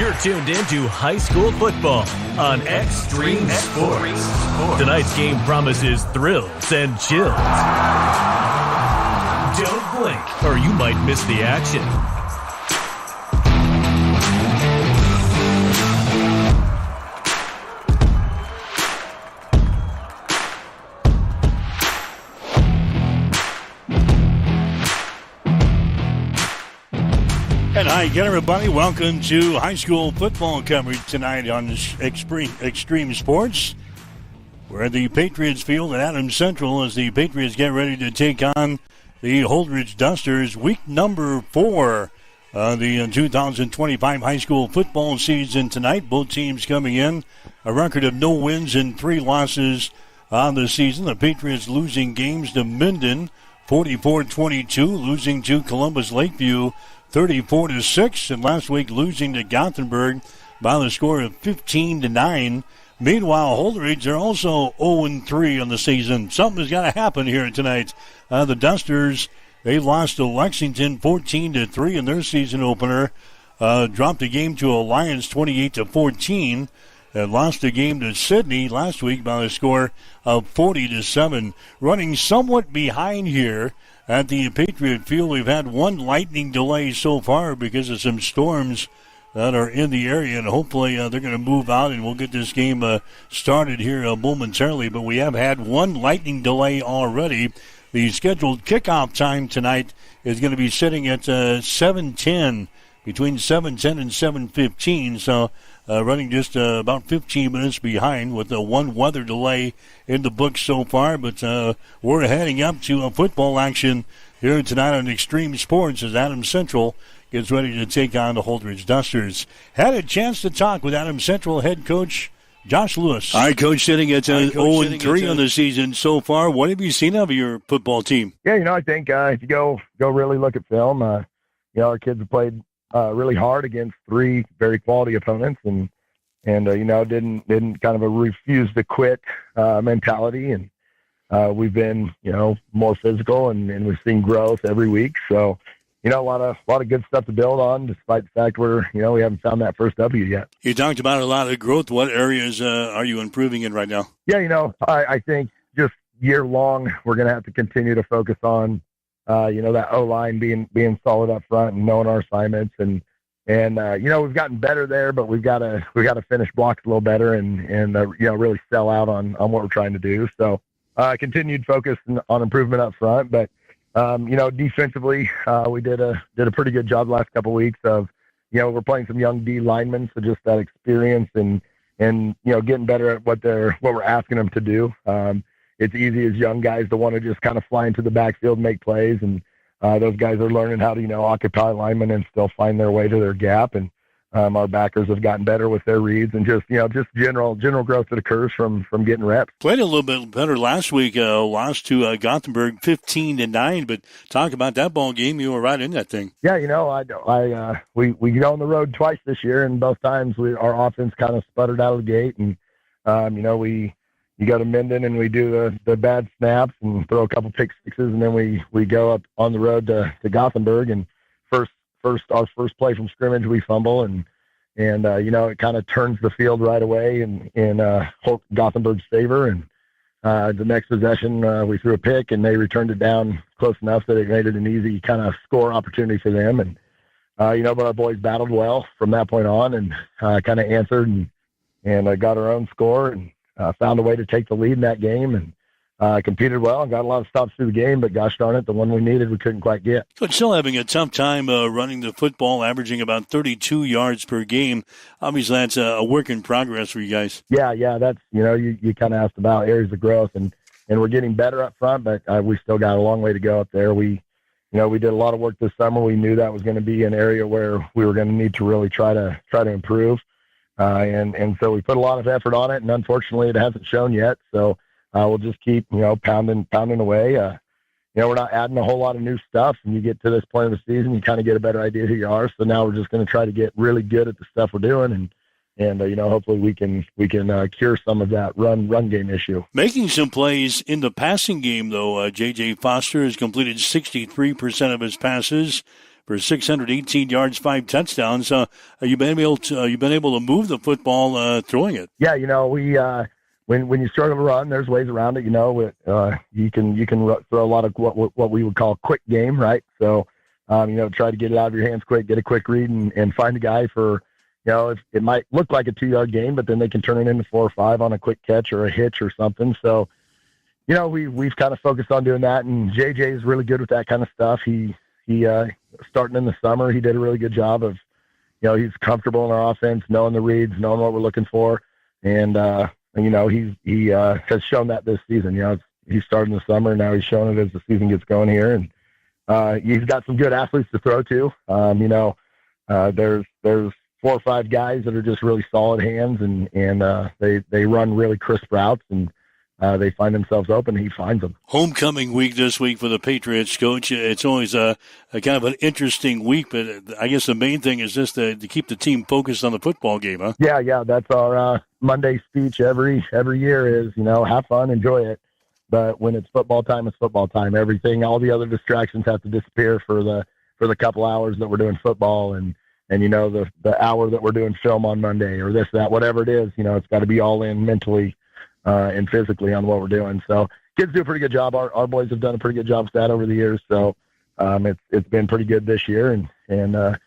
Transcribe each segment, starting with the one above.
You're tuned into high school football on Extreme Sports. Tonight's game promises thrills and chills. Don't blink or you might miss the action. And hi again, everybody. Welcome to high school football coverage tonight on Extreme Sports, where the Patriots field at Adams Central as the Patriots get ready to take on the Holdridge Dusters. Week number 4 of the 2025 high school football season tonight. Both teams coming in a record of no wins and 3 losses on the season. The Patriots losing games to Minden 44-22, losing to Columbus Lakeview 34-6, and last week losing to Gothenburg by the score of 15-9. Meanwhile, Holdridge are also 0-3 on the season. Something's got to happen here tonight. The Dusters, they lost to Lexington 14-3 in their season opener. Dropped the game to Alliance 28-14. And lost the game to Sydney last week by the score of 40-7. Running somewhat behind here at the Patriot Field. We've had one lightning delay so far because of some storms that are in the area, and hopefully they're going to move out and we'll get this game started here momentarily. But we have had one lightning delay already. The scheduled kickoff time tonight is going to be sitting at 7:10, between 7:10 and 7:15, so running just about 15 minutes behind with the one weather delay in the books so far. But we're heading up to football action here tonight on Extreme Sports as Adams Central gets ready to take on the Holdridge Dusters. Had a chance to talk with Adams Central head coach Josh Lewis. All right, Coach, sitting at 0-3 on the season so far. What have you seen of your football team? Yeah, I think if you go really look at film, our kids have played really hard against 3 very quality opponents, and didn't kind of a refuse to quit mentality, and we've been more physical, and we've seen growth every week. So a lot of good stuff to build on, despite the fact we haven't found that first W yet. You talked about a lot of growth. What areas are you improving in right now? Yeah, I think just year long we're going to have to continue to focus on that O-line being solid up front and knowing our assignments, and we've gotten better there, but we've got to finish blocks a little better and really sell out on what we're trying to do. So continued focus on improvement up front, but defensively we did a pretty good job the last couple of weeks of we're playing some young D linemen, so just that experience and getting better at what we're asking them to do. It's easy as young guys to want to just kind of fly into the backfield and make plays, and those guys are learning how to, occupy linemen and still find their way to their gap. And our backers have gotten better with their reads, and just general growth that occurs from getting reps. Played a little bit better last week, lost to Gothenburg 15-9, but talk about that ball game. You were right in that thing. Yeah, we go on the road twice this year, and both times our offense kind of sputtered out of the gate, and you go to Minden and we do the bad snaps and throw a couple pick sixes, and then we go up on the road to Gothenburg, and our first play from scrimmage we fumble, and it kind of turns the field right away in Gothenburg's favor, and the next possession we threw a pick and they returned it down close enough that it made it an easy kind of score opportunity for them, and but our boys battled well from that point on and kind of answered and got our own score and found a way to take the lead in that game, and competed well and got a lot of stops through the game, but gosh darn it, the one we needed we couldn't quite get. But still having a tough time running the football, averaging about 32 yards per game. Obviously, that's a work in progress for you guys. Yeah, that's, you kind of asked about areas of growth, and we're getting better up front, but we still got a long way to go up there. We did a lot of work this summer. We knew that was going to be an area where we were going to need to really try to improve. And so we put a lot of effort on it, and unfortunately it hasn't shown yet. So we'll just keep, pounding away. We're not adding a whole lot of new stuff, and you get to this point of the season, you kind of get a better idea who you are. So now we're just going to try to get really good at the stuff we're doing, and hopefully we can cure some of that run game issue. Making some plays in the passing game, though, J.J. Foster has completed 63% of his passes for 618 yards, 5 touchdowns. You've been able to move the football throwing it. Yeah, we when you struggle to run, there's ways around it. You can throw a lot of what we would call quick game, right? So, try to get it out of your hands quick, get a quick read, and find a guy for, it might look like a 2-yard gain, but then they can turn it into 4 or 5 on a quick catch or a hitch or something. So, we've kind of focused on doing that, and JJ is really good with that kind of stuff. He starting in the summer, he did a really good job of, he's comfortable in our offense, knowing the reads, knowing what we're looking for, and he has shown that this season. He started in the summer, and now he's shown it as the season gets going here, and he's got some good athletes to throw to. There's 4 or 5 guys that are just really solid hands, and they run really crisp routes, and they find themselves open, and he finds them. Homecoming week this week for the Patriots, Coach. It's always a kind of an interesting week, but I guess the main thing is just to keep the team focused on the football game, huh? Yeah, that's our Monday speech every year is, have fun, enjoy it. But when it's football time, it's football time. Everything, all the other distractions have to disappear for the couple hours that we're doing football, and the hour that we're doing film on Monday or this, that, whatever it is, it's got to be all in mentally and physically on what we're doing. So kids do a pretty good job. Our boys have done a pretty good job with that over the years. So it's been pretty good this year. And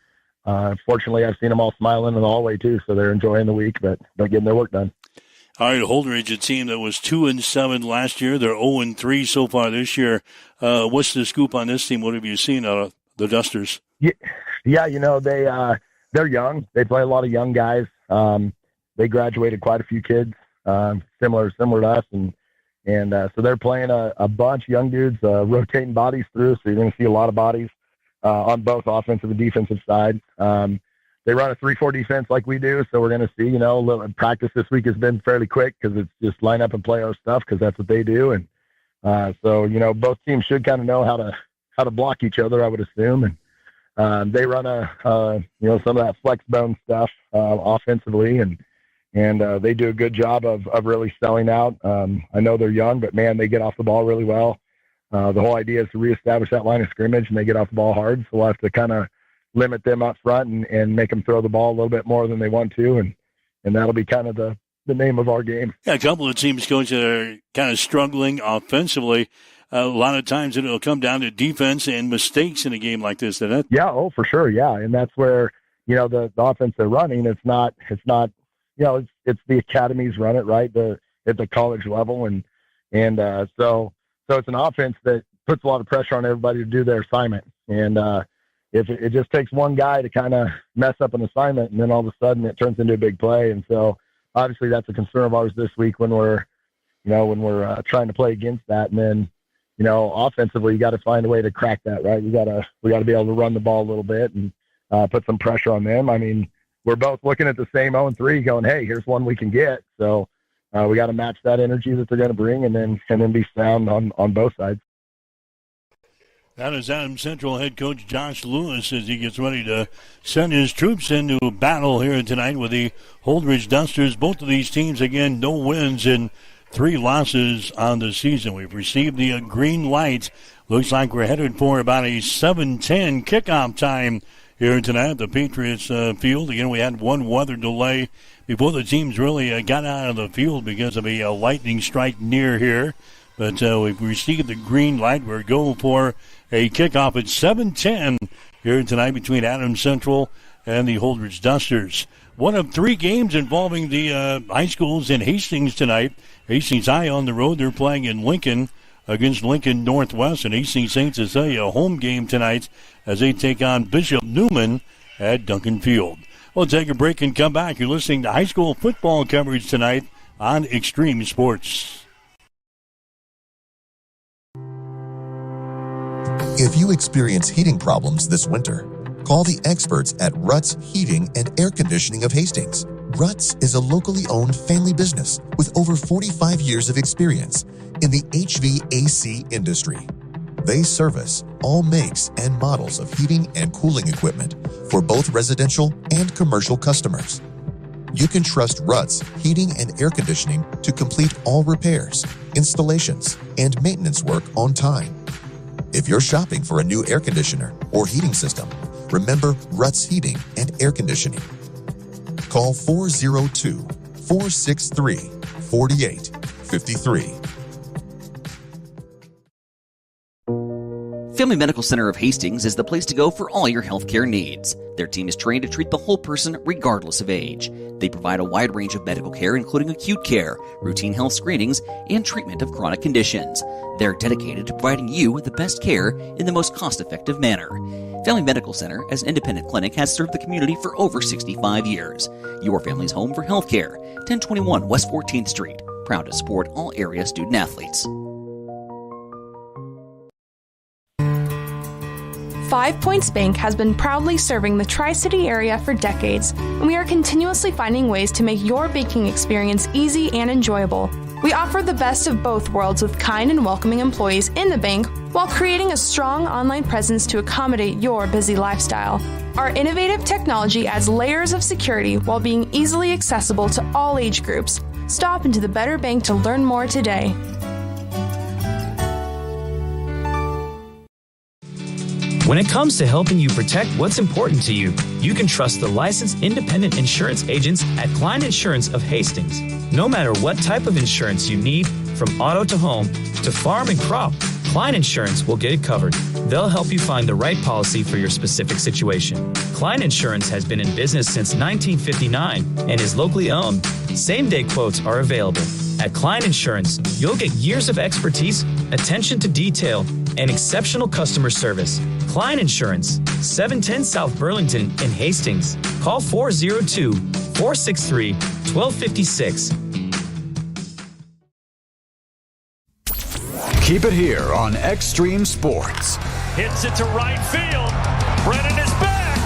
fortunately, I've seen them all smiling in the hallway too. So they're enjoying the week, but getting their work done. All right, Holdridge, a team that was 2-7 last year. They're 0-3 so far this year. What's the scoop on this team? What have you seen out of the Dusters? Yeah, they're young. They play a lot of young guys. They graduated quite a few kids. Similar to us, and so they're playing a bunch of young dudes, rotating bodies through, so you're going to see a lot of bodies on both offensive and defensive sides. They run a 3-4 defense like we do, so we're going to see, a little practice this week has been fairly quick because it's just line up and play our stuff because that's what they do, and so both teams should kind of know how to block each other, I would assume, and they run some of that flex bone stuff offensively, and they do a good job of really selling out. I know they're young, but, man, they get off the ball really well. The whole idea is to reestablish that line of scrimmage, and they get off the ball hard. So we'll have to kind of limit them up front and make them throw the ball a little bit more than they want to, and that'll be kind of the name of our game. Yeah, a couple of teams, Coach, that are kind of struggling offensively. A lot of times it'll come down to defense and mistakes in a game like this, doesn't it? Yeah, for sure, yeah. And that's where, the offense they're running, it's not it's the academies run it, right? At the college level. And so it's an offense that puts a lot of pressure on everybody to do their assignment. And if it just takes one guy to kind of mess up an assignment, and then all of a sudden it turns into a big play. And so obviously that's a concern of ours this week when we're trying to play against that. And then, offensively, you got to find a way to crack that, right? We got to be able to run the ball a little bit and put some pressure on them. I mean, we're both looking at the same 0-3 going, hey, here's one we can get. So we got to match that energy that they're going to bring and then be sound on both sides. That is Adams Central head coach Josh Lewis as he gets ready to send his troops into battle here tonight with the Holdridge Dusters. Both of these teams, again, no wins and 3 losses on the season. We've received the green light. Looks like we're headed for about a 7:10 kickoff time here tonight at the Patriots field. Again, we had one weather delay before the teams really got out of the field because of a lightning strike near here. But we've received the green light. We're going for a kickoff at 7:10 here tonight between Adams Central and the Holdridge Dusters. One of 3 games involving the high schools in Hastings tonight. Hastings High on the road. They're playing in Lincoln against Lincoln Northwest. And Hastings St. Cecilia, a home game tonight as they take on Bishop Newman at Duncan Field. We'll take a break and come back. You're listening to high school football coverage tonight on Extreme Sports. If you experience heating problems this winter, call the experts at Ruts Heating and Air Conditioning of Hastings. Ruts is a locally owned family business with over 45 years of experience in the HVAC industry. They service all makes and models of heating and cooling equipment for both residential and commercial customers. You can trust Ruts Heating and Air Conditioning to complete all repairs, installations, and maintenance work on time. If you're shopping for a new air conditioner or heating system, remember Ruts Heating and Air Conditioning. Call 402-463-4853. Family Medical Center of Hastings is the place to go for all your healthcare needs. Their team is trained to treat the whole person regardless of age. They provide a wide range of medical care, including acute care, routine health screenings, and treatment of chronic conditions. They're dedicated to providing you with the best care in the most cost-effective manner. Family Medical Center, as an independent clinic, has served the community for over 65 years. Your family's home for healthcare. 1021 West 14th Street. Proud to support all area student athletes. 5 Points Bank has been proudly serving the Tri-City area for decades, and we are continuously finding ways to make your banking experience easy and enjoyable. We offer the best of both worlds with kind and welcoming employees in the bank while creating a strong online presence to accommodate your busy lifestyle. Our innovative technology adds layers of security while being easily accessible to all age groups. Stop into the Better Bank to learn more today. When it comes to helping you protect what's important to you, you can trust the licensed independent insurance agents at Klein Insurance of Hastings. No matter what type of insurance you need, from auto to home to farm and crop, Klein Insurance will get it covered. They'll help you find the right policy for your specific situation. Klein Insurance has been in business since 1959 and is locally owned. Same-day quotes are available. At Klein Insurance, you'll get years of expertise, attention to detail, and exceptional customer service. Klein Insurance, 710 South Burlington in Hastings. Call 402-463-1256. Keep it here on Extreme Sports. Hits it to right field. Brennan is back.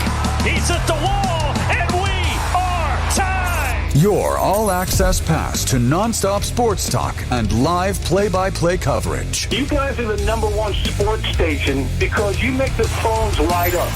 He's at the wall, and we are tied. Your all-access pass to nonstop sports talk and live play-by-play coverage. You guys are the #1 sports station because you make the phones light up.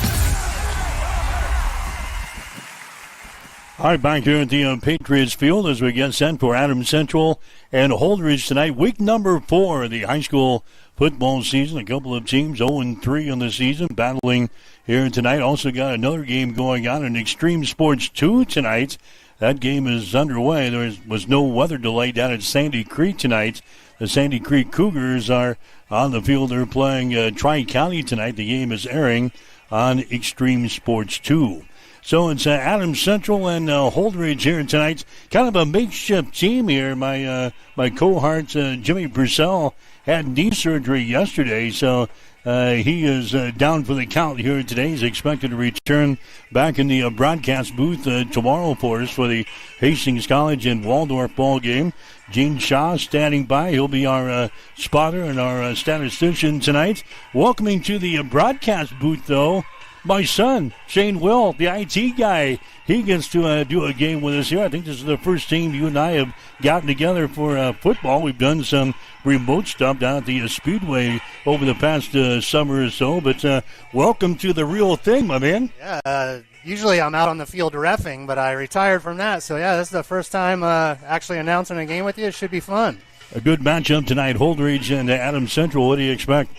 All right, back here at the Patriots Field as we get set for Adams Central and Holdridge tonight. Week number 4 of the high school football season. A couple of teams 0-3 on the season battling here tonight. Also got another game going on in Extreme Sports 2 tonight. That game is underway. There was no weather delay down at Sandy Creek tonight. The Sandy Creek Cougars are on the field. They're playing Tri-County tonight. The game is airing on Extreme Sports 2. So it's Adams Central and Holdridge here tonight. Kind of a makeshift team here. My cohort, Jimmy Purcell, had knee surgery yesterday, so he is down for the count here today. He's expected to return back in the broadcast booth tomorrow for us for the Hastings College and Waldorf ball game. Gene Shaw standing by. He'll be our spotter and our statistician tonight. Welcoming to the broadcast booth, though, my son, Shane Will, the IT guy. He gets to do a game with us here. I think this is the first team you and I have gotten together for football. We've done some remote stuff down at the Speedway over the past summer or so. But welcome to the real thing, my man. Yeah, usually I'm out on the field reffing, but I retired from that. So, yeah, this is the first time actually announcing a game with you. It should be fun. A good matchup tonight, Holdridge and Adams Central. What do you expect?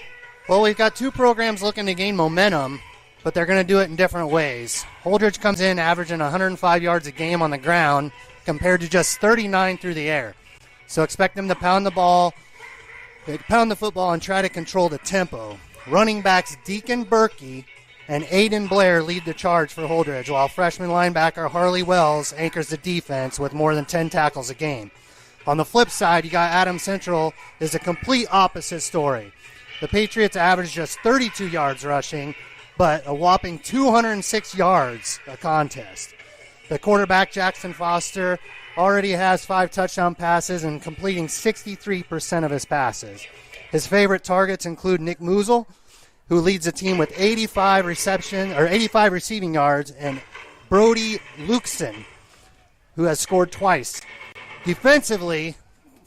Well, we've got two programs looking to gain momentum, but they're going to do it in different ways. Holdridge comes in averaging 105 yards a game on the ground compared to just 39 through the air. So expect them to pound the ball, pound the football, and try to control the tempo. Running backs Deacon Berkey and Aiden Blair lead the charge for Holdridge, while freshman linebacker Harley Wells anchors the defense with more than 10 tackles a game. On the flip side, you got Adams Central is a complete opposite story. The Patriots average just 32 yards rushing, but a whopping 206 yards a contest. The quarterback, Jackson Foster, already has 5 touchdown passes and completing 63% of his passes. His favorite targets include Nick Mousel, who leads the team with 85 receiving yards, and Brody Lukeson, who has scored twice. Defensively,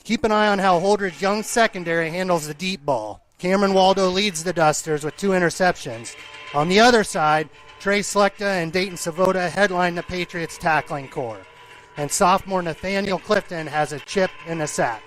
keep an eye on how Holdridge Young secondary handles the deep ball. Cameron Waldo leads the Dusters with 2 interceptions. On the other side, Trey Slechta and Dayton Savoda headline the Patriots tackling corps. And sophomore Nathaniel Clifton has a chip and a sack.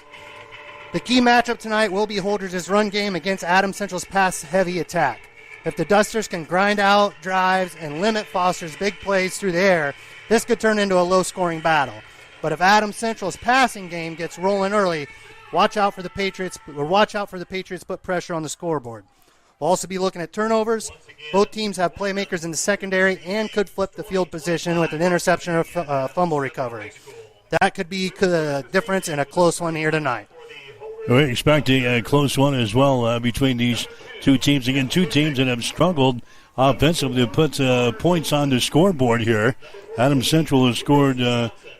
The key matchup tonight will be Holdridge's run game against Adams Central's pass-heavy attack. If the Dusters can grind out drives and limit Foster's big plays through the air, this could turn into a low-scoring battle. But if Adams Central's passing game gets rolling early, watch out for the Patriots put pressure on the scoreboard. We'll also be looking at turnovers. Both teams have playmakers in the secondary and could flip the field position with an interception or fumble recovery. That could be the difference in a close one here tonight. We're expecting a close one as well between these two teams. Again, two teams that have struggled offensively to put points on the scoreboard here. Adams Central has scored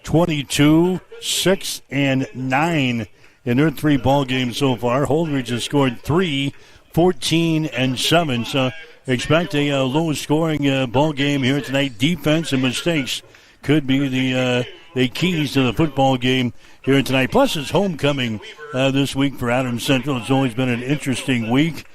22, 6, and 9 in their 3 ball games so far. Holdridge has scored 3, 14, and 7. So expect a low-scoring ball game here tonight. Defense and mistakes could be the keys to the football game here tonight. Plus, it's homecoming this week for Adams Central. It's always been an interesting week.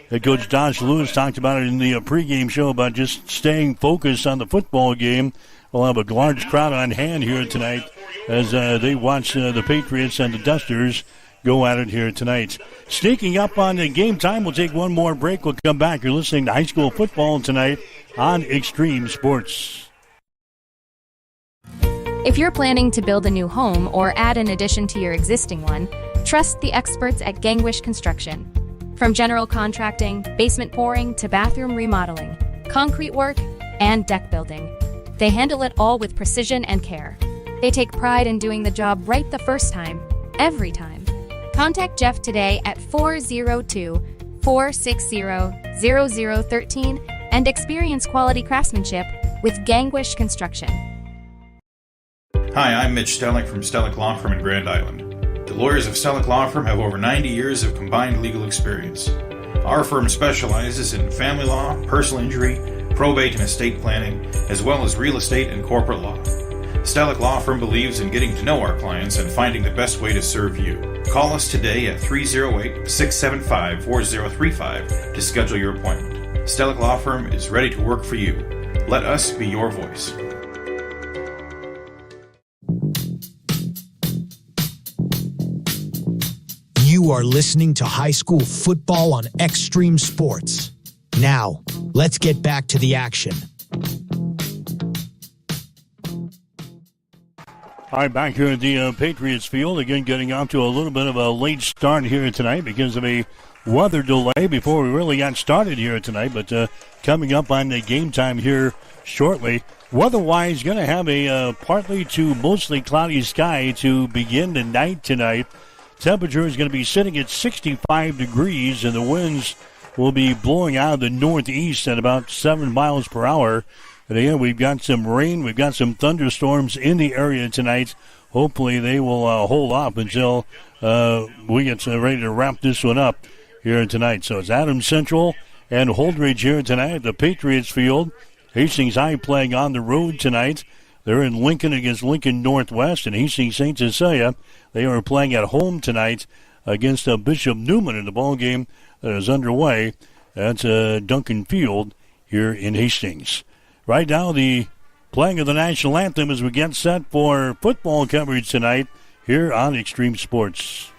Head coach Josh Lewis talked about it in the pregame show about just staying focused on the football game. We'll have a large crowd on hand here tonight as they watch the Patriots and the Dusters go at it here tonight. Sneaking up on the game time, we'll take one more break. We'll come back. You're listening to high school football tonight on Extreme Sports. If you're planning to build a new home or add an addition to your existing one, trust the experts at Gangwish Construction. From general contracting, basement pouring, to bathroom remodeling, concrete work, and deck building, they handle it all with precision and care. They take pride in doing the job right the first time, every time. Contact Jeff today at 402-460-0013 and experience quality craftsmanship with Gangwish Construction. Hi, I'm Mitch Stellick from Stellick Law Firm in Grand Island. The lawyers of Stellick Law Firm have over 90 years of combined legal experience. Our firm specializes in family law, personal injury, probate and estate planning, as well as real estate and corporate law. Stellick Law Firm believes in getting to know our clients and finding the best way to serve you. Call us today at 308-675-4035 to schedule your appointment. Stellick Law Firm is ready to work for you. Let us be your voice. You are listening to high school football on Extreme Sports. Now, let's get back to the action. All right, back here at the Patriots field. Again, getting off to a little bit of a late start here tonight because of a weather delay before we really got started here tonight. But coming up on the game time here shortly. Weather-wise, going to have a partly to mostly cloudy sky to begin the night tonight. Temperature is going to be sitting at 65 degrees, and the winds will be blowing out of the northeast at about 7 miles per hour. And again, we've got some rain. We've got some thunderstorms in the area tonight. Hopefully they will hold off until we get ready to wrap this one up here tonight. So it's Adams Central and Holdridge here tonight at the Patriots field. Hastings High playing on the road tonight. They're in Lincoln against Lincoln Northwest, and Hastings St. Cecilia, they are playing at home tonight against Bishop Neumann in the ball game that is underway at Duncan Field here in Hastings. Right now, the playing of the national anthem as we get set for football coverage tonight here on Extreme Sports.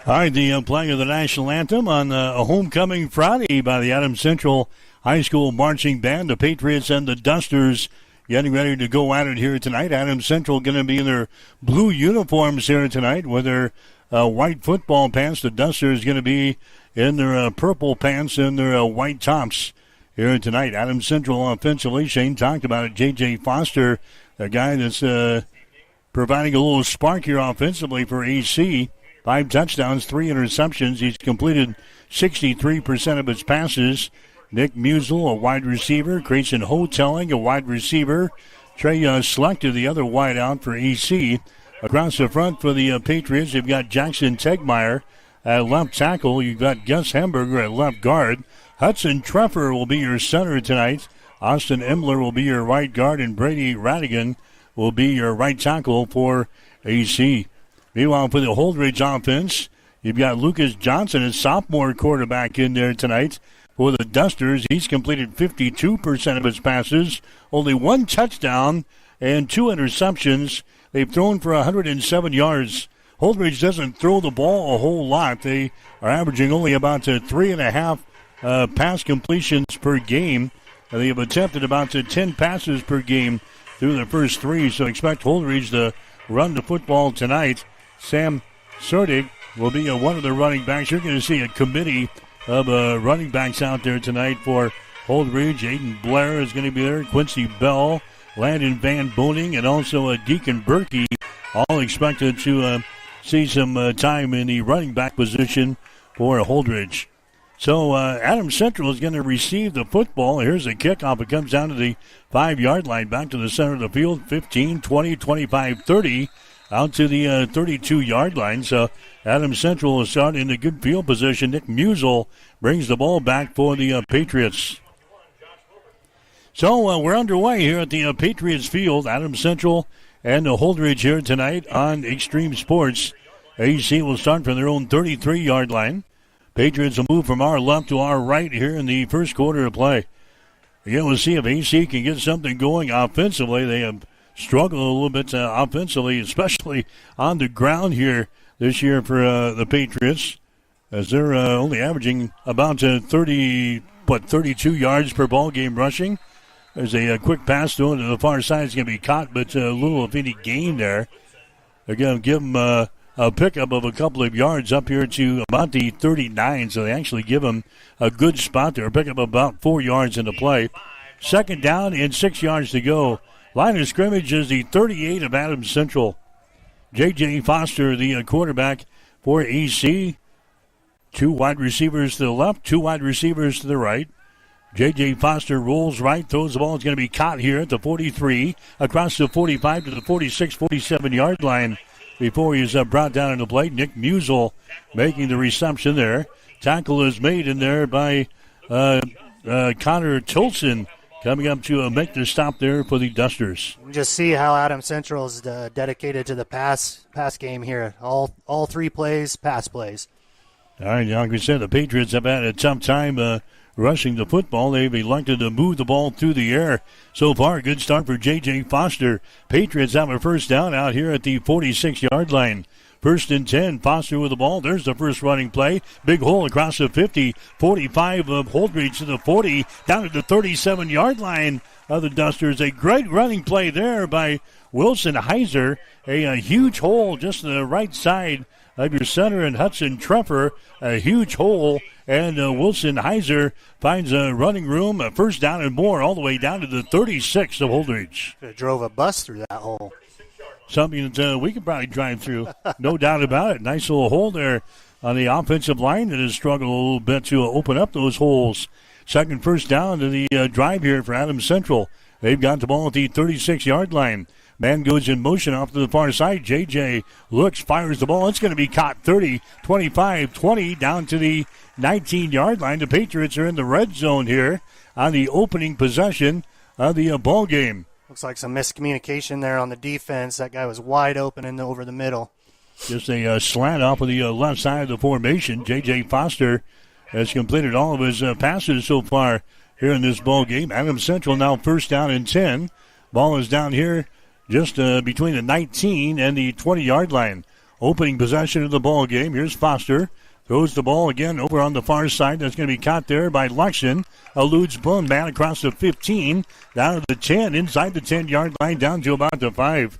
All right, the playing of the national anthem on a homecoming Friday by the Adams Central High School Marching Band. The Patriots and the Dusters getting ready to go at it here tonight. Adams Central going to be in their blue uniforms here tonight with their white football pants. The Dusters going to be in their purple pants and their white tops here tonight. Adams Central offensively, Shane talked about it. J.J. Foster, a guy that's providing a little spark here offensively for AC. 5 touchdowns, 3 interceptions. He's completed 63% of his passes. Nick Musel, a wide receiver. Grayson Hotelling, a wide receiver. Trey Schlechter, the other wide out for AC. Across the front for the Patriots, you've got Jackson Tegmeyer at left tackle. You've got Gus Hamburger at left guard. Hudson Treffer will be your center tonight. Austin Emler will be your right guard, and Brady Radigan will be your right tackle for AC. Meanwhile, for the Holdridge offense, you've got Lucas Johnson, a sophomore quarterback, in there tonight. For the Dusters, he's completed 52% of his passes, only 1 touchdown and 2 interceptions. They've thrown for 107 yards. Holdridge doesn't throw the ball a whole lot. They are averaging only about 3.5 pass completions per game. They have attempted about 10 passes per game through the first 3, so expect Holdridge to run the football tonight. Sam Surdick will be one of the running backs. You're going to see a committee of running backs out there tonight for Holdridge. Aiden Blair is going to be there. Quincy Bell, Landon Van Boning, and also Deacon Berkey, all expected to see some time in the running back position for Holdridge. So Adams Central is going to receive the football. Here's a kickoff. It comes down to the 5-yard line, back to the center of the field, 15, 20, 25, 30, out to the 32-yard line. So Adams Central will start in a good field position. Nick Musel brings the ball back for the Patriots. So we're underway here at the Patriots field. Adams Central and Holdridge here tonight on Extreme Sports. AC will start from their own 33-yard line. Patriots will move from our left to our right here in the first quarter of play. Again, we'll see if AC can get something going offensively. They have struggled a little bit offensively, especially on the ground here this year for the Patriots, as they're only averaging about 32 yards per ball game rushing. There's a quick pass thrown to the far side. It's going to be caught, but little, if any, gain there. They're going to give them a pickup of a couple of yards up here to about the 39, so they actually give them a good spot there. Pick up about 4 yards in the play. Second down and 6 yards to go. Line of scrimmage is the 38 of Adams Central. J.J. Foster, the quarterback for AC. 2 wide receivers to the left, 2 wide receivers to the right. J.J. Foster rolls right, throws the ball. It's going to be caught here at the 43, across the 45 to the 46, 47-yard line before he's brought down into play. Nick Musel making the reception there. Tackle is made in there by Connor Tilson, coming up to make the stop there for the Dusters. Just see how Adams Central is dedicated to the pass game here. All 3 plays, pass plays. All right, like we said, the Patriots have had a tough time rushing the football. They've elected to move the ball through the air. So far, good start for J.J. Foster. Patriots have a first down out here at the 46-yard line. 1st and 10, Foster with the ball. There's the first running play. Big hole across the 50, 45 of Holdridge to the 40, down to the 37-yard line of the Dusters. A great running play there by Wilson Heiser. A huge hole just to the right side of your center, and Hudson Treffer, a huge hole, and Wilson Heiser finds a running room, a first down and more, all the way down to the 36 of Holdridge. Drove a bus through that hole. Something that we could probably drive through, no doubt about it. Nice little hole there on the offensive line that has struggled a little bit to open up those holes. Second first down to the drive here for Adams Central. They've got the ball at the 36-yard line. Man goes in motion off to the far side. J.J. looks, fires the ball. It's going to be caught 30, 25, 20, down to the 19-yard line. The Patriots are in the red zone here on the opening possession of the ball game. Looks like some miscommunication there on the defense. That guy was wide open and over the middle. Just a slant off of the left side of the formation. J.J. Foster has completed all of his passes so far here in this ball game. Adams Central now first down and 10. Ball is down here just between the 19 and the 20-yard line. Opening possession of the ball game. Here's Foster. Throws the ball again over on the far side. That's going to be caught there by Luxon. Eludes Boone, man across the 15, down to the 10, inside the 10-yard line, down to about the 5.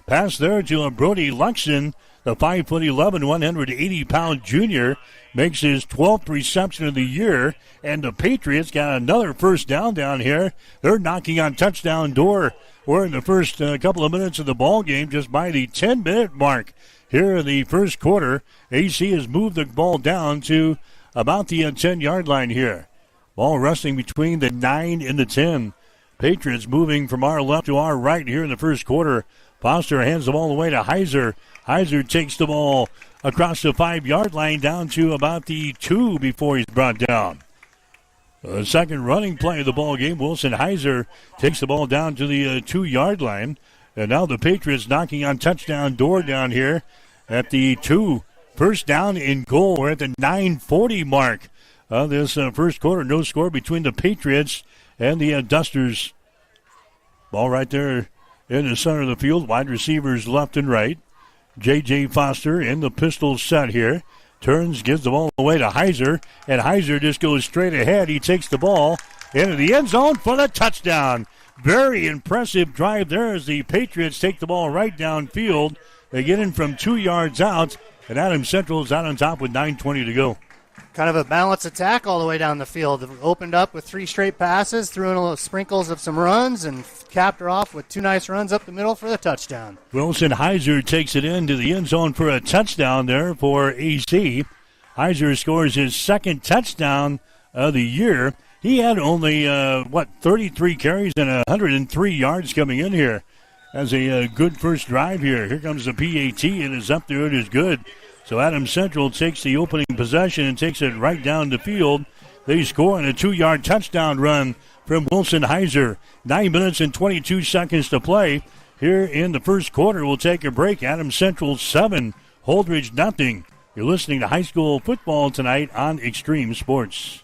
Pass there to Brody Luxon. The 5'11", 180-pound junior makes his 12th reception of the year, and the Patriots got another first down here. They're knocking on touchdown door. We're in the first couple of minutes of the ball game, just by the 10-minute mark here in the first quarter. AC has moved the ball down to about the 10-yard line here. Ball resting between the 9 and the 10. Patriots moving from our left to our right here in the first quarter. Foster hands the ball away to Heiser. Heiser takes the ball across the 5-yard line down to about the 2 before he's brought down. The second running play of the ball game, Wilson Heiser takes the ball down to the 2-yard line. And now the Patriots knocking on touchdown door down here at the 2. First down and goal. We're at the 9:40 mark of this first quarter. No score between the Patriots and the Dusters. Ball right there in the center of the field. Wide receivers left and right. J.J. Foster in the pistol set here. Turns, gives the ball away to Heiser, and Heiser just goes straight ahead. He takes the ball into the end zone for the touchdown. Very impressive drive there as the Patriots take the ball right downfield. They get in from 2 yards out, and Adams Central is out on top with 9:20 to go. Kind of a balanced attack all the way down the field. Opened up with 3 straight passes, threw in a little sprinkles of some runs, and capped her off with 2 nice runs up the middle for the touchdown. Wilson Heiser takes it into the end zone for a touchdown there for AC. Heiser scores his second touchdown of the year. He had only, 33 carries and 103 yards coming in here. As a good first drive here. Here comes the PAT. It is up there. It is good. So Adams Central takes the opening possession and takes it right down the field. They score on a 2-yard touchdown run from Wilson Heiser. 9 minutes and 22 seconds to play here in the first quarter. We'll take a break. Adams Central 7, Holdridge nothing. You're listening to high school football tonight on Extreme Sports.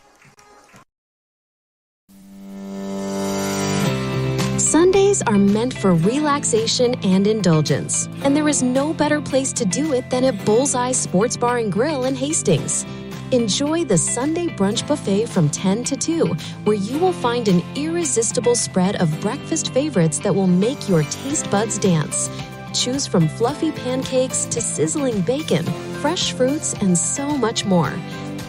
Sundays are meant for relaxation and indulgence, and there is no better place to do it than at Bullseye Sports Bar and Grill in Hastings. Enjoy the Sunday brunch buffet from 10 to 2, where you will find an irresistible spread of breakfast favorites that will make your taste buds dance. Choose from fluffy pancakes to sizzling bacon, fresh fruits, and so much more.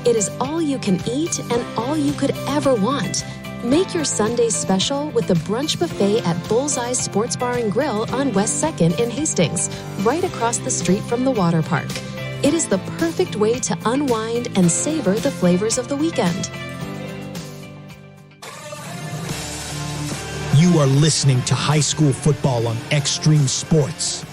It is all you can eat and all you could ever want. Make your Sundays special with the brunch buffet at Bullseye Sports Bar and Grill on West 2nd in Hastings, right across the street from the water park. It is the perfect way to unwind and savor the flavors of the weekend. You are listening to high school football on Extreme Sports.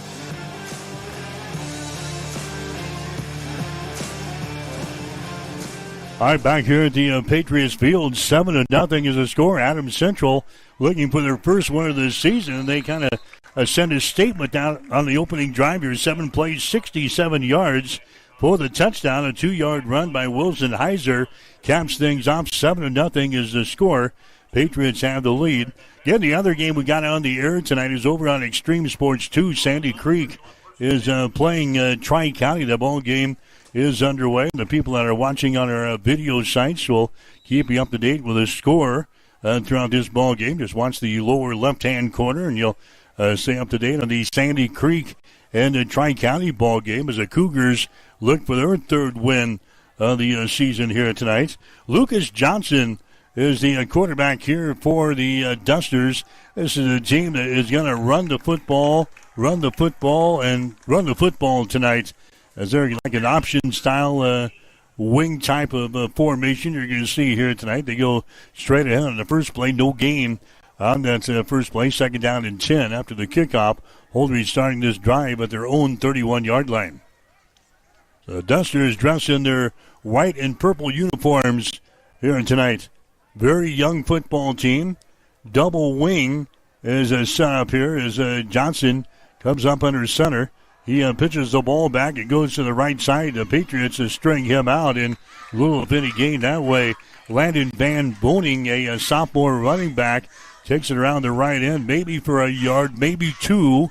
All right, back here at the Patriots field, 7-0 is the score. Adams Central looking for their first win of the season, and they kind of send a statement out on the opening drive here. 7 plays, 67 yards for the touchdown. A 2-yard run by Wilson Heiser caps things off. 7-0 is the score. Patriots have the lead. Again, the other game we got on the air tonight is over on Extreme Sports 2. Sandy Creek is playing Tri-County. The ball game is underway. The people that are watching on our video sites will keep you up to date with the score throughout this ball game. Just watch the lower left-hand corner, and you'll stay up to date on the Sandy Creek and the Tri-County ball game as the Cougars look for their third win of the season here tonight. Lucas Johnson is the quarterback here for the Dusters. This is a team that is going to run the football tonight, as they're like an option-style wing type of formation you're going to see here tonight. They go straight ahead on the first play, no gain on that first play, 2nd down and 10 after the kickoff. Holdridge starting this drive at their own 31-yard line. The Dusters dressed in their white and purple uniforms here tonight. Very young football team. Double wing is set up here as Johnson comes up under center. He pitches the ball back. It goes to the right side. The Patriots string him out, and a little bit of gain that way. Landon Van Boning, a sophomore running back, takes it around the right end, maybe for a yard, maybe 2.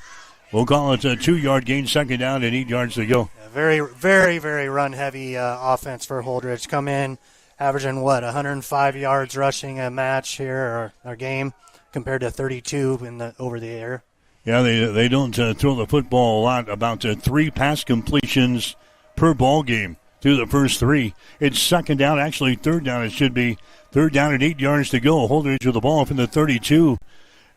We'll call it a 2-yard gain, 2nd down and 8 yards to go. Very, very, very run-heavy offense for Holdridge. Come in averaging, 105 yards rushing a match here, or game, compared to 32 over the air. Yeah, they don't throw the football a lot. About 3 pass completions per ball game through the first 3. It's second down, actually third down. It should be third down and 8 yards to go. Holdridge with the ball from the 32.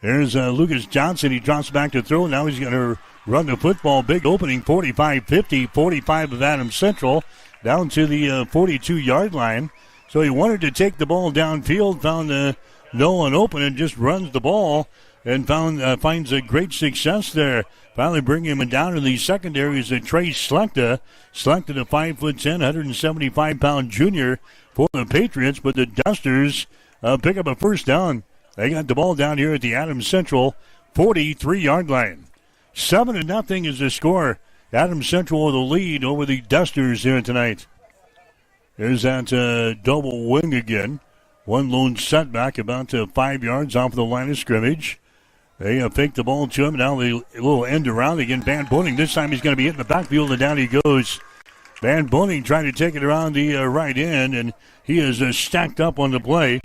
There's Lucas Johnson. He drops back to throw. Now he's going to run the football. Big opening, 45-50, 45 of Adams Central, down to the 42-yard line. So he wanted to take the ball downfield, found no one open, and just runs the ball and finds a great success there. Finally bringing him down in the secondary is Trey Slechta. Slechta, a 5'10", 175-pound junior for the Patriots, but the Dusters pick up a first down. They got the ball down here at the Adams Central 43-yard line. 7-0 is the score. Adams Central with the lead over the Dusters here tonight. There's that double wing again. One lone setback about 5 yards off the line of scrimmage. They fake the ball to him. Now the little end around again. Van Boning. This time he's going to be hitting the backfield, and down he goes. Van Boning trying to take it around the right end, and he is stacked up on the play.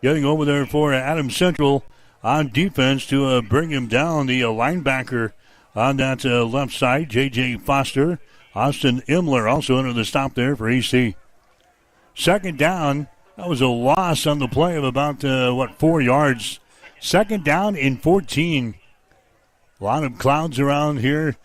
Getting over there for Adams Central on defense to bring him down. The linebacker on that left side, J.J. Foster. Austin Imler also under the stop there for AC. Second down. That was a loss on the play of about, 4 yards. Second down in 14. A lot of clouds around here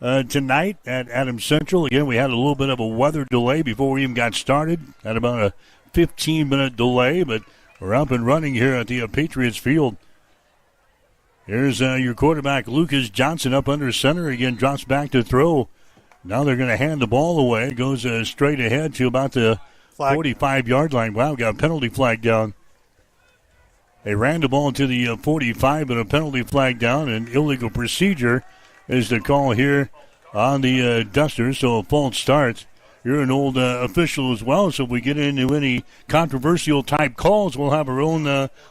tonight at Adams Central. Again, we had a little bit of a weather delay before we even got started. Had about a 15-minute delay, but we're up and running here at the Patriots field. Here's your quarterback, Lucas Johnson, up under center. Again, drops back to throw. Now they're going to hand the ball away. It goes straight ahead to about the 45-yard line. Wow, got a penalty flag down. They ran the ball to the 45, but a penalty flag down. An illegal procedure is the call here on the Dusters, so a false start. You're an old official as well, so if we get into any controversial type calls, we'll have our own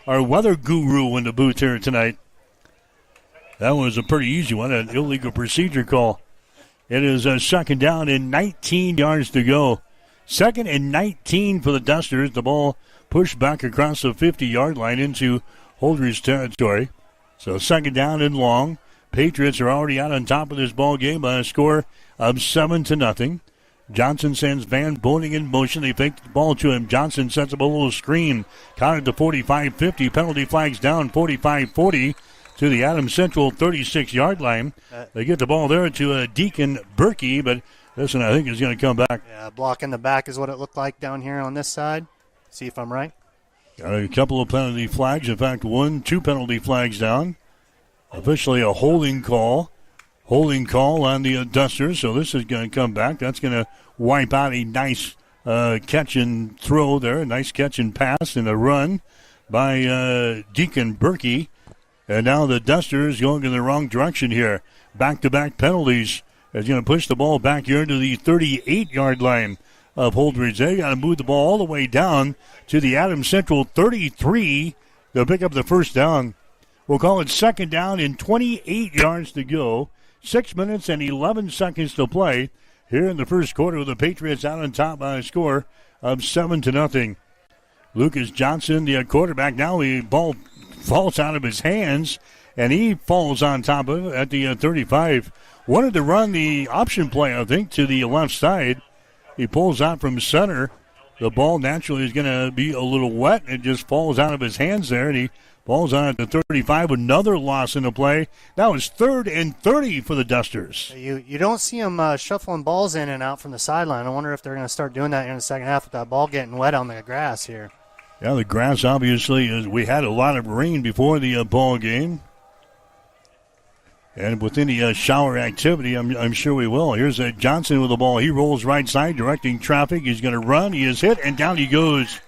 our weather guru in the booth here tonight. That was a pretty easy one, an illegal procedure call. It is second down and 19 yards to go. Second and 19 for the Dusters. The ball pushed back across the 50-yard line into Holdridge territory. So second down and long. Patriots are already out on top of this ball game by a score of 7-0. Johnson sends Van Boning in motion. They fake the ball to him. Johnson sets up a little screen. Counted to 45-50. Penalty flags down 45-40 to the Adams Central 36-yard line. They get the ball there to Deacon Berkey, but this one I think is going to come back. Yeah, block in the back is what it looked like down here on this side. See if I'm right. Got a couple of penalty flags. In fact, 2 penalty flags down. Officially a holding call. Holding call on the Dusters, so this is going to come back. That's going to wipe out a nice catch and throw there, a nice catch and pass and a run by Deacon Berkey. And now the Dusters going in the wrong direction here. Back-to-back penalties. It's going to push the ball back here to the 38-yard line of Holdridge. They got to move the ball all the way down to the Adams Central 33 to pick up the first down. We'll call it second down and 28 yards to go. 6 minutes and 11 seconds to play here in the first quarter with the Patriots out on top by a score of 7-0. Lucas Johnson, the quarterback, now the ball falls out of his hands, and he falls on top of it at the 35. Wanted to run the option play, I think, to the left side. He pulls out from center. The ball naturally is going to be a little wet. It just falls out of his hands there, and he falls on at the 35. Another loss in the play. Now it's 3rd and 30 for the Dusters. You don't see them shuffling balls in and out from the sideline. I wonder if they're going to start doing that in the second half with that ball getting wet on the grass here. Yeah, the grass obviously is. We had a lot of rain before the ball game. And with any shower activity, I'm sure we will. Here's Johnson with the ball. He rolls right side, directing traffic. He's going to run. He is hit, and down he goes.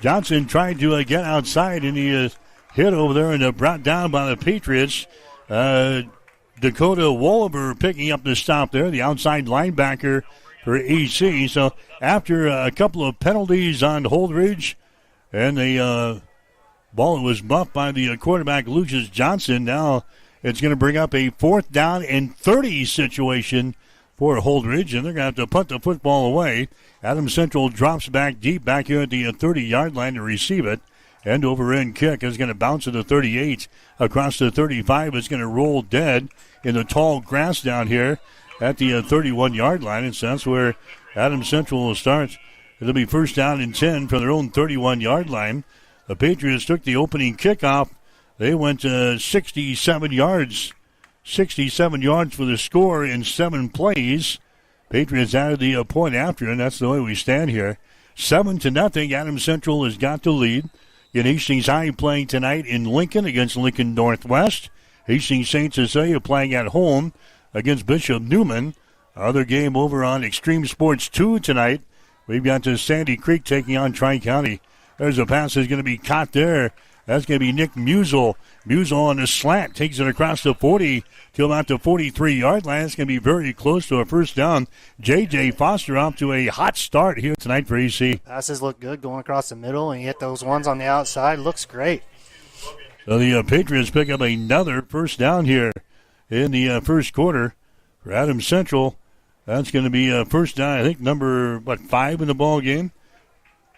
Johnson tried to get outside, and he is hit over there and brought down by the Patriots. Dakota Wolliver picking up the stop there, the outside linebacker for AC. So after a couple of penalties on Holdridge, and the ball was muffed by the quarterback, Lucas Johnson, now it's going to bring up a 4th down and 30 situation for Holdridge, and they're going to have to punt the football away. Adams Central drops back deep back here at the 30-yard line to receive it. End-over-end kick is going to bounce to the 38. Across the 35 is going to roll dead in the tall grass down here at the 31-yard line. And so that's where Adams Central will start. It'll be first down and 10 from their own 31-yard line. The Patriots took the opening kickoff. They went 67 yards. 67 yards for the score in 7 plays. Patriots added the point after, and that's the way we stand here. 7-0. Adams Central has got the lead. In Hastings High playing tonight in Lincoln against Lincoln Northwest. Hastings St. Cecilia playing at home against Bishop Newman. Other game over on Extreme Sports 2 tonight. We've got the Sandy Creek taking on Tri-County. There's a pass that's going to be caught there. That's going to be Nick Musel. Musel on the slant takes it across the 40 to about the 43-yard line. It's going to be very close to a first down. J.J. Foster off to a hot start here tonight for AC. Passes look good going across the middle, and you hit those ones on the outside. Looks great. So the Patriots pick up another first down here in the first quarter for Adams Central. That's going to be first down, I think, number, 5 in the ball game.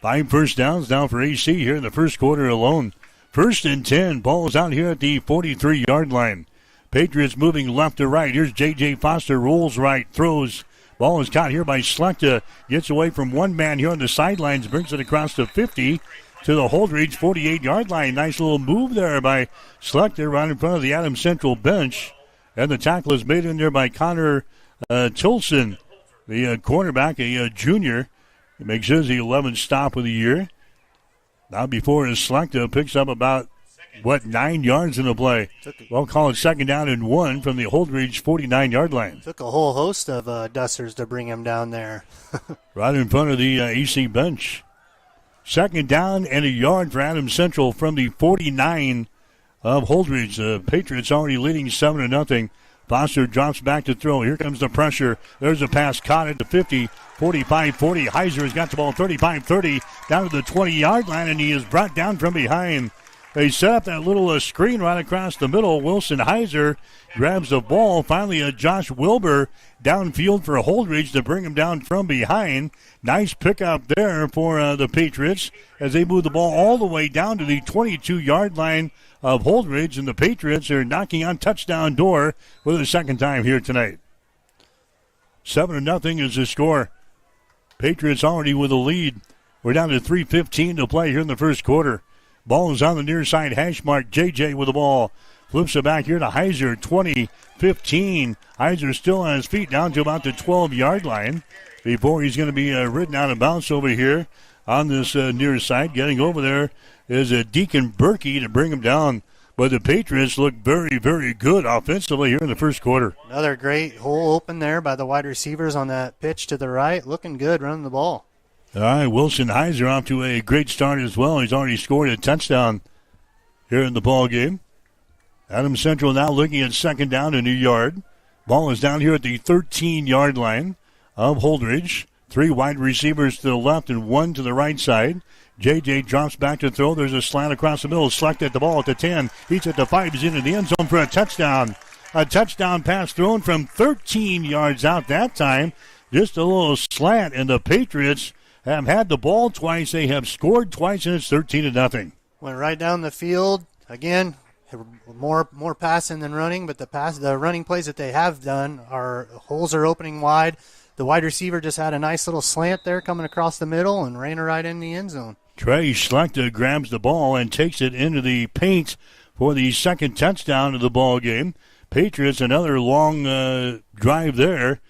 5 first downs now for AC here in the first quarter alone. 1st and 10. Ball is out here at the 43-yard line. Patriots moving left to right. Here's J.J. Foster, rolls right, throws. Ball is caught here by Slechta. Gets away from one man here on the sidelines, brings it across the 50 to the Holdridge 48-yard line. Nice little move there by Slechta right in front of the Adams Central bench. And the tackle is made in there by Connor Tilson, the cornerback, a junior. He makes his 11th stop of the year. Now before his Slechta picks up about, 9 yards in the play. We'll call it second down and 1 from the Holdridge 49-yard line. Took a whole host of dusters to bring him down there. Right in front of the AC bench. Second down and a yard for Adams Central from the 49 of Holdridge. The Patriots already leading 7-0. Foster drops back to throw. Here comes the pressure. There's a pass caught at the 50, 45-40. Heiser has got the ball 35-30 down to the 20-yard line, and he is brought down from behind. They set up that little screen right across the middle. Wilson Heiser grabs the ball. Finally, Josh Wilbur downfield for Holdridge to bring him down from behind. Nice pickup there for the Patriots as they move the ball all the way down to the 22-yard line of Holdridge, and the Patriots are knocking on touchdown door for the second time here tonight. 7-0 is the score. Patriots already with a lead. We're down to 3:15 to play here in the first quarter. Ball is on the near side hash mark. JJ with the ball. Flips it back here to Heiser. 20-15. Heiser still on his feet down to about the 12-yard line before he's going to be ridden out of bounds over here on this near side. Getting over there is Deacon Berkey to bring him down. But the Patriots look very, very good offensively here in the first quarter. Another great hole open there by the wide receivers on that pitch to the right. Looking good running the ball. All right, Wilson Heiser off to a great start as well. He's already scored a touchdown here in the ball game. Adams Central now looking at second down and a yard. Ball is down here at the 13-yard line of Holdridge. 3 wide receivers to the left and 1 to the right side. J.J. drops back to throw. There's a slant across the middle. Select at the ball at the 10. He's at the 5. He's into the end zone for a touchdown. A touchdown pass thrown from 13 yards out that time. Just a little slant, and the Patriots have had the ball twice. They have scored twice, and it's 13-0. Went right down the field. Again, more passing than running, but the running plays that they have done holes are opening wide. The wide receiver just had a nice little slant there coming across the middle and ran it right in the end zone. Trey Slechta grabs the ball and takes it into the paint for the second touchdown of the ball game. Patriots another long drive there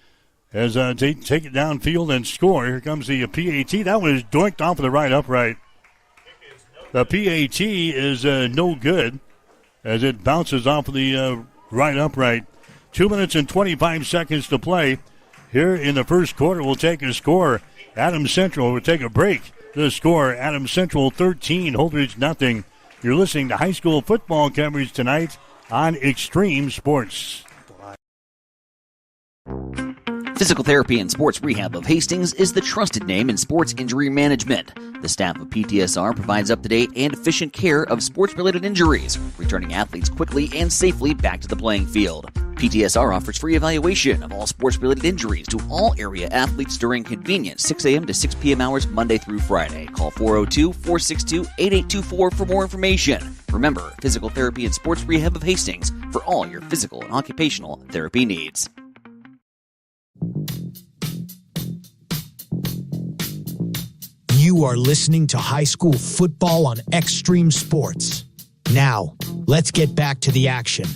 as they take it downfield and score. Here comes the PAT. That one is doinked off of the right upright. The PAT is no good as it bounces off of the right upright. 2 minutes and 25 seconds to play here in the first quarter. We'll take a score. Adams Central will take a break. The score, Adams Central 13, Holdridge nothing. You're listening to high school football coverage tonight on Extreme Sports. Physical Therapy and Sports Rehab of Hastings is the trusted name in sports injury management. The staff of PTSR provides up-to-date and efficient care of sports-related injuries, returning athletes quickly and safely back to the playing field. PTSR offers free evaluation of all sports-related injuries to all area athletes during convenient 6 a.m. to 6 p.m. hours Monday through Friday. Call 402-462-8824 for more information. Remember, Physical Therapy and Sports Rehab of Hastings for all your physical and occupational therapy needs. You are listening to high school football on Extreme Sports. Now, let's get back to the action.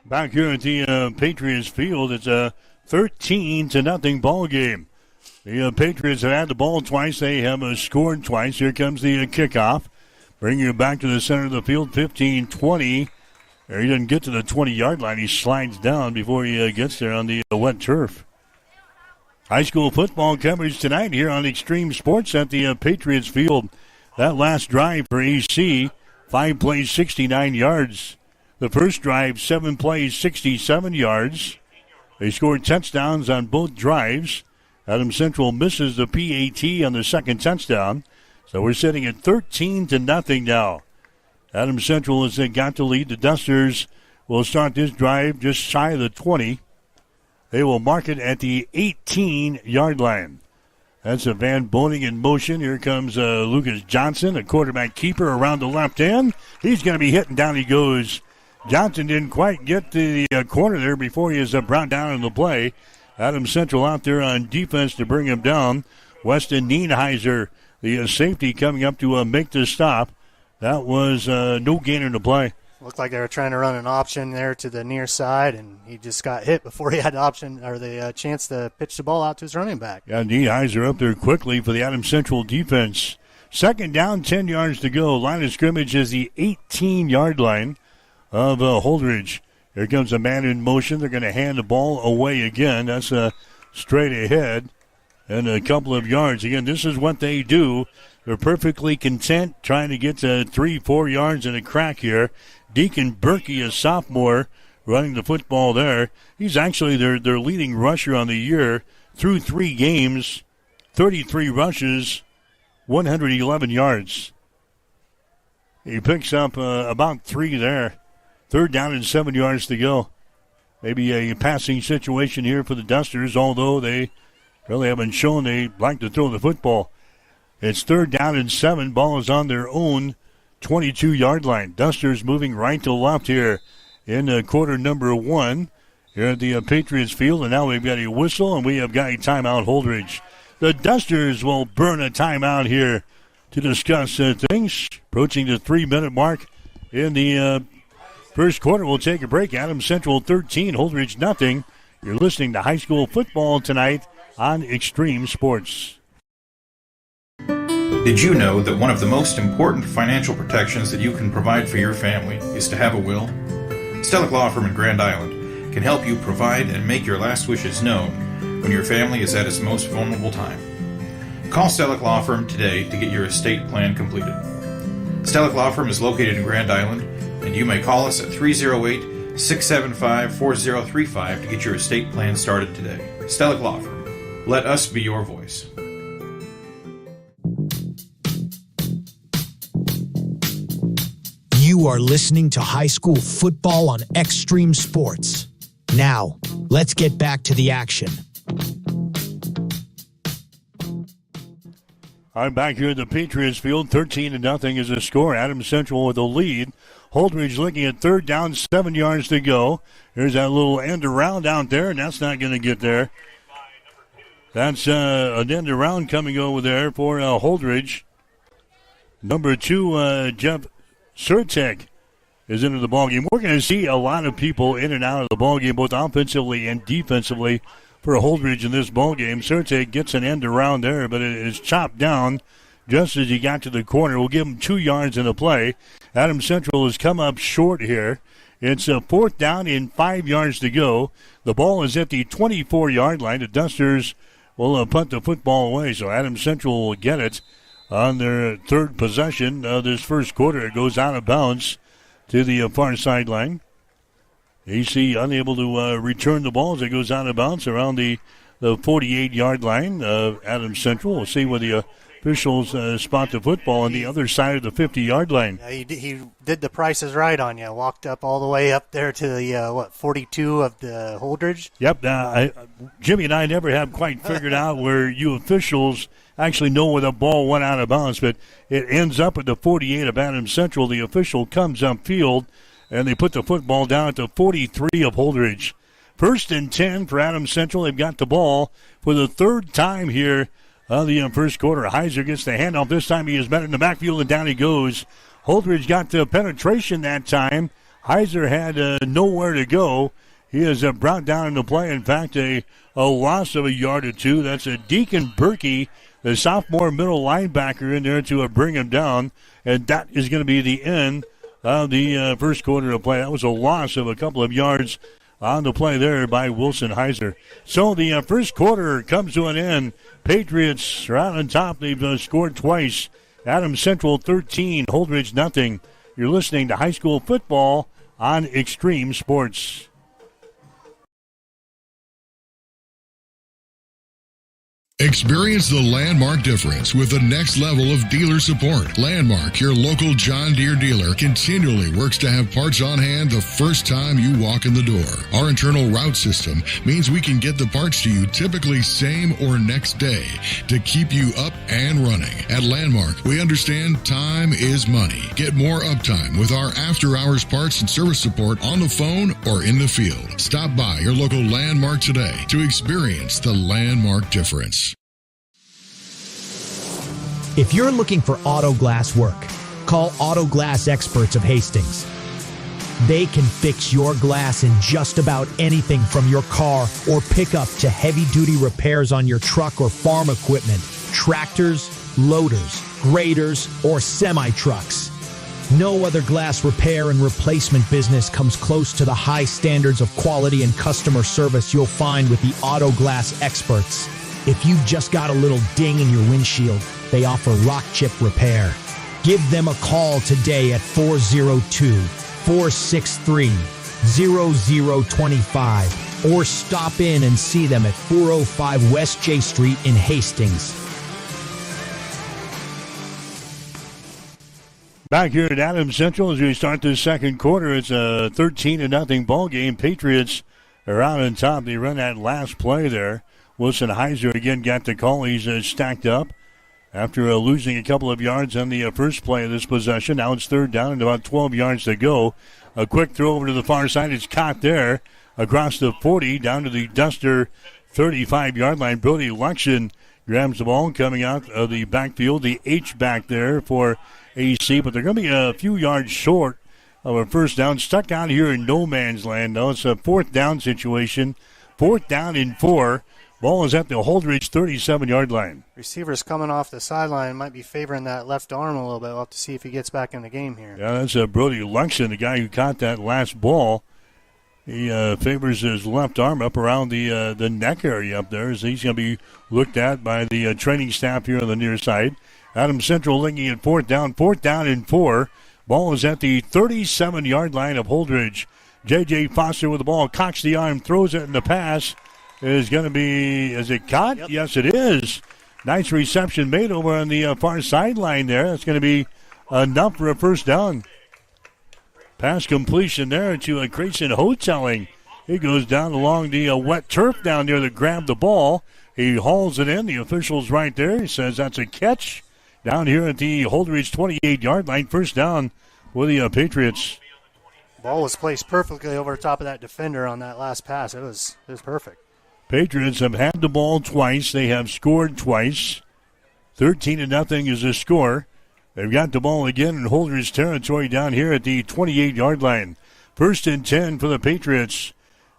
Back here at the Patriots field, it's a 13-0 ball game. The Patriots have had the ball twice. They have scored twice. Here comes the kickoff. Bring you back to the center of the field, 15-20. He doesn't get to the 20-yard line. He slides down before he gets there on the wet turf. High school football coverage tonight here on Extreme Sports at the Patriots field. That last drive for AC, 5 plays, 69 yards. The first drive, 7 plays, 67 yards. They scored touchdowns on both drives. Adams Central misses the PAT on the second touchdown. So we're sitting at 13-0 now. Adams Central has got the lead. The Dusters will start this drive just shy of the 20. They will mark it at the 18-yard line. That's a Van Boning in motion. Here comes Lucas Johnson, a quarterback keeper around the left end. He's going to be hitting down. He goes. Johnson didn't quite get to the corner there before he is brought down in the play. Adams Central out there on defense to bring him down. Weston Nienheiser, the safety, coming up to make the stop. That was no gain in the play. Looked like they were trying to run an option there to the near side, and he just got hit before he had the option or the chance to pitch the ball out to his running back. Yeah, Nienheiser up there quickly for the Adams Central defense. Second down, 10 yards to go. Line of scrimmage is the 18-yard line of Holdridge. Here comes a man in motion. They're going to hand the ball away again. That's straight ahead and a couple of yards. Again, this is what they do. They're perfectly content trying to get to 3-4 yards in a crack here. Deacon Berkey, a sophomore, running the football there. He's actually their leading rusher on the year through 3 games, 33 rushes, 111 yards. He picks up about 3 there. Third down and 7 yards to go. Maybe a passing situation here for the Dusters, although they really haven't shown they like to throw the football. It's third down and 7. Ball is on their own 22-yard line. Dusters moving right to left here in quarter number 1 here at the Patriots field. And now we've got a whistle and we have got a timeout. Holdridge. The Dusters will burn a timeout here to discuss things. Approaching the 3-minute mark in the first quarter. We'll take a break. Adams Central 13, Holdridge nothing. You're listening to high school football tonight on Extreme Sports. Did you know that one of the most important financial protections that you can provide for your family is to have a will? Stellick Law Firm in Grand Island can help you provide and make your last wishes known when your family is at its most vulnerable time. Call Stellick Law Firm today to get your estate plan completed. Stellick Law Firm is located in Grand Island, and you may call us at 308-675-4035 to get your estate plan started today. Stellick Law Firm. Let us be your voice. You are listening to high school football on Extreme Sports. Now, let's get back to the action. I'm back here at the Patriots field. 13-0 is the score. Adams Central with the lead. Holdridge looking at third down, 7 yards to go. There's that little end around out there, and that's not going to get there. That's an end around coming over there for Holdridge. Number 2, Jeff Surtek is into the ballgame. We're going to see a lot of people in and out of the ballgame, both offensively and defensively, for Holdridge in this ballgame. Surtek gets an end around there, but it is chopped down just as he got to the corner. We'll give him 2 yards in the play. Adams Central has come up short here. It's a fourth down and 5 yards to go. The ball is at the 24-yard line. The Dusters will punt the football away, so Adams Central will get it on their third possession of this first quarter. It goes out of bounds to the far sideline. AC unable to return the ball as it goes out of bounds around the 48-yard line of Adams Central. We'll see where the officials spot the football on the other side of the 50-yard line. Yeah, he did the prices right on you. Walked up all the way up there to the, 42 of the Holdridge? Yep. Jimmy and I never have quite figured out where you officials actually know where the ball went out of bounds, but it ends up at the 48 of Adams Central. The official comes upfield, and they put the football down at the 43 of Holdridge. 1st and 10 for Adams Central. They've got the ball for the third time here of the first quarter. Heiser gets the handoff. This time he is met in the backfield, and down he goes. Holdridge got the penetration that time. Heiser had nowhere to go. He is brought down in the play. In fact, a loss of a yard or two. That's a Deacon Berkey, the sophomore middle linebacker, in there to bring him down. And that is going to be the end of the first quarter of play. That was a loss of a couple of yards on the play there by Wilson Heiser. So the first quarter comes to an end. Patriots are out on top. They've scored twice. Adams Central 13, Holdridge nothing. You're listening to high school football on Extreme Sports. Experience the Landmark difference with the next level of dealer support. Landmark, your local John Deere dealer, continually works to have parts on hand the first time you walk in the door. Our internal route system means we can get the parts to you typically same or next day to keep you up and running. At Landmark, we understand time is money. Get more uptime with our after-hours parts and service support on the phone or in the field. Stop by your local Landmark today to experience the Landmark difference. If you're looking for auto glass work, call Auto Glass Experts of Hastings. They can fix your glass in just about anything from your car or pickup to heavy-duty repairs on your truck or farm equipment, tractors, loaders, graders, or semi-trucks. No other glass repair and replacement business comes close to the high standards of quality and customer service you'll find with the Auto Glass Experts. If you've just got a little ding in your windshield, they offer rock chip repair. Give them a call today at 402-463-0025 or stop in and see them at 405 West J Street in Hastings. Back here at Adams Central as we start the second quarter, it's a 13-0 ball game. Patriots are out on top. They run that last play there. Wilson Heiser again got the call. He's stacked up after losing a couple of yards on the first play of this possession. Now it's third down and about 12 yards to go. A quick throw over to the far side. It's caught there across the 40 down to the Duster 35-yard line. Brody Luxion grabs the ball coming out of the backfield. The H-back there for AC, but they're going to be a few yards short of a first down. Stuck out here in no man's land, though. It's a fourth down situation. 4th down and 4. Ball is at the Holdridge 37-yard line. Receivers coming off the sideline might be favoring that left arm a little bit. We'll have to see if he gets back in the game here. Yeah, that's Brody Luxion, the guy who caught that last ball. He favors his left arm up around the neck area up there as he's going to be looked at by the training staff here on the near side. Adams Central looking at 4th down and 4. Ball is at the 37-yard line of Holdridge. J.J. Foster with the ball, cocks the arm, throws it in the pass. Is going to be, is it caught? Yep. Yes, it is. Nice reception made over on the far sideline there. That's going to be enough for a first down. Pass completion there to Grayson Hoteling. He goes down along the wet turf down there to grab the ball. He hauls it in. The official's right there. He says that's a catch down here at the Holdridge 28-yard line. First down for the Patriots. Ball was placed perfectly over the top of that defender on that last pass. It was perfect. Patriots have had the ball twice. They have scored twice. 13-0 is the score. They've got the ball again in Holdridge territory down here at the 28-yard line. 1st and 10 for the Patriots.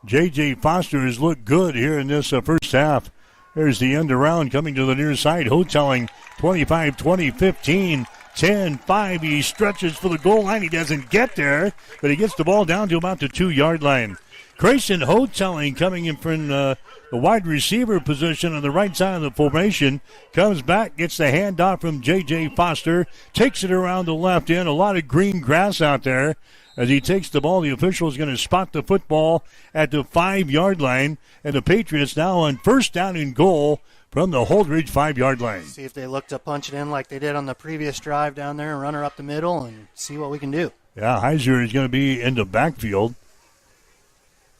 J.J. Foster has looked good here in this first half. There's the end around coming to the near side. Hoteling 25-20, 15, 10, 5. He stretches for the goal line. He doesn't get there, but he gets the ball down to about the 2-yard line. Grayson Hoteling coming in from the wide receiver position on the right side of the formation. Comes back, gets the handoff from J.J. Foster. Takes it around the left end. A lot of green grass out there. As he takes the ball, the official is going to spot the football at the 5-yard line. And the Patriots now on 1st down and goal from the Holdridge 5-yard line. See if they look to punch it in like they did on the previous drive down there and run her up the middle and see what we can do. Yeah, Heiser is going to be in the backfield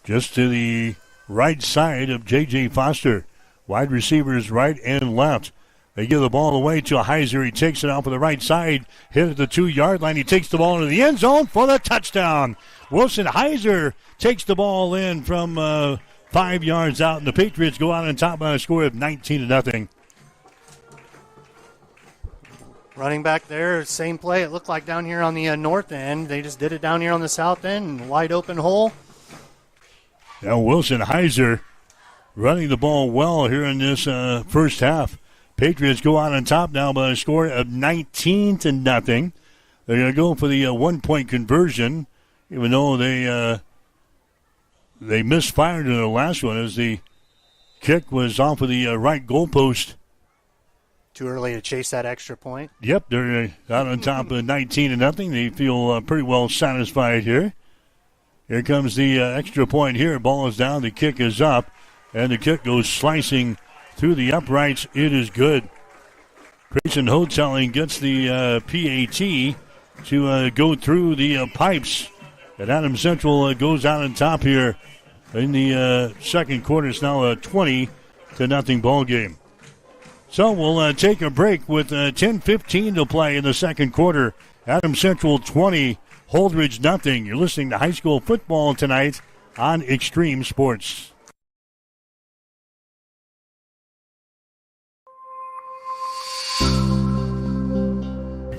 just to the right side of J.J. Foster. Wide receivers right and left. They give the ball away to Heiser. He takes it out for the right side, hit at the 2-yard line. He takes the ball into the end zone for the touchdown. Wilson Heiser takes the ball in from 5 yards out, and the Patriots go out on top by a score of 19-0. Running back there, same play it looked like down here on the north end. They just did it down here on the south end, wide open hole. Now Wilson Heiser running the ball well here in this first half. Patriots go out on top now by a score of 19-0. They're going to go for the 1-point conversion, even though they misfired in the last one as the kick was off of the right goalpost. Too early to chase that extra point. Yep, they're out on top of 19-0. They feel pretty well satisfied here. Here comes the extra point here. Ball is down, the kick is up, and the kick goes slicing through the uprights. It is good. Grayson Hoteling gets the PAT to go through the pipes. And Adams Central goes out on top here in the second quarter. It's now a 20-0 ball game. So we'll take a break with 10:15 to play in the second quarter. Adams Central 20, Holdridge nothing. You're listening to high school football tonight on Extreme Sports.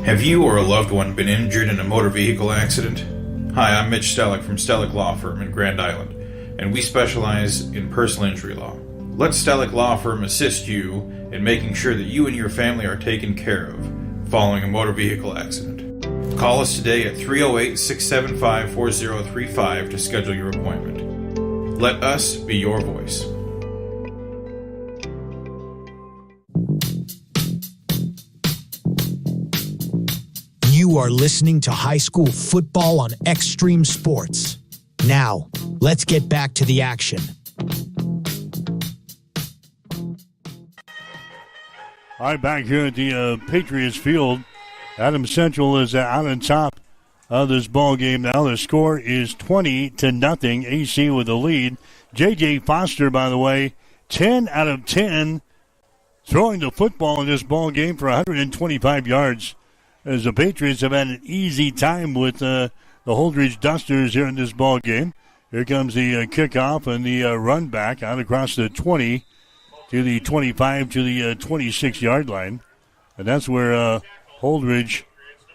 Have you or a loved one been injured in a motor vehicle accident? Hi, I'm Mitch Stellick from Stellick Law Firm in Grand Island, and we specialize in personal injury law. Let Stellick Law Firm assist you in making sure that you and your family are taken care of following a motor vehicle accident. Call us today at 308-675-4035 to schedule your appointment. Let us be your voice. You are listening to high school football on Extreme Sports. Now, let's get back to the action. All right, back here at the Patriots field. Adams Central is out on top of this ball game now. The score is 20-0. AC with the lead. J.J. Foster, by the way, 10 out of 10 throwing the football in this ball game for 125 yards. As the Patriots have had an easy time with the Holdridge Dusters here in this ball game. Here comes the kickoff and the run back out across the 20 to the 25 to the 26-yard line. And that's where Holdridge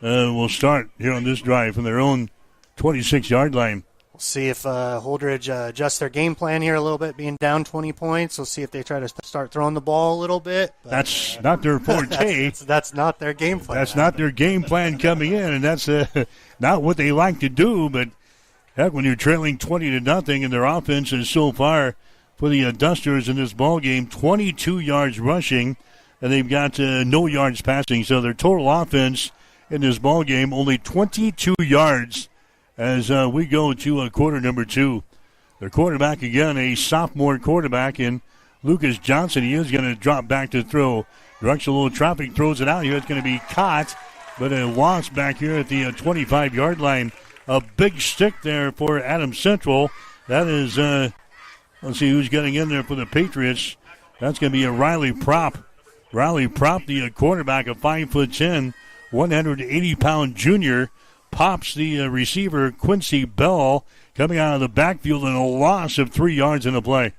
will start here on this drive from their own 26-yard line. We'll see if Holdridge adjusts their game plan here a little bit, being down 20 points. We'll see if they try to start throwing the ball a little bit. But, that's not their forte. that's not their game plan. That's not their game plan coming in, and that's not what they like to do. But, heck, when you're trailing 20-0 and their offense is so far for the Dusters in this ball game, 22 yards rushing, and they've got no yards passing. So their total offense in this ball game, only 22 yards as we go to quarter number 2. Their quarterback, again, a sophomore quarterback in Lucas Johnson. He is going to drop back to throw. Directs a little traffic, throws it out here. It's going to be caught, but a loss back here at the 25-yard line. A big stick there for Adams Central. That is, let's see who's getting in there for the Patriots. That's going to be a Riley Prop. Riley Prop, the quarterback, a 5'10", 180-pound junior, pops the receiver, Quincy Bell, coming out of the backfield, and a loss of 3 yards in the play.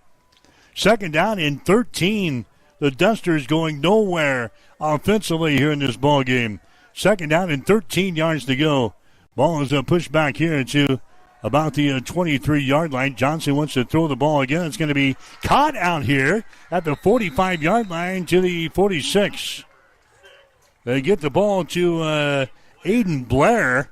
Second down and 13. The Dusters going nowhere offensively here in this ball game. Second down and 13 yards to go. Ball is pushed back here to about the 23-yard line. Johnson wants to throw the ball again. It's going to be caught out here at the 45-yard line to the 46. They get the ball to Aiden Blair.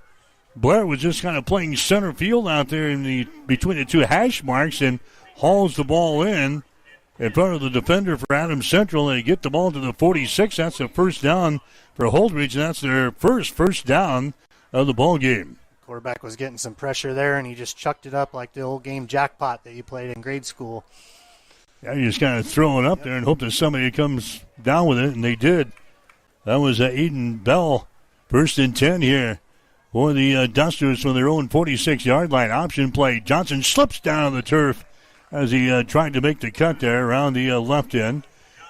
Blair was just kind of playing center field out there in between the two hash marks and hauls the ball in front of the defender for Adams Central. They get the ball to the 46. That's a first down for Holdridge, and that's their first down of the ball game. Quarterback was getting some pressure there, and he just chucked it up like the old game jackpot that you played in grade school. Yeah, you just kind of throw it up there and hope that somebody comes down with it, and they did. That was Aiden Bell, 1st and 10 here for the Dusters from their own 46-yard line. Option play. Johnson slips down on the turf as he tried to make the cut there around the left end.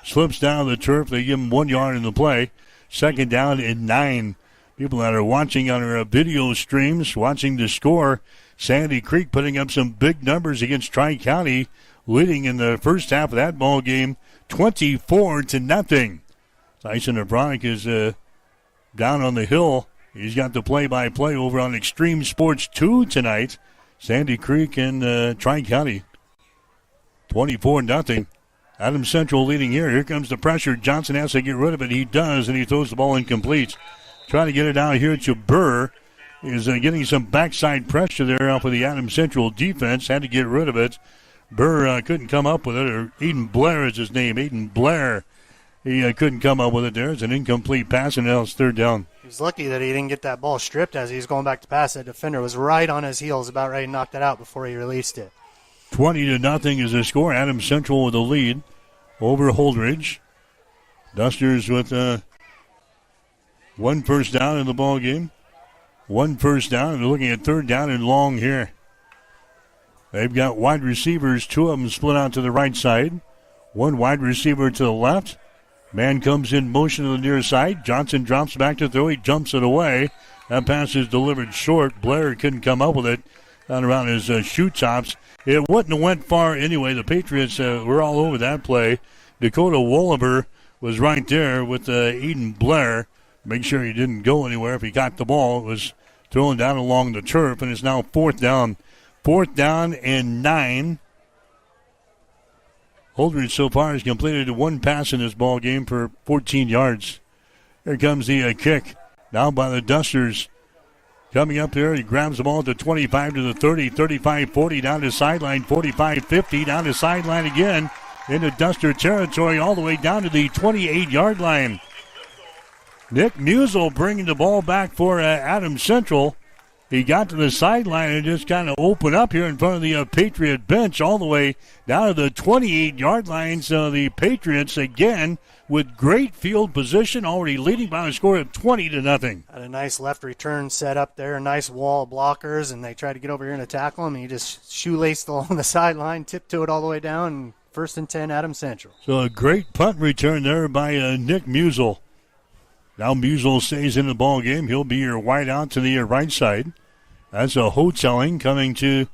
Slips down on the turf. They give him 1 yard in the play. 2nd down and 9. People that are watching on our video streams, watching the score, Sandy Creek putting up some big numbers against Tri-County, leading in the first half of that ball game 24-0. Tyson Abronic is down on the hill. He's got the play-by-play over on Extreme Sports 2 tonight. Sandy Creek and Tri-County. 24-0. Adams Central leading here. Here comes the pressure. Johnson has to get rid of it. He does, and he throws the ball incomplete. Trying to get it out here to Burr. Is getting some backside pressure there off of the Adams Central defense. Had to get rid of it. Burr couldn't come up with it. Or Aiden Blair is his name. Aiden Blair. He couldn't come up with it there. It's an incomplete pass, and now it's 3rd down. He was lucky that he didn't get that ball stripped as he was going back to pass. That defender was right on his heels, about ready to knock that out before he released it. 20-0 is the score. Adams Central with the lead over Holdridge. Dusters with 1 first down in the ball game. 1 first down, and they're looking at 3rd down and long here. They've got wide receivers, 2 of them split out to the right side. 1 wide receiver to the left. Man comes in motion to the near side. Johnson drops back to throw. He jumps it away. That pass is delivered short. Blair couldn't come up with it down around his shoe tops. It wouldn't have went far anyway. The Patriots were all over that play. Dakota Wolliver was right there with Eden Blair. Make sure he didn't go anywhere. If he got the ball, it was thrown down along the turf, and it's now 4th down. 4th down and 9. Holdridge so far has completed 1 pass in this ball game for 14 yards. Here comes the kick. Now by the Dusters. Coming up there, he grabs the ball at the 25 to the 30, 35-40, down to sideline, 45-50, down to sideline again, into Duster territory, all the way down to the 28-yard line. Nick Musel bringing the ball back for Adams Central. He got to the sideline and just kind of opened up here in front of the Patriot bench all the way down to the 28-yard line. So the Patriots again with great field position, already leading by a score of 20-0. Had a nice left return set up there, a nice wall of blockers, and they tried to get over here and tackle him. And he just shoelaced along the sideline, tiptoed all the way down, and 1st and 10, Adams Central. So a great punt return there by Nick Musel. Now Musel stays in the ball game. He'll be your wide out to the right side. That's a Hotelling coming to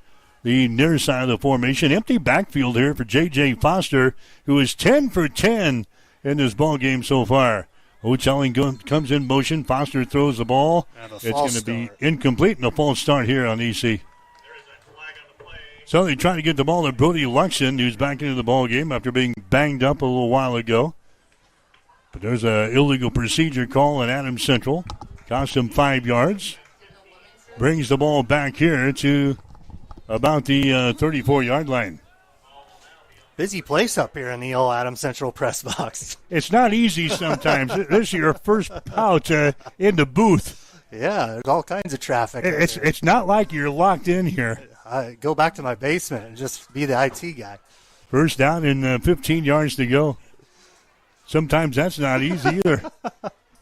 the near side of the formation. Empty backfield here for J.J. Foster, who is 10 for 10 in this ball game so far. Hotelling comes in motion. Foster throws the ball. It's going to be incomplete, and a false start here on EC. So they try to get the ball to Brody Luxon, who's back into the ball game after being banged up a little while ago. But there's an illegal procedure call at Adams Central. Cost him 5 yards. Brings the ball back here to about the 34-yard line. Busy place up here in the old Adams Central press box. It's not easy sometimes. This is your first bout in the booth. Yeah, there's all kinds of traffic. It's not like you're locked in here. I go back to my basement and just be the IT guy. First down and 15 yards to go. Sometimes that's not easy either.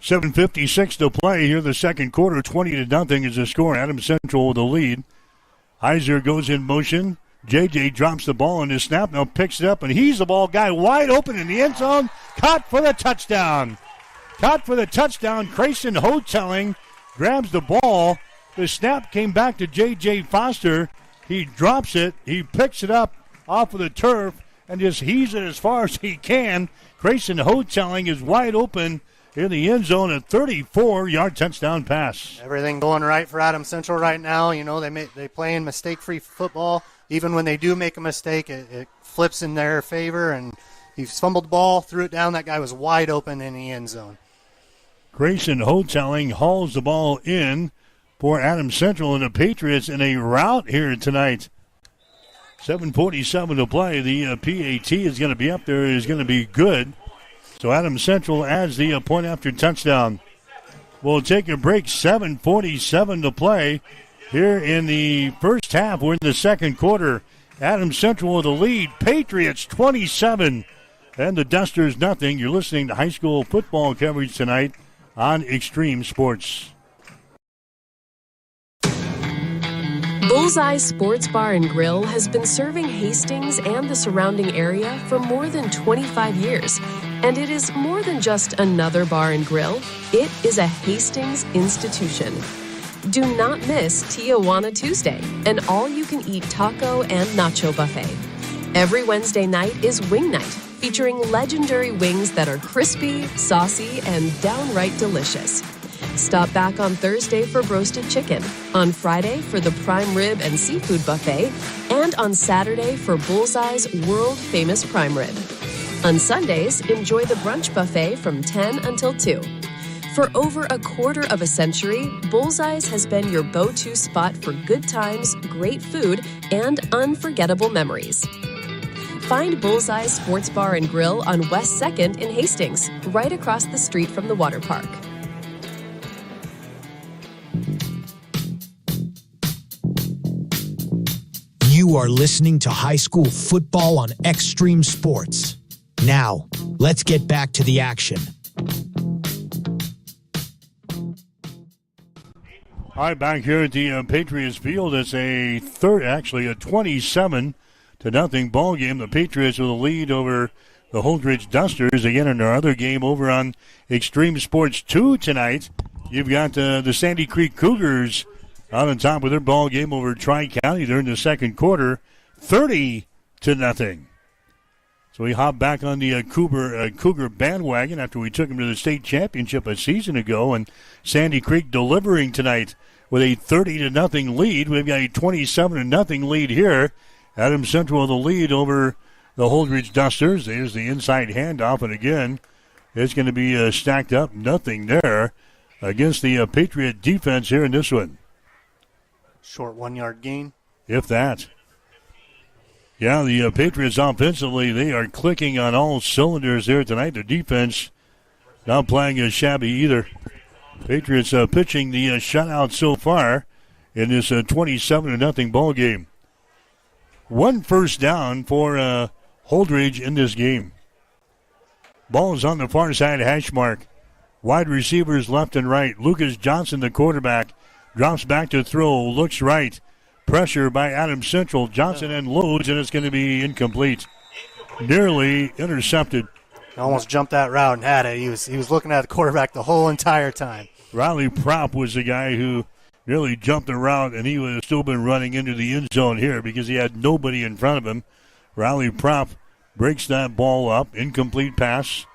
7:56 to play here, the second quarter. 20-0 is the score. Adams Central with the lead. Heiser goes in motion. JJ drops the ball in his snap. Now picks it up, and he's the ball guy wide open in the end zone. Caught for the touchdown. Caught for the touchdown. Grayson Hotelling grabs the ball. The snap came back to J.J. Foster. He drops it. He picks it up off of the turf and just heaves it as far as he can. Grayson Hotelling is wide open in the end zone, a 34-yard touchdown pass. Everything going right for Adams Central right now. You know, they play in mistake-free football. Even when they do make a mistake, it flips in their favor, and he fumbled the ball, threw it down. That guy was wide open in the end zone. Grayson Hotelling hauls the ball in for Adams Central, and the Patriots in a rout here tonight. 7:47 to play. The PAT is going to be up there. Is going to be good. So Adams Central adds the point after touchdown. We'll take a break. 7:47 to play here in the first half. We're in the second quarter. Adams Central with the lead. Patriots 27 and the Dusters nothing. You're listening to high school football coverage tonight on Extreme Sports. Bullseye Sports Bar and Grill has been serving Hastings and the surrounding area for more than 25 years. And it is more than just another bar and grill. It is a Hastings institution. Do not miss Tijuana Tuesday, an all-you-can-eat taco and nacho buffet. Every Wednesday night is Wing Night, featuring legendary wings that are crispy, saucy, and downright delicious. Stop back on Thursday for roasted chicken, on Friday for the prime rib and seafood buffet, and on Saturday for Bullseye's world-famous prime rib. On Sundays, enjoy the brunch buffet from 10 until 2. For over a quarter of a century, Bullseye's has been your go-to spot for good times, great food, and unforgettable memories. Find Bullseye's Sports Bar and Grill on West 2nd in Hastings, right across the street from the water park. You are listening to high school football on Extreme Sports. Now, let's get back to the action. All right, back here at the Patriots field, it's a 27-0 ball game. The Patriots with a lead over the Holdridge Dusters. Again, in our other game over on Extreme Sports 2 tonight, you've got the Sandy Creek Cougars out on top of their ball game over Tri-County. They're in the second quarter, 30-0. So we hop back on the Cougar bandwagon after we took them to the state championship a season ago, and Sandy Creek delivering tonight with a 30-0 lead. We've got a 27-0 lead here. Adams Central with the lead over the Holdridge Dusters. There's the inside handoff, and again, it's going to be stacked up. Nothing there against the Patriot defense here in this one. Short 1 yard gain. If that. Yeah, the Patriots offensively, they are clicking on all cylinders here tonight. The defense not playing as shabby either. Patriots pitching the shutout so far in this 27-0 ball game. One first down for Holdridge in this game. Ball is on the far side hash mark. Wide receivers left and right. Lucas Johnson, the quarterback, drops back to throw, looks right. Pressure by Adams Central. Johnson unloads, and it's going to be incomplete. Nearly intercepted. Almost jumped that route and had it. He was looking at the quarterback the whole entire time. Riley Propp was the guy who nearly jumped the route, and he would have still been running into the end zone here because he had nobody in front of him. Riley Propp breaks that ball up. Incomplete pass.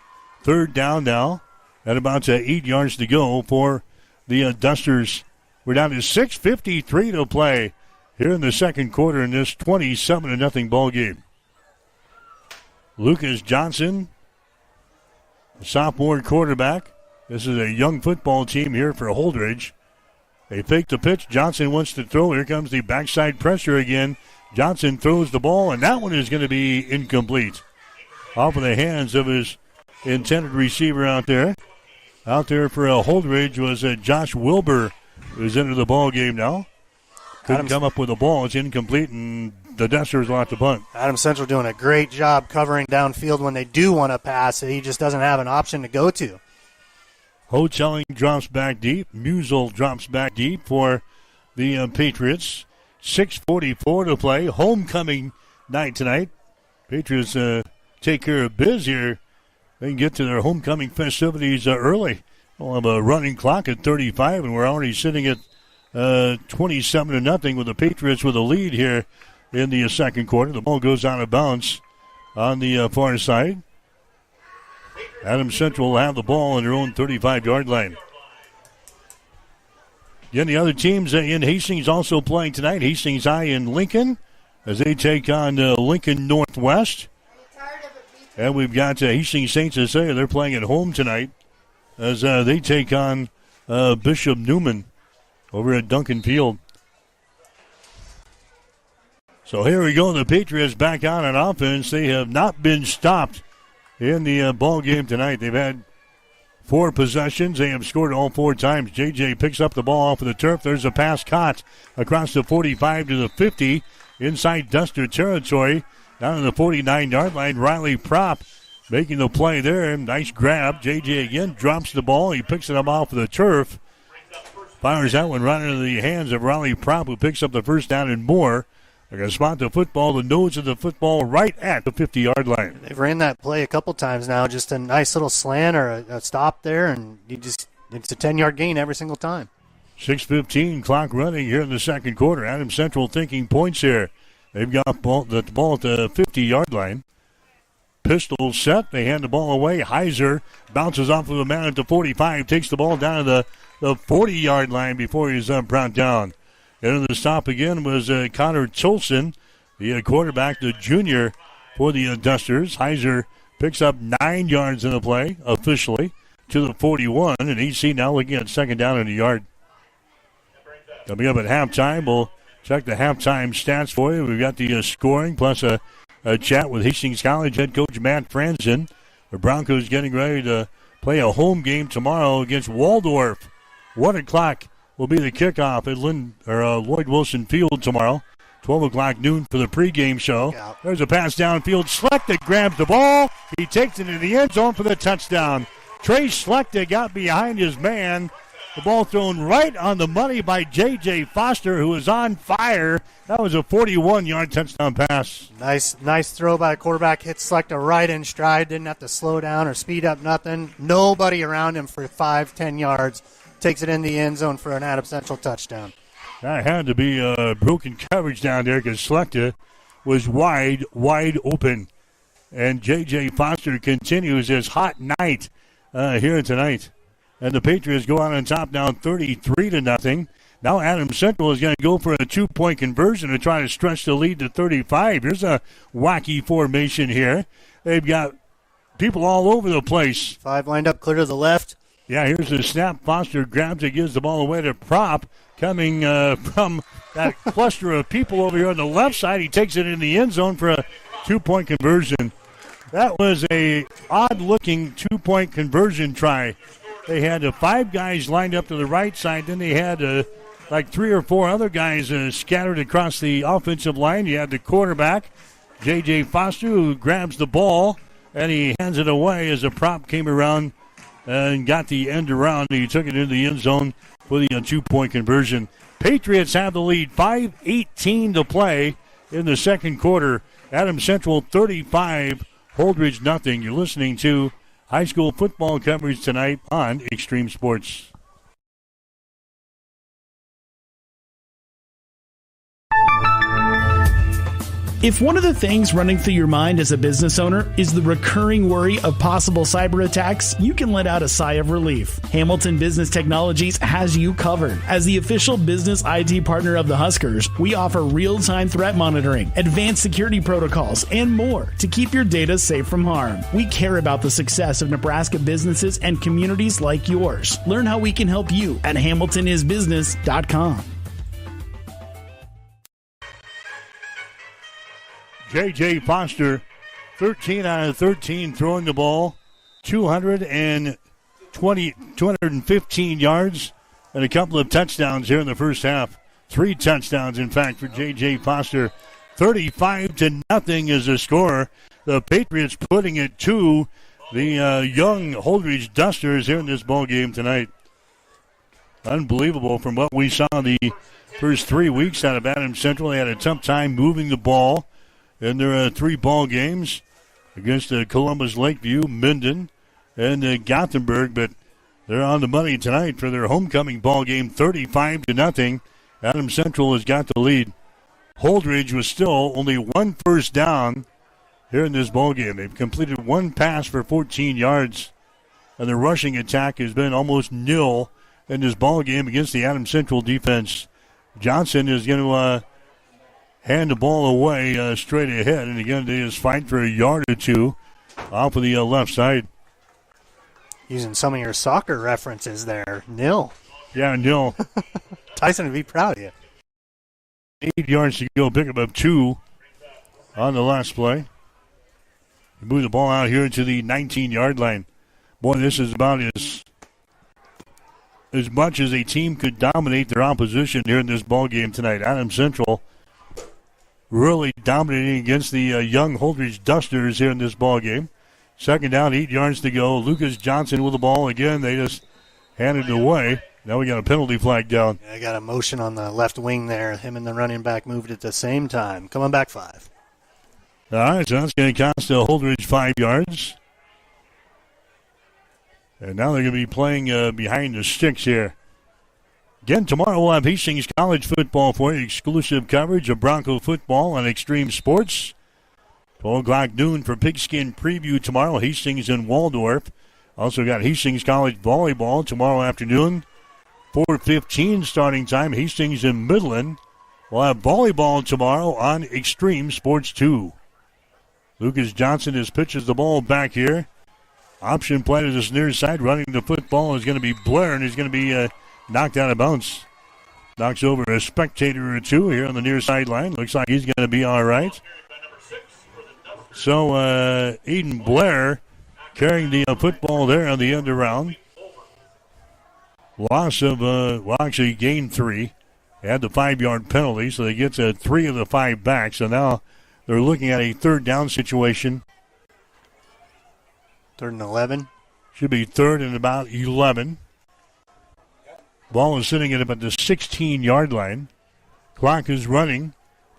Third down now at about 8 yards to go for the Dusters. We're down to 6:53 to play here in the second quarter in this 27-0 ball game. Lucas Johnson, a sophomore quarterback. This is a young football team here for Holdridge. They fake the pitch. Johnson wants to throw. Here comes the backside pressure again. Johnson throws the ball, and that one is going to be incomplete. Off of the hands of his intended receiver out there. Out there for Holdridge was Josh Wilbur, who's into the ball game now. Couldn't come up with the ball. It's incomplete, and the Dusters will have to punt. Adams Central doing a great job covering downfield when they do want to pass. He just doesn't have an option to go to. Hotelling drops back deep. Musel drops back deep for the Patriots. 6:44 to play. Homecoming night tonight. Patriots take care of biz here. They can get to their homecoming festivities early. We'll have a running clock at 35, and we're already sitting at 27-0 with the Patriots with a lead here in the second quarter. The ball goes out of bounds on the far side. Adams Central will have the ball on their own 35-yard line. Again, the other teams in Hastings also playing tonight. Hastings High and Lincoln as they take on Lincoln Northwest. And we've got Hastings St. Cecilia. They're playing at home tonight as they take on Bishop Newman over at Duncan Field. So here we go. The Patriots back out on offense. They have not been stopped in the ball game tonight. They've had 4 possessions. They have scored all 4 times. JJ picks up the ball off of the turf. There's a pass caught across the 45 to the 50. inside Duster territory. Down to the 49-yard line, Riley Prop making the play there. Nice grab. JJ again drops the ball. He picks it up off of the turf. Fires that one right into the hands of Riley Prop, who picks up the first down and more. They're going to spot the football, the nose of the football, right at the 50-yard line. They've ran that play a couple times now, just a nice little slant or a stop there, and it's a 10-yard gain every single time. 6:15 clock running here in the second quarter. Adams Central thinking points here. They've got the ball at the 50-yard line. Pistol set. They hand the ball away. Heiser bounces off of the man at the 45, takes the ball down to the 40-yard line before he's brought down. And the stop again was Connor Tolson, the quarterback, the junior for the Dusters. Heiser picks up 9 yards in the play officially to the 41, and EC now looking at second down and a yard. Coming up at halftime, we'll check the halftime stats for you. We've got the scoring plus a chat with Hastings College head coach Matt Franzen. The Broncos getting ready to play a home game tomorrow against Waldorf. 1 o'clock will be the kickoff at Lloyd Wilson Field tomorrow. 12 o'clock noon for the pregame show. There's a pass downfield. Schlechter grabs the ball. He takes it into the end zone for the touchdown. Trey Schlechter got behind his man. The ball thrown right on the money by J.J. Foster, who is on fire. That was a 41-yard touchdown pass. Nice throw by the quarterback. Hit Schlechter right in stride. Didn't have to slow down or speed up, nothing. Nobody around him for 5-10 yards. Takes it in the end zone for an Adams Central touchdown. That had to be broken coverage down there because Schlechter was wide open. And J.J. Foster continues his hot night here tonight. And the Patriots go out on top now 33-0. Now Adams Central is going to go for a 2-point conversion to try to stretch the lead to 35. Here's a wacky formation here. They've got people all over the place. 5 lined up clear to the left. Yeah, here's the snap. Foster grabs it, gives the ball away to Prop. Coming from that cluster of people over here on the left side. He takes it in the end zone for a 2-point conversion. That was a odd-looking 2-point conversion try. They had 5 guys lined up to the right side. Then they had like 3 or 4 other guys scattered across the offensive line. You had the quarterback, J.J. Foster, who grabs the ball, and he hands it away as a Prop came around and got the end around. He took it into the end zone for the 2-point conversion. Patriots have the lead, 5:18 to play in the second quarter. Adams Central 35, Holdridge nothing. You're listening to high school football coverage tonight on Extreme Sports. If one of the things running through your mind as a business owner is the recurring worry of possible cyber attacks, you can let out a sigh of relief. Hamilton Business Technologies has you covered. As the official business IT partner of the Huskers, we offer real-time threat monitoring, advanced security protocols, and more to keep your data safe from harm. We care about the success of Nebraska businesses and communities like yours. Learn how we can help you at hamiltonisbusiness.com. J.J. Foster, 13 out of 13 throwing the ball, 215 yards, and a couple of touchdowns here in the first half. 3 touchdowns, in fact, for J.J. Foster. 35-0 is the score. The Patriots putting it to the young Holdridge Dusters here in this ball game tonight. Unbelievable from what we saw the first 3 weeks out of Adams Central. They had a tough time moving the ball in their 3 ball games against Columbus, Lakeview, Minden, and Gothenburg, but they're on the money tonight for their homecoming ball game, 35-0. Adams Central has got the lead. Holdridge was still only 1 first down here in this ball game. They've completed 1 pass for 14 yards, and the rushing attack has been almost nil in this ball game against the Adams Central defense. Johnson is going to hand the ball away straight ahead, and again they just fight for a yard or 2 off of the left side. Using some of your soccer references there. Nil. Yeah, nil. Tyson would be proud of you. 8 yards to go, pick up 2 on the last play. You move the ball out here to the 19-yard line. Boy, this is about as much as a team could dominate their opposition here in this ball game tonight. Adams Central really dominating against the young Holdridge Dusters here in this ball game. Second down, 8 yards to go. Lucas Johnson with the ball again. They just handed it away. Now we got a penalty flag down. I got a motion on the left wing there. Him and the running back moved at the same time. Coming back 5. All right, so that's going to cost Holdridge 5 yards. And now they're going to be playing behind the sticks here. Again, tomorrow we'll have Hastings College football for you. Exclusive coverage of Bronco football on Extreme Sports. 12 o'clock noon for Pigskin Preview tomorrow. Hastings and Waldorf. Also got Hastings College volleyball tomorrow afternoon. 4:15 starting time. Hastings and Midland. We'll have volleyball tomorrow on Extreme Sports 2. Lucas Johnson is pitches the ball back here. Option play to this near side. Running the football is going to be Blair, and he's going to be knocked out of bounds. Knocks over a spectator or two here on the near sideline. Looks like he's going to be all right. So Eden Blair carrying the football there on the end around. Loss of, actually gained 3. Had the 5-yard penalty, so they get 3 of the 5 back. So now they're looking at a third down situation. 3rd and 11. Should be 3rd and about 11. Ball is sitting at about the 16-yard line. Clock is running.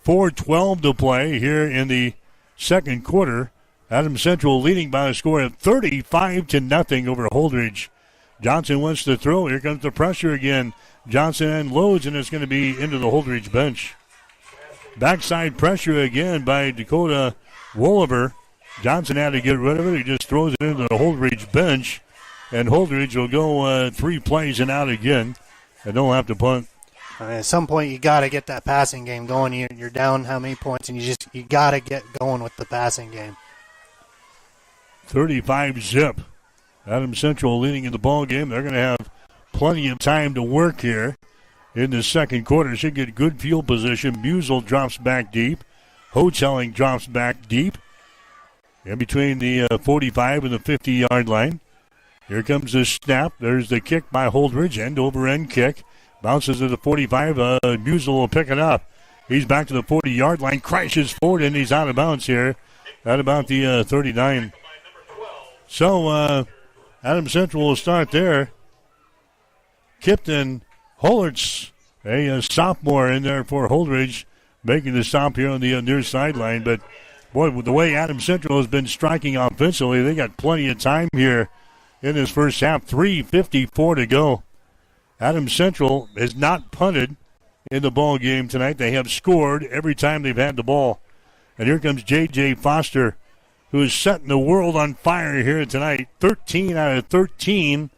4:12 to play here in the second quarter. Adams Central leading by a score of 35-0 over Holdridge. Johnson wants to throw. Here comes the pressure again. Johnson unloads, and it's going to be into the Holdridge bench. Backside pressure again by Dakota Wolliver. Johnson had to get rid of it. He just throws it into the Holdridge bench. And Holdridge will go 3 plays and out again. And they'll have to punt. At some point, you got to get that passing game going. You're down how many points, and you got to get going with the passing game. 35-0. Adams Central leading in the ball game. They're going to have plenty of time to work here in the second quarter. Should get good field position. Musel drops back deep. Hotelling drops back deep. In between the 45 and the 50-yard line. Here comes the snap. There's the kick by Holdridge. End-over-end kick. Bounces to the 45. Musel will pick it up. He's back to the 40-yard line. Crashes forward, and he's out of bounds here at about the 39. So, Adams Central will start there. Kipton Hollertz, a sophomore in there for Holdridge, making the stop here on the near sideline. But, boy, with the way Adams Central has been striking offensively, they got plenty of time here in this first half. 3:54 to go. Adams Central has not punted in the ball game tonight. They have scored every time they've had the ball. And here comes J.J. Foster, who is setting the world on fire here tonight. 13 out of 13,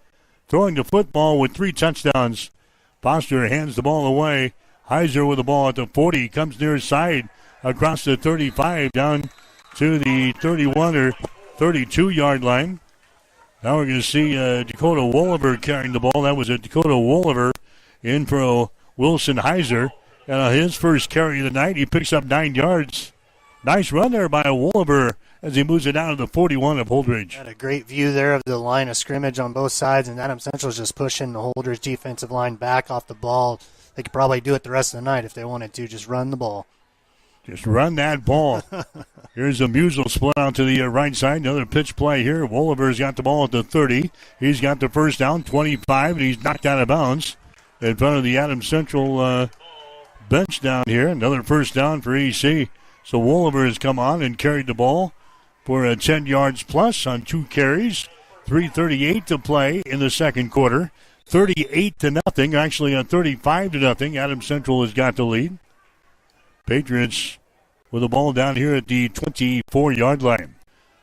throwing the football with 3 touchdowns. Foster hands the ball away. Heiser with the ball at the 40. Comes near side across the 35 down to the 31 or 32-yard line. Now we're going to see Dakota Wolliver carrying the ball. That was a Dakota Wolliver in for Wilson Heiser. And on his first carry of the night, he picks up 9 yards. Nice run there by Wolliver as he moves it down to the 41 of Holdridge. Had a great view there of the line of scrimmage on both sides, and Adams Central is just pushing the Holdridge defensive line back off the ball. They could probably do it the rest of the night if they wanted to, just run the ball. Just run that ball. Here's a Musel split out to the right side. Another pitch play here. Wolliver's got the ball at the 30. He's got the first down, 25, and he's knocked out of bounds in front of the Adams Central bench down here. Another first down for EC. So Wolliver has come on and carried the ball for 10 yards plus on 2 carries. 3:38 to play in the second quarter. 38-0, actually 35-0. Adams Central has got the lead. Patriots with the ball down here at the 24-yard line.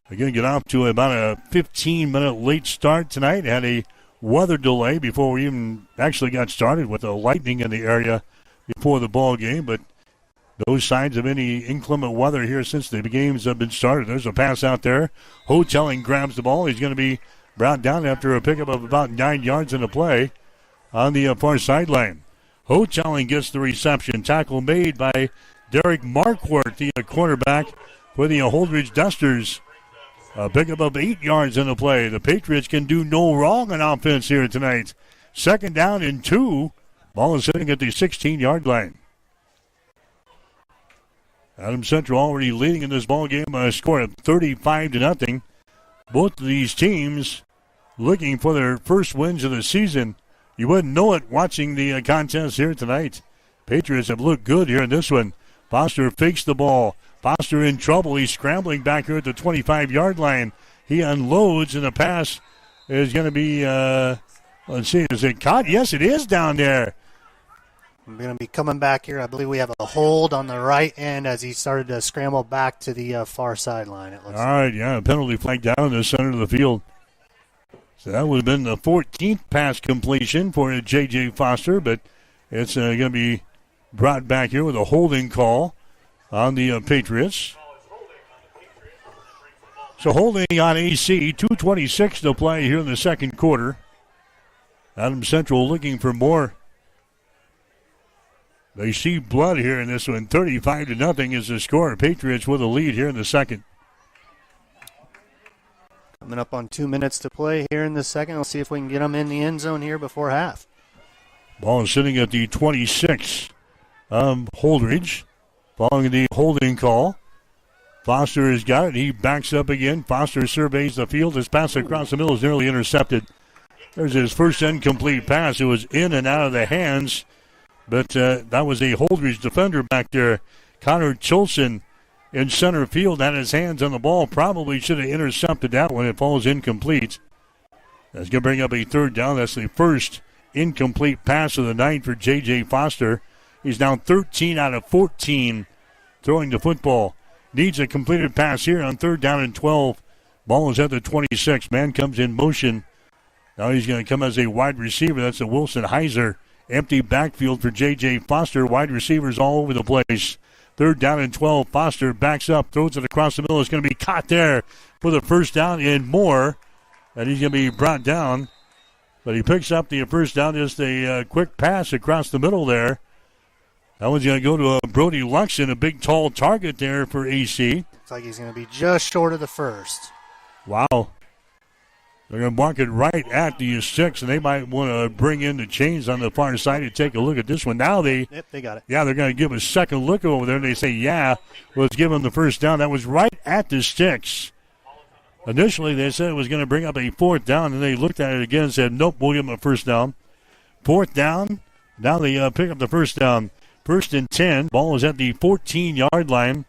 They're going to get off to about a 15-minute late start tonight. Had a weather delay before we even actually got started with the lightning in the area before the ball game, but no signs of any inclement weather here since the games have been started. There's a pass out there. Hotelling grabs the ball. He's going to be brought down after a pickup of about 9 yards in the play on the far sideline. Hotelling gets the reception. Tackle made by Derek Marquardt, the cornerback for the Holdridge Dusters. A pickup of 8 yards in the play. The Patriots can do no wrong on offense here tonight. Second down and 2. Ball is sitting at the 16-yard line. Adams Central already leading in this ball game by a score of 35-0. Both of these teams looking for their first wins of the season. You wouldn't know it watching the contest here tonight. Patriots have looked good here in this one. Foster fakes the ball. Foster in trouble. He's scrambling back here at the 25-yard line. He unloads, and the pass is going to be, let's see, is it caught? Yes, it is down there. We're going to be coming back here. I believe we have a hold on the right end as he started to scramble back to the far sideline. It looks All right, yeah, a penalty flag down in the center of the field. So that would have been the 14th pass completion for J.J. Foster, but it's going to be brought back here with a holding call on the Patriots. So holding on AC, 2:26 to play here in the second quarter. Adams Central looking for more. They see blood here in this one. 35-0 is the score. Patriots with a lead here in the second. Coming up on 2 minutes to play here in the second. We'll see if we can get them in the end zone here before half. Ball is sitting at the 26 of Holdridge. Following the holding call. Foster has got it. He backs up again. Foster surveys the field. His pass across the middle is nearly intercepted. There's his first incomplete pass. It was in and out of the hands. But that was a Holdridge defender back there. Connor Chilson in center field had his hands on the ball. Probably should have intercepted that one. It falls incomplete. That's going to bring up a third down. That's the first incomplete pass of the night for J.J. Foster. He's now 13 out of 14 throwing the football. Needs a completed pass here on 3rd down and 12. Ball is at the 26. Man comes in motion. Now he's going to come as a wide receiver. That's a Wilson Heiser. Empty backfield for J.J. Foster. Wide receivers all over the place. 3rd down and 12. Foster backs up, throws it across the middle. It's going to be caught there for the first down and more. And he's going to be brought down. But he picks up the first down. Just a quick pass across the middle there. That one's going to go to Brody Luxon, a big, tall target there for AC. Looks like he's going to be just short of the first. Wow. They're going to mark it right at the 6, and they might want to bring in the chains on the far side to take a look at this one. Now they got it. Yeah, they're going to give a second look over there, and they say, yeah, let's give them the first down. That was right at the sticks. Initially, they said it was going to bring up a 4th down, and they looked at it again and said, nope, we'll give them a first down. 4th down. Now they pick up the first down. 1st and 10. Ball is at the 14-yard line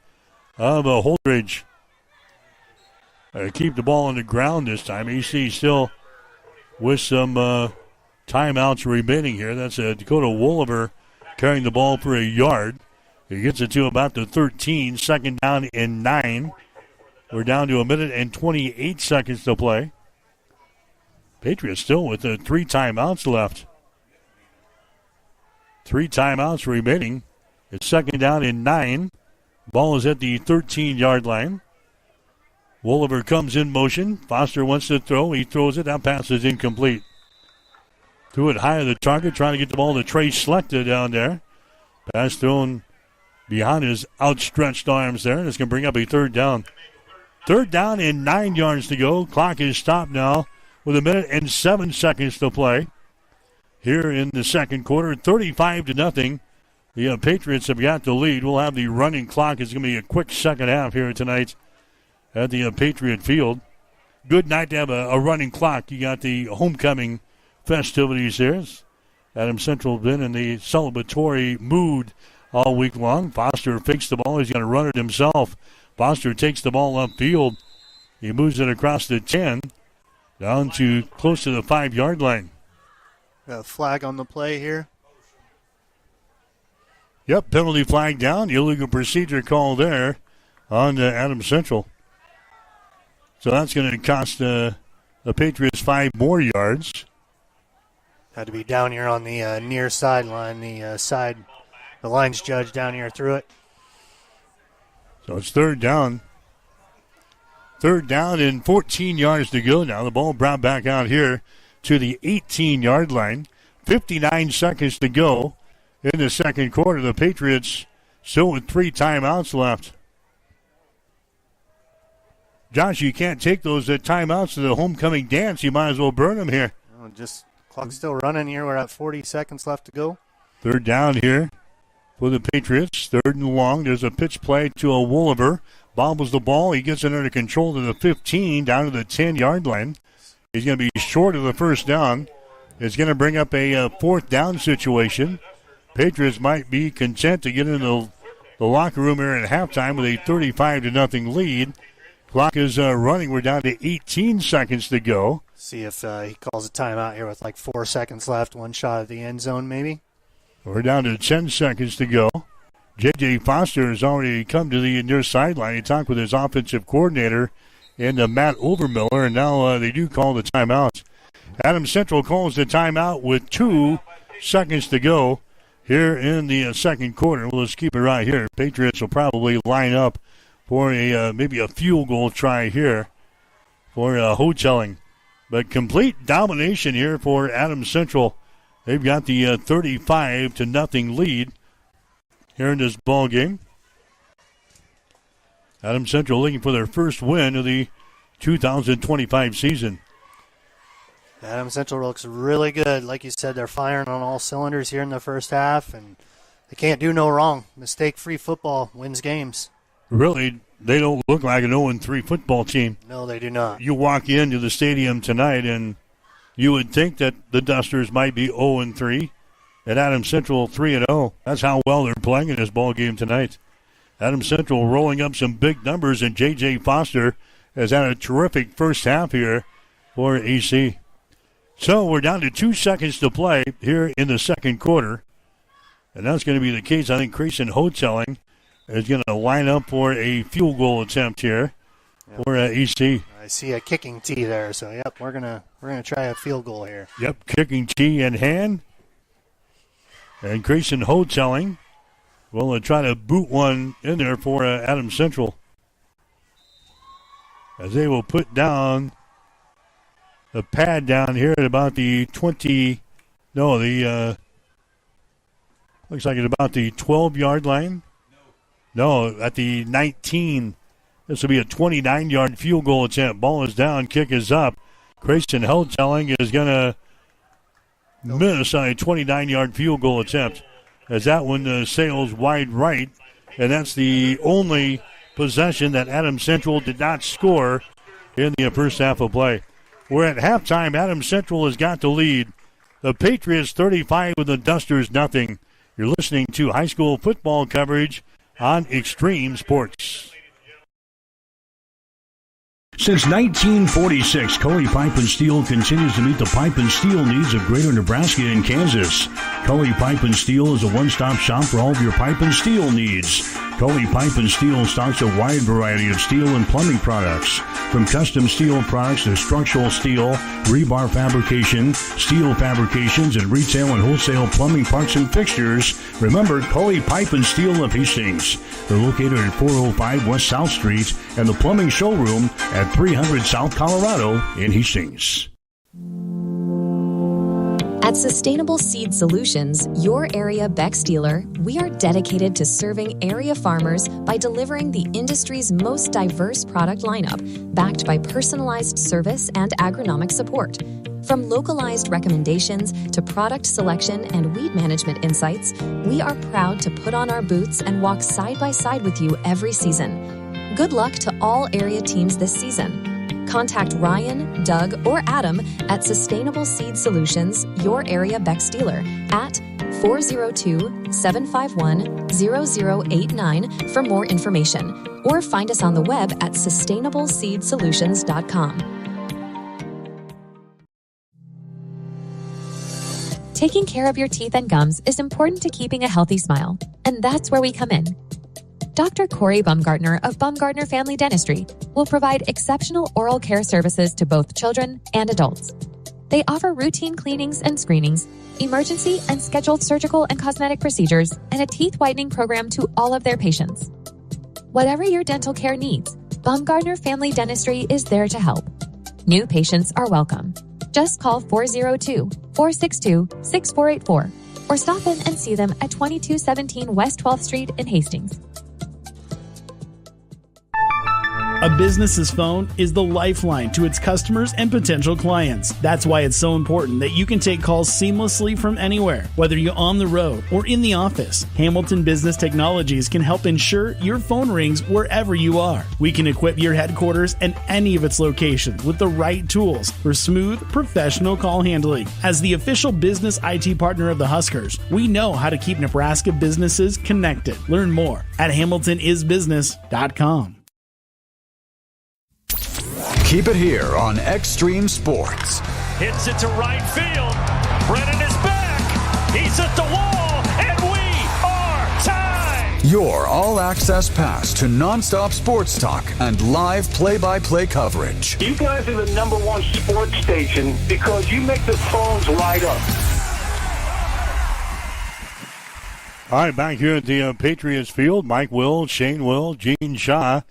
of Holdridge. Keep the ball on the ground this time. AC still with some timeouts remaining here. That's Dakota Wolliver carrying the ball for a yard. He gets it to about the 13. 2nd down and 9. We're down to 1 minute and 28 seconds to play. Patriots still with 3 timeouts left. 3 timeouts remaining. It's 2nd down and 9. Ball is at the 13-yard line. Wolliver comes in motion. Foster wants to throw. He throws it. That pass is incomplete. Threw it high of the target, trying to get the ball to Trey Slechta down there. Pass thrown behind his outstretched arms there, and it's going to bring up a 3rd down. 3rd down and 9 yards to go. Clock is stopped now with 1 minute and 7 seconds to play. Here in the second quarter, 35-0. The Patriots have got the lead. We'll have the running clock. It's going to be a quick second half here tonight at the Patriot Field. Good night to have a running clock. You got the homecoming festivities here. Adams Central been in the celebratory mood all week long. Foster fakes the ball. He's going to run it himself. Foster takes the ball upfield. He moves it across the 10 down to close to the 5-yard line. Got a flag on the play here. Yep, penalty flag down. Illegal procedure call there on Adams Central. So that's going to cost the Patriots 5 more yards. Had to be down here on the near sideline. The lines judge down here threw it. So it's 3rd down. 3rd down and 14 yards to go now. The ball brought back out here to the 18-yard line. 59 seconds to go in the second quarter. The Patriots still with 3 timeouts left. Josh, you can't take those timeouts to the homecoming dance. You might as well burn them here. Clock's still running here. We're at 40 seconds left to go. 3rd down here for the Patriots. 3rd and long. There's a pitch play to a Wolliver. Bobbles the ball. He gets it under control to the 15, down to the 10-yard line. He's going to be short of the first down. It's going to bring up a 4th down situation. Patriots might be content to get into the locker room here at halftime with a 35-0 lead. Clock is running. We're down to 18 seconds to go. See if he calls a timeout here with like 4 seconds left. One shot at the end zone, maybe. We're down to 10 seconds to go. J.J. Foster has already come to the near sideline. He talked with his offensive coordinator and Matt Overmiller, and now they do call the timeout. Adams Central calls the timeout with 2 seconds to go here in the second quarter. We'll just keep it right here. Patriots will probably line up for a maybe a field goal try here for Hotelling. But complete domination here for Adams Central. They've got the 35-0 lead here in this ball game. Adams Central looking for their first win of the 2025 season. Adams Central looks really good. Like you said, they're firing on all cylinders here in the first half, and they can't do no wrong. Mistake-free football wins games. Really, they don't look like an 0-3 football team. No, they do not. You walk into the stadium tonight, and you would think that the Dusters might be 0-3, and Adams Central 3-0. That's how well they're playing in this ball game tonight. Adams Central rolling up some big numbers, and J.J. Foster has had a terrific first half here for AC. So we're down to 2 seconds to play here in the second quarter, and that's going to be the case. I think Grayson Hotelling is going to line up for a field goal attempt here for EC. I see a kicking tee there, so yep, we're gonna try a field goal here. Yep, kicking tee in hand, and Grayson Hotelling will try to boot one in there for Adams Central, as they will put down the pad down here at about the 20. No, the looks like it's about the 12-yard line. No, at the 19. This will be a 29-yard field goal attempt. Ball is down, kick is up. Grayson Hotelling is going to miss on a 29-yard field goal attempt, as that one sails wide right, and that's the only possession that Adams Central did not score in the first half of play. We're at halftime. Adams Central has got the lead. The Patriots 35 with the Dusters nothing. You're listening to high school football coverage on Extreme Sports. Since 1946, Cully Pipe and Steel continues to meet the pipe and steel needs of greater Nebraska and Kansas. Cully Pipe and Steel is a one-stop shop for all of your pipe and steel needs. Cully Pipe and Steel stocks a wide variety of steel and plumbing products, from custom steel products to structural steel, rebar fabrication, steel fabrications, and retail and wholesale plumbing parts and fixtures. Remember, Cully Pipe and Steel of Hastings. They're located at 405 West South Street and the plumbing showroom at 300 South Colorado in Hastings. At Sustainable Seed Solutions, your area Beck's dealer, we are dedicated to serving area farmers by delivering the industry's most diverse product lineup, backed by personalized service and agronomic support. From localized recommendations to product selection and weed management insights, we are proud to put on our boots and walk side by side with you every season. Good luck to all area teams this season. Contact Ryan, Doug, or Adam at Sustainable Seed Solutions, your area Beck's dealer, at 402-751-0089 for more information, or find us on the web at sustainableseedsolutions.com. Taking care of your teeth and gums is important to keeping a healthy smile, and that's where we come in. Dr. Corey Bumgartner of Bumgartner Family Dentistry will provide exceptional oral care services to both children and adults. They offer routine cleanings and screenings, emergency and scheduled surgical and cosmetic procedures, and a teeth whitening program to all of their patients. Whatever your dental care needs, Bumgartner Family Dentistry is there to help. New patients are welcome. Just call 402-462-6484 or stop in and see them at 2217 West 12th Street in Hastings. A business's phone is the lifeline to its customers and potential clients. That's why it's so important that you can take calls seamlessly from anywhere, whether you're on the road or in the office. Hamilton Business Technologies can help ensure your phone rings wherever you are. We can equip your headquarters and any of its locations with the right tools for smooth, professional call handling. As the official business IT partner of the Huskers, we know how to keep Nebraska businesses connected. Learn more at hamiltonisbusiness.com. Keep it here on Extreme Sports. Hits it to right field. Brennan is back. He's at the wall, and we are tied. Your all-access pass to nonstop sports talk and live play-by-play coverage. You guys are the number one sports station because you make the phones light up. All right, back here at the Patriots field, Mike Will, Shane Will, Gene Shaw,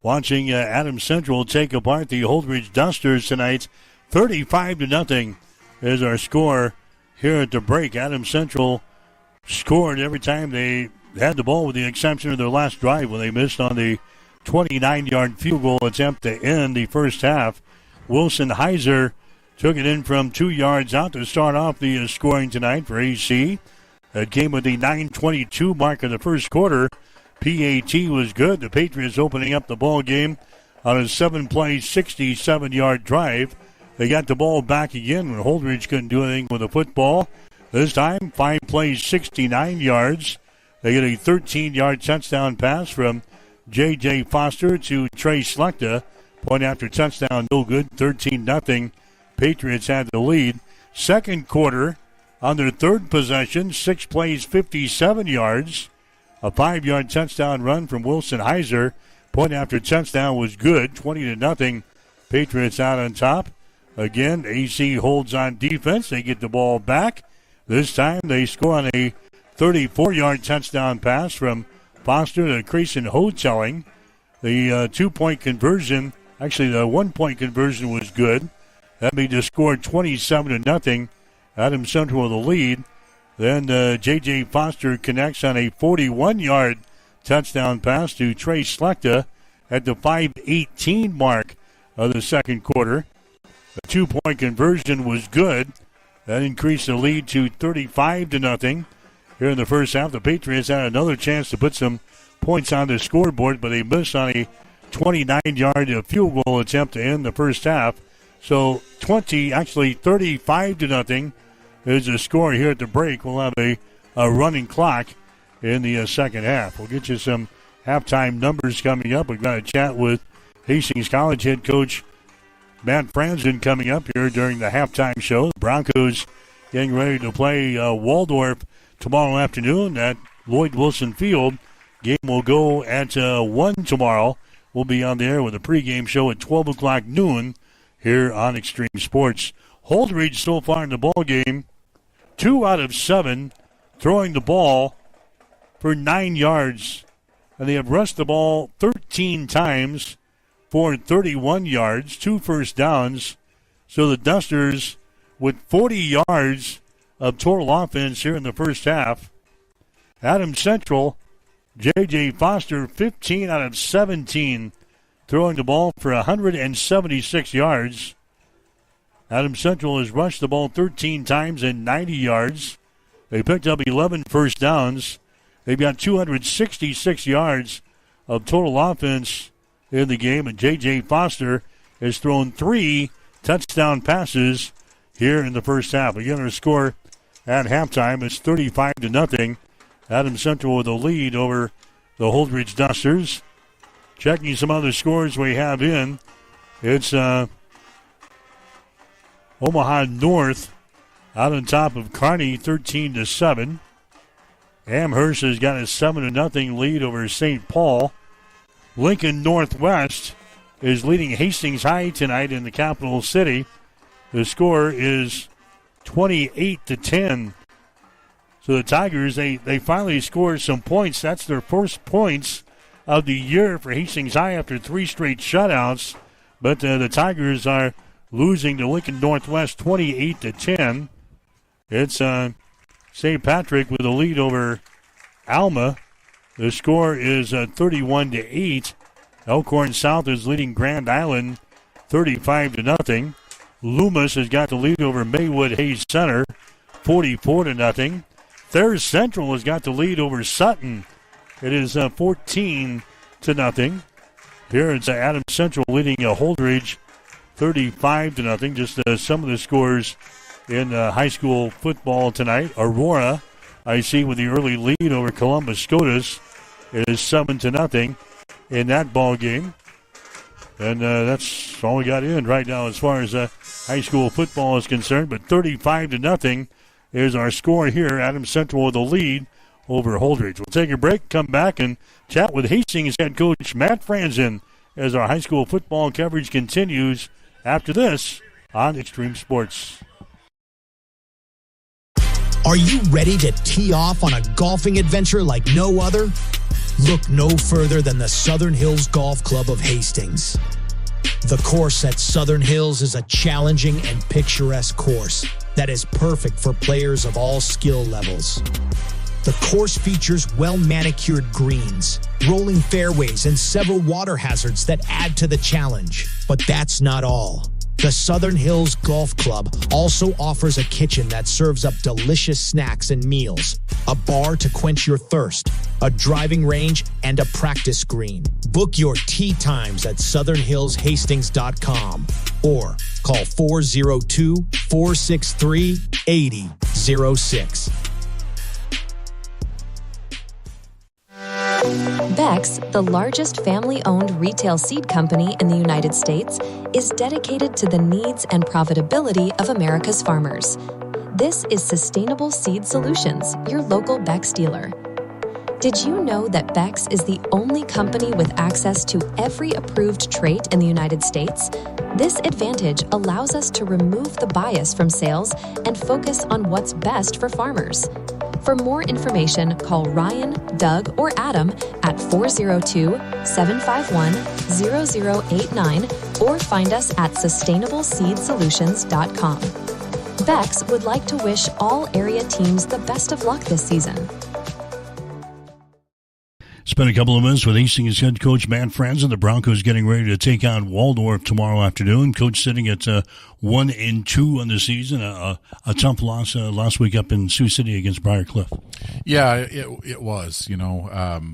watching Adams Central take apart the Holdridge Dusters tonight. 35-0 is our score here at the break. Adams Central scored every time they had the ball, with the exception of their last drive when they missed on the 29-yard field goal attempt to end the first half. Wilson Heiser took it in from 2 yards out to start off the scoring tonight for AC. It came with the 9:22 mark of the first quarter. PAT was good. The Patriots opening up the ball game on a 7-play, 67-yard drive. They got the ball back again when Holdridge couldn't do anything with the football. This time, 5 plays, 69 yards. They get a 13-yard touchdown pass from J.J. Foster to Trey Slechta. Point after touchdown, no good. 13-0. Patriots had the lead. Second quarter, on their third possession, 6 plays, 57 yards. A 5-yard touchdown run from Wilson Heiser. Point after touchdown was good. 20-0. Patriots out on top. Again, AC holds on defense. They get the ball back. This time they score on a 34-yard touchdown pass from Foster to Creason Hotelling. The 2-point conversion, actually the 1-point conversion was good. That made the score 27-0. Adams Central with the lead. Then J.J. Foster connects on a 41-yard touchdown pass to Trey Slechta at the 5:18 mark of the second quarter. The 2-point conversion was good. That increased the lead to 35-0. Here in the first half, the Patriots had another chance to put some points on the scoreboard, but they missed on a 29-yard field goal attempt to end the first half. So 35-0 is the score here at the break. We'll have a running clock in the second half. We'll get you some halftime numbers coming up. We've got a chat with Hastings College head coach Matt Franzen coming up here during the halftime show. The Broncos getting ready to play Waldorf tomorrow afternoon at Lloyd Wilson Field. Game will go at 1 tomorrow. We'll be on the air with a pregame show at 12 o'clock noon here on Extreme Sports. Holdridge so far in the ball game, 2 out of 7 throwing the ball for 9 yards. And they have rushed the ball 13 times for 31 yards, 2 first downs. So the Dusters with 40 yards of total offense here in the first half. Adams Central, J.J. Foster, 15 out of 17 throwing the ball for 176 yards. Adams Central has rushed the ball 13 times and 90 yards. They picked up 11 first downs. They've got 266 yards of total offense in the game, and J.J. Foster has thrown 3 touchdown passes here in the first half. Again, our score at halftime is 35-0. Adams Central with a lead over the Holdridge Dusters. Checking some other scores we have in. It's Omaha North out on top of Kearney, 13-7. Amherst has got a 7-0 lead over St. Paul. Lincoln Northwest is leading Hastings High tonight in the capital city. The score is 28-10. So the Tigers, they finally scored some points. That's their first points of the year for Hastings High after 3 straight shutouts. But the Tigers are losing to Lincoln Northwest 28-10. It's St. Patrick with a lead over Alma. The score is 31-8. Elkhorn South is leading Grand Island 35-0. Loomis has got the lead over Maywood Hayes Center 44-0. Thayers Central has got the lead over Sutton. It is 14-0. Here it's Adams Central leading Holdridge 35-0. Just some of the scores in high school football tonight. Aurora, I see, with the early lead over Columbus Scotus. It is 7-0 in that ball game. And that's all we got in right now as far as high school football is concerned. But 35-0 is our score here. Adams Central with the lead over Holdridge. We'll take a break, come back, and chat with Hastings head coach Matt Franzen as our high school football coverage continues after this on Extreme Sports. Are you ready to tee off on a golfing adventure like no other? Look no further than the Southern Hills Golf Club of Hastings. The course at Southern Hills is a challenging and picturesque course that is perfect for players of all skill levels. The course features well-manicured greens, rolling fairways, and several water hazards that add to the challenge. But that's not all. The Southern Hills Golf Club also offers a kitchen that serves up delicious snacks and meals, a bar to quench your thirst, a driving range, and a practice green. Book your tee times at southernhillshastings.com or call 402-463-8006. Beck's, the largest family-owned retail seed company in the United States, is dedicated to the needs and profitability of America's farmers. This is Sustainable Seed Solutions, your local Beck's dealer. Did you know that Beck's is the only company with access to every approved trait in the United States? This advantage allows us to remove the bias from sales and focus on what's best for farmers. For more information, call Ryan, Doug, or Adam at 402-751-0089 or find us at sustainableseedsolutions.com. Beck's would like to wish all area teams the best of luck this season. Spent a couple of minutes with Hastings head coach Matt Franzen. The Broncos getting ready to take on Waldorf tomorrow afternoon. Coach sitting at 1-2 on the season. A tough loss last week up in Sioux City against Briar Cliff. Yeah, it was. You know,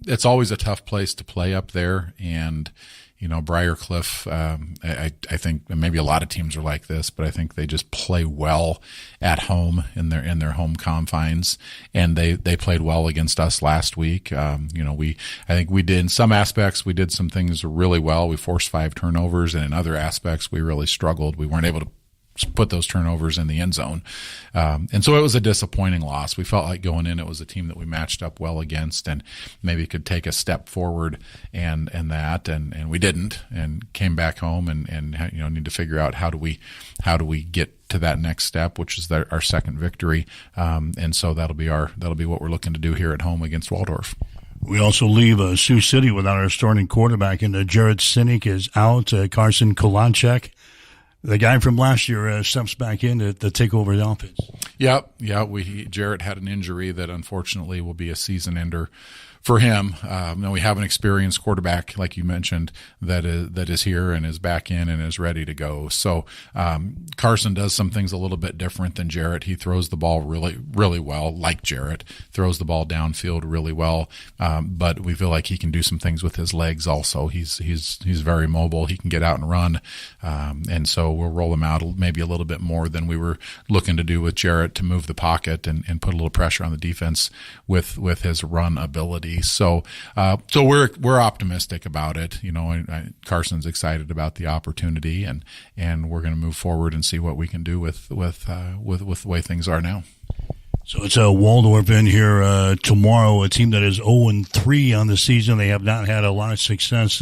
it's always a tough place to play up there, and you know, Briar Cliff, I think maybe a lot of teams are like this, but I think they just play well at home in their home confines, and they played well against us last week. You know, I think we did in some aspects, we did some things really well. We forced 5 turnovers, and in other aspects, we really struggled. We weren't able to put those turnovers in the end zone. And so it was a disappointing loss. We felt like going in, it was a team that we matched up well against and maybe could take a step forward and we didn't, and came back home and you know, need to figure out how do we get to that next step, which is our second victory. And so that'll be what we're looking to do here at home against Waldorf. We also leave Sioux City without our starting quarterback, and Jared Sinek is out. Carson Kolanchek, the guy from last year, steps back in to take over the offense. Yeah. Jarrett had an injury that unfortunately will be a season ender for him. Now we have an experienced quarterback, like you mentioned, that is here and is back in and is ready to go. So Carson does some things a little bit different than Jarrett. He throws the ball really, really well, like Jarrett, throws the ball downfield really well. But we feel like he can do some things with his legs also. He's very mobile. He can get out and run. And so we'll roll him out maybe a little bit more than we were looking to do with Jarrett to move the pocket and put a little pressure on the defense with his run ability. So we're optimistic about it. You know, Carson's excited about the opportunity, and we're going to move forward and see what we can do with the way things are now. So it's a Waldorf in here tomorrow, a team that is 0-3 on the season. They have not had a lot of success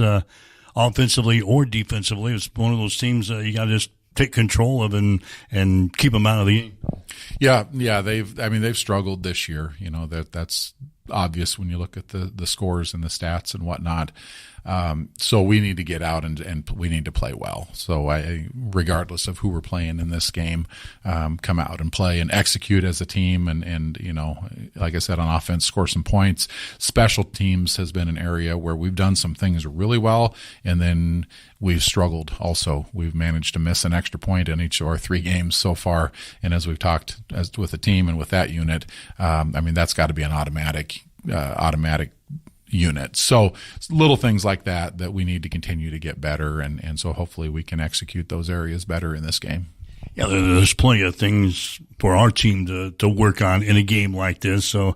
offensively or defensively. It's one of those teams you got to just take control of and keep them out of the game. Yeah, they've struggled this year. You know, that's obvious when you look at the scores and the stats and whatnot. So we need to get out and we need to play well. So regardless of who we're playing in this game, come out and play and execute as a team. And, you know, like I said, on offense, score some points. Special teams has been an area where we've done some things really well, and then we've struggled also. We've managed to miss an extra point in each of our 3 games so far. And as we've talked with the team and with that unit, I mean, that's got to be an automatic unit. So little things like that we need to continue to get better. And so hopefully we can execute those areas better in this game. Yeah, there's plenty of things for our team to work on in a game like this. So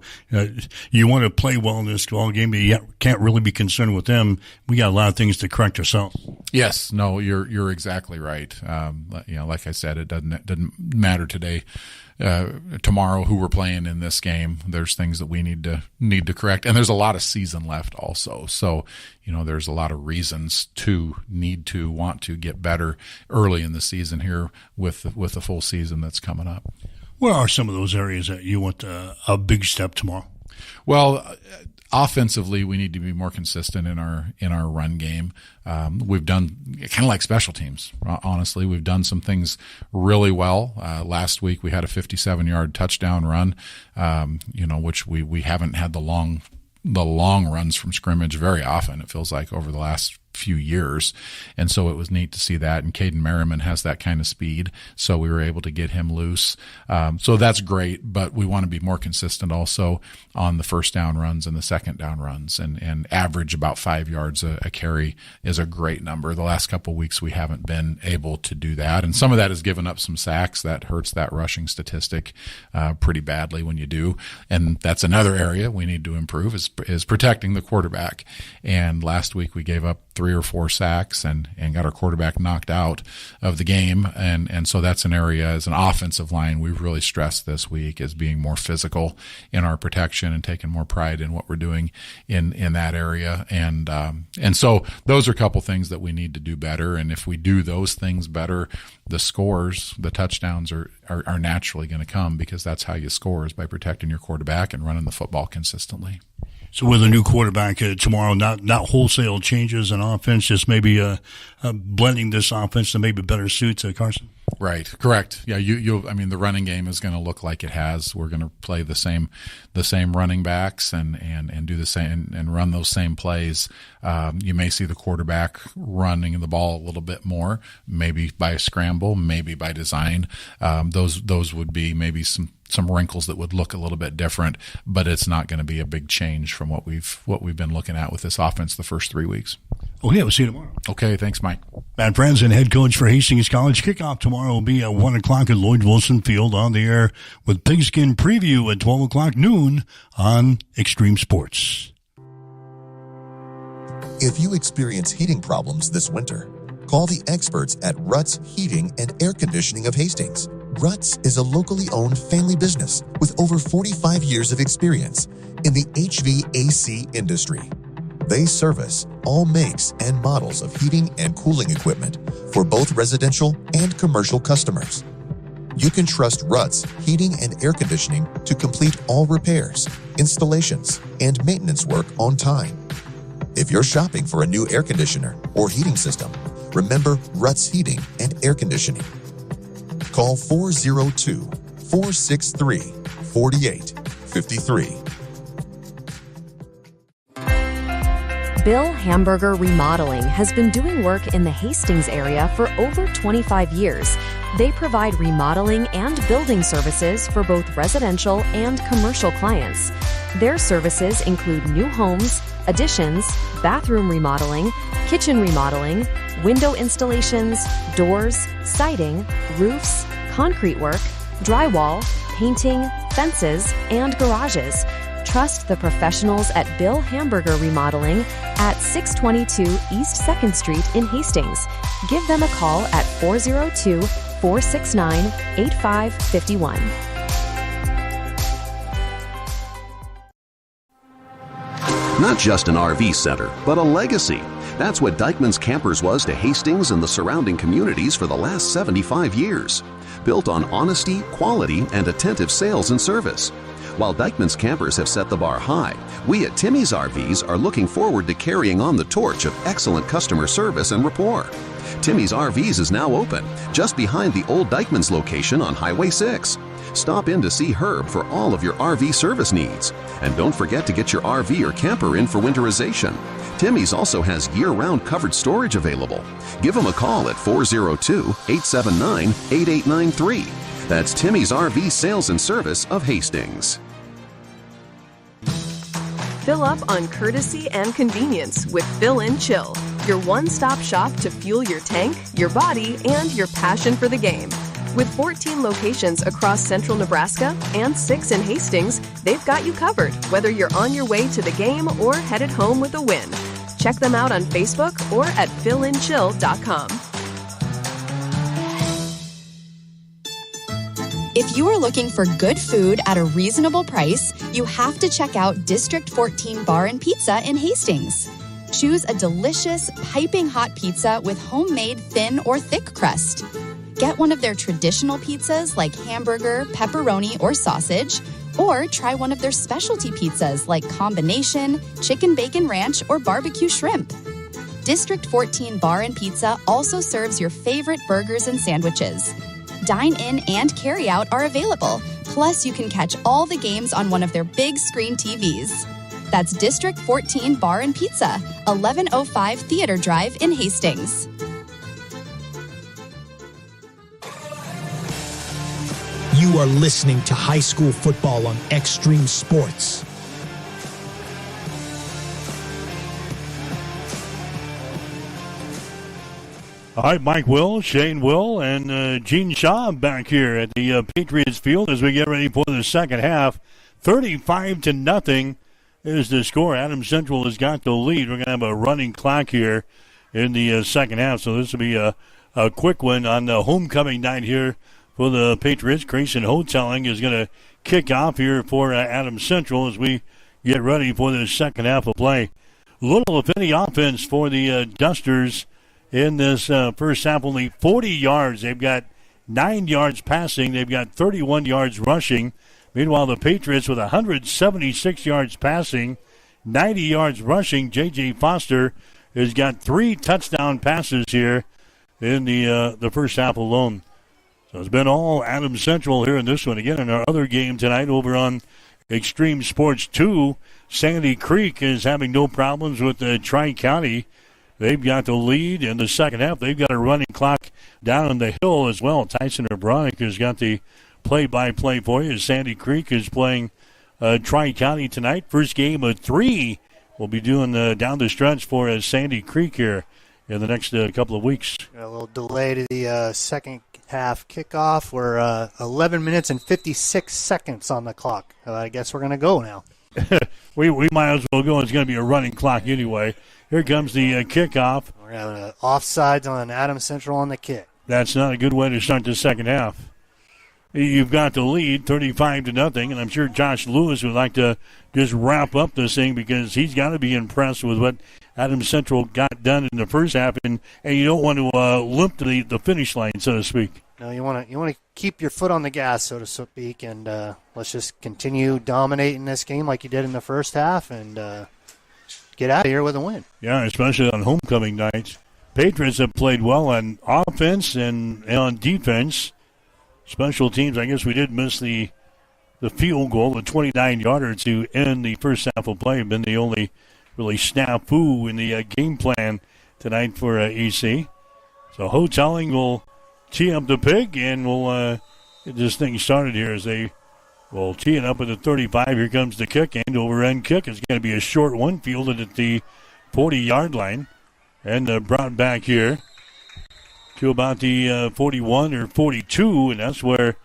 you want to play well in this ball game, but you can't really be concerned with them. We got a lot of things to correct ourselves. Yes, no, you're exactly right. You know, like I said, it doesn't matter today. Tomorrow, who we're playing in this game, there's things that we need to correct, and there's a lot of season left also. So, you know, there's a lot of reasons to want to get better early in the season here with the full season that's coming up. What are some of those areas that you want a big step tomorrow? Well, offensively, we need to be more consistent in our run game. We've done kind of like special teams. Honestly, we've done some things really well. Last week we had a 57-yard touchdown run, which we haven't had the long runs from scrimmage very often. It feels like over the last few years, and so it was neat to see that. And Caden Merriman has that kind of speed, so we were able to get him loose. So that's great, but we want to be more consistent also on the first down runs and the second down runs, and average about 5 yards a carry is a great number. The last couple of weeks we haven't been able to do that, and some of that has given up some sacks. That hurts that rushing statistic pretty badly when you do, and that's another area we need to improve is protecting the quarterback. And last week we gave up 3 or 4 sacks and got our quarterback knocked out of the game. And so that's an area as an offensive line we've really stressed this week is being more physical in our protection and taking more pride in what we're doing in that area. And so those are a couple things that we need to do better. And if we do those things better, the scores, the touchdowns are naturally going to come, because that's how you score, is by protecting your quarterback and running the football consistently. So with a new quarterback tomorrow, not wholesale changes in offense, just maybe blending this offense to maybe better suit Carson. Right, correct. Yeah, I mean, the running game is going to look like it has. We're going to play the same running backs and do the same and run those same plays. You may see the quarterback running the ball a little bit more, maybe by a scramble, maybe by design. Those would be maybe some wrinkles that would look a little bit different, but it's not going to be a big change from what we've been looking at with this offense the first 3 weeks. Okay, we'll see you tomorrow. Okay, thanks, Mike. Matt Franzen, head coach for Hastings College. Kickoff tomorrow will be at 1 o'clock at Lloyd Wilson Field, on the air with Pigskin Preview at 12 o'clock noon on Extreme Sports. If you experience heating problems this winter, call the experts at Ruts Heating and Air Conditioning of Hastings. Ruts is a locally owned family business with over 45 years of experience in the HVAC industry. They service all makes and models of heating and cooling equipment for both residential and commercial customers. You can trust Ruts Heating and Air Conditioning to complete all repairs, installations, and maintenance work on time. If you're shopping for a new air conditioner or heating system, remember Ruts Heating and Air Conditioning. Call 402-463-4853. Bill Hamburger Remodeling has been doing work in the Hastings area for over 25 years. They provide remodeling and building services for both residential and commercial clients. Their services include new homes, additions, bathroom remodeling, kitchen remodeling, window installations, doors, siding, roofs, concrete work, drywall, painting, fences, and garages. Trust the professionals at Bill Hamburger Remodeling at 622 East 2nd Street in Hastings. Give them a call at 402-469-8551. Not just an RV center, but a legacy. That's what Dykeman's Campers was to Hastings and the surrounding communities for the last 75 years. Built on honesty, quality, and attentive sales and service. While Dykeman's Campers have set the bar high, We at Timmy's RVs are looking forward to carrying on the torch of excellent customer service and rapport. Timmy's RVs is now open, just behind the old Dykeman's location on Highway 6. Stop in to see Herb for all of your RV service needs. And don't forget to get your RV or camper in for winterization. Timmy's also has year-round covered storage available. Give them a call at 402-879-8893. That's Timmy's RV Sales and Service of Hastings. Fill up on courtesy and convenience with Fill and Chill, your one-stop shop to fuel your tank, your body, and your passion for the game. With 14 locations across central Nebraska and 6 in Hastings, they've got you covered, whether you're on your way to the game or headed home with a win. Check them out on Facebook or at fillandchill.com. If you are looking for good food at a reasonable price, you have to check out District 14 Bar and Pizza in Hastings. Choose a delicious, piping hot pizza with homemade thin or thick crust. Get one of their traditional pizzas like hamburger, pepperoni, or sausage, or try one of their specialty pizzas like combination, chicken bacon ranch, or barbecue shrimp. District 14 Bar and Pizza also serves your favorite burgers and sandwiches. Dine in and carry out are available. Plus, you can catch all the games on one of their big screen TVs. That's District 14 Bar and Pizza, 1105 Theater Drive in Hastings. You are listening to high school football on Extreme Sports. All right, Mike Will, Shane Will, and Gene Shaw back here at the Patriots field as we get ready for the second half. 35-0 is the score. Adams Central has got the lead. We're going to have a running clock here in the second half, so this will be a quick one on the homecoming night here for the Patriots. Grayson Hoteling is going to kick off here for Adams Central as we get ready for the second half of play. Little, if any, offense for the Dusters in this first half. Only 40 yards. They've got 9 yards passing. They've got 31 yards rushing. Meanwhile, the Patriots with 176 yards passing, 90 yards rushing. J.J. Foster has got 3 touchdown passes here in the first half alone. So it's been all Adams Central here in this one. Again, in our other game tonight over on Extreme Sports 2, Sandy Creek is having no problems with Tri-County. They've got the lead in the second half. They've got a running clock down on the hill as well. Tyson O'Brien has got the play-by-play for you. Sandy Creek is playing Tri-County tonight. First game of 3 will be doing down the stretch for Sandy Creek here in the next couple of weeks. Got a little delay to the second half kickoff. We're 11 minutes and 56 seconds on the clock. I guess we're going to go now. we might as well go. It's going to be a running clock anyway. Here comes the kickoff. We're having an offsides on Adams Central on the kick. That's not a good way to start the second half. You've got the lead, 35-0, and I'm sure Josh Lewis would like to just wrap up this thing because he's got to be impressed with what Adams Central got done in the first half, and you don't want to limp to the finish line, so to speak. No, you want to keep your foot on the gas, so to speak, and let's just continue dominating this game like you did in the first half and get out of here with a win. Yeah, especially on homecoming nights. Patriots have played well on offense and on defense. Special teams, I guess we did miss the field goal, the 29-yarder to end the first half of play. Been the only really snafu in the game plan tonight for EC. So Hoteling will tee up the pig, and we'll get this thing started here as they will tee it up at the 35. Here comes the kick, end-over-end kick. It's going to be a short one, fielded at the 40-yard line, and brought back here to about the 41 or 42, and that's where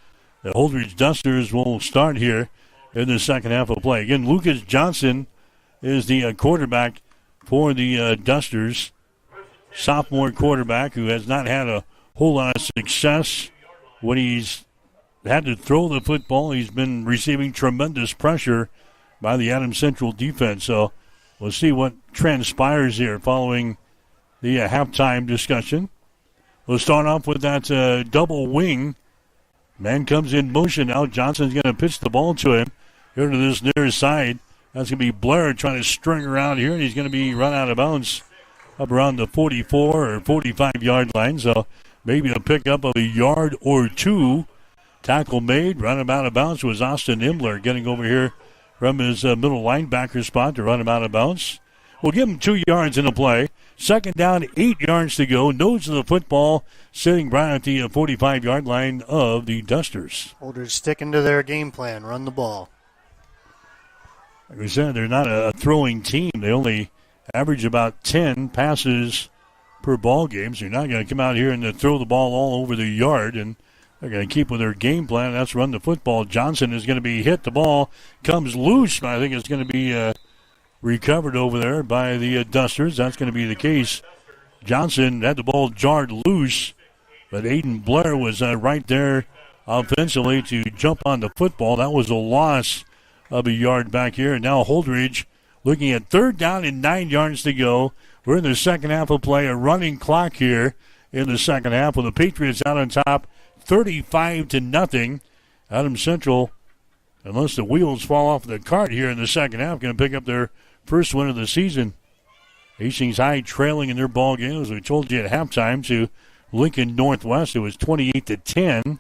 the Holdridge Dusters will start here in the second half of play. Again, Lucas Johnson is the quarterback for the Dusters, sophomore quarterback who has not had a whole lot of success when he's had to throw the football. He's been receiving tremendous pressure by the Adams Central defense, so we'll see what transpires here following the halftime discussion. We'll start off with that double wing. Man comes in motion now. Johnson's going to pitch the ball to him here to this near side. That's going to be Blair trying to string around here, and he's going to be run out of bounds up around the 44 or 45-yard line. So maybe a pickup of a yard or two. Tackle made, run him out of bounds was Austin Imler getting over here from his middle linebacker spot to run him out of bounds. We'll give him 2 yards in the play. Second down, 8 yards to go. Nose of the football sitting right at the 45-yard line of the Dusters. Holdridge sticking to their game plan, run the ball. Like we said, they're not a throwing team. They only average about 10 passes per ball game, so you're not going to come out here and throw the ball all over the yard, and they're going to keep with their game plan. That's run the football. Johnson is going to be hit. The ball comes loose, but I think it's going to be recovered over there by the Dusters. That's going to be the case. Johnson had the ball jarred loose, but Aiden Blair was right there offensively to jump on the football. That was a loss of a yard back here. And now Holdridge looking at third down and 9 yards to go. We're in the second half of play, a running clock here in the second half with the Patriots out on top 35-0. Adams Central, unless the wheels fall off the cart here in the second half, going to pick up their first win of the season. Hastings High trailing in their ball game, as we told you at halftime, to Lincoln Northwest. It was 28-10.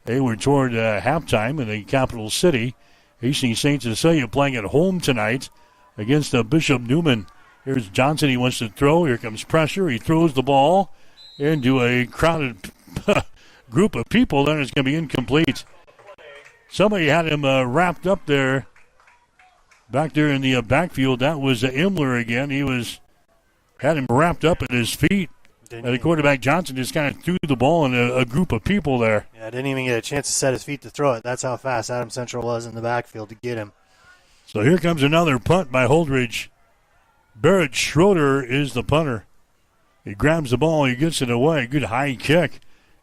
They were toward halftime in the capital city. Hastings St. Cecilia playing at home tonight against Bishop Newman. Here's Johnson. He wants to throw. Here comes pressure. He throws the ball into a crowded group of people. Then it's going to be incomplete. Somebody had him wrapped up there. Back there in the backfield, that was Imler again. He had him wrapped up at his feet. And the quarterback Johnson just kind of threw the ball in a group of people there. Yeah, didn't even get a chance to set his feet to throw it. That's how fast Adams Central was in the backfield to get him. So here comes another punt by Holdridge. Barrett Schroeder is the punter. He grabs the ball. He gets it away. Good high kick.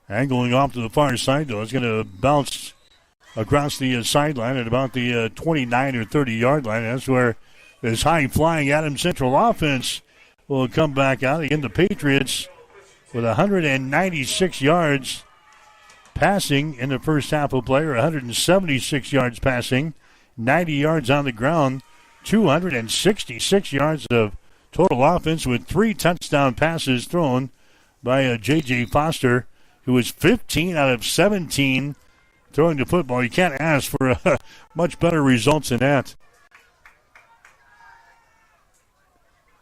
Angling off to the far side, though. It's going to bounce across the sideline at about the 29 or 30-yard line. That's where this high-flying Adams Central offense will come back out. Again, the Patriots with 196 yards passing in the first half of play, or 176 yards passing, 90 yards on the ground, 266 yards of total offense with 3 touchdown passes thrown by J.J. Foster, who was 15 out of 17 throwing the football. You can't ask for much better results than that.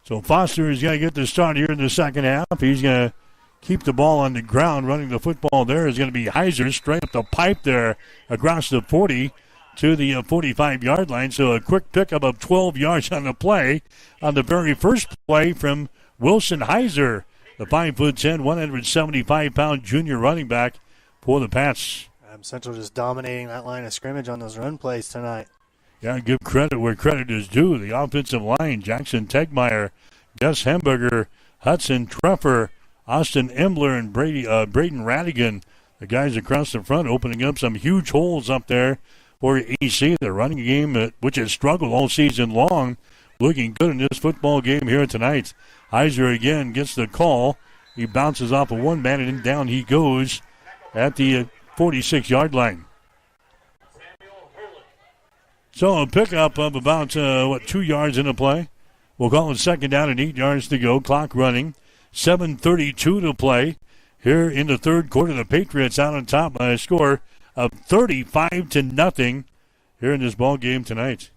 So Foster is going to get the start here in the second half. He's going to keep the ball on the ground. Running the football there is going to be Heiser straight up the pipe there across the 40 to the 45-yard line. So a quick pickup of 12 yards on the play on the very first play from Wilson Heiser, the 5'10", 175-pound junior running back for the Pats. Adams Central just dominating that line of scrimmage on those run plays tonight. Yeah, give credit where credit is due. The offensive line, Jackson Tegmeyer, Gus Hemberger, Hudson Treffer, Austin Embler, and Braden Radigan. The guys across the front opening up some huge holes up there for EC. The running game, which has struggled all season long, looking good in this football game here tonight. Heiser again gets the call. He bounces off of one man, and down he goes at the 46-yard line. So a pickup of about, 2 yards in the play. We'll call it second down and 8 yards to go. Clock running. 7:32 to play. Here in the third quarter, the Patriots out on top by a score of 35-0 here in this ball game tonight.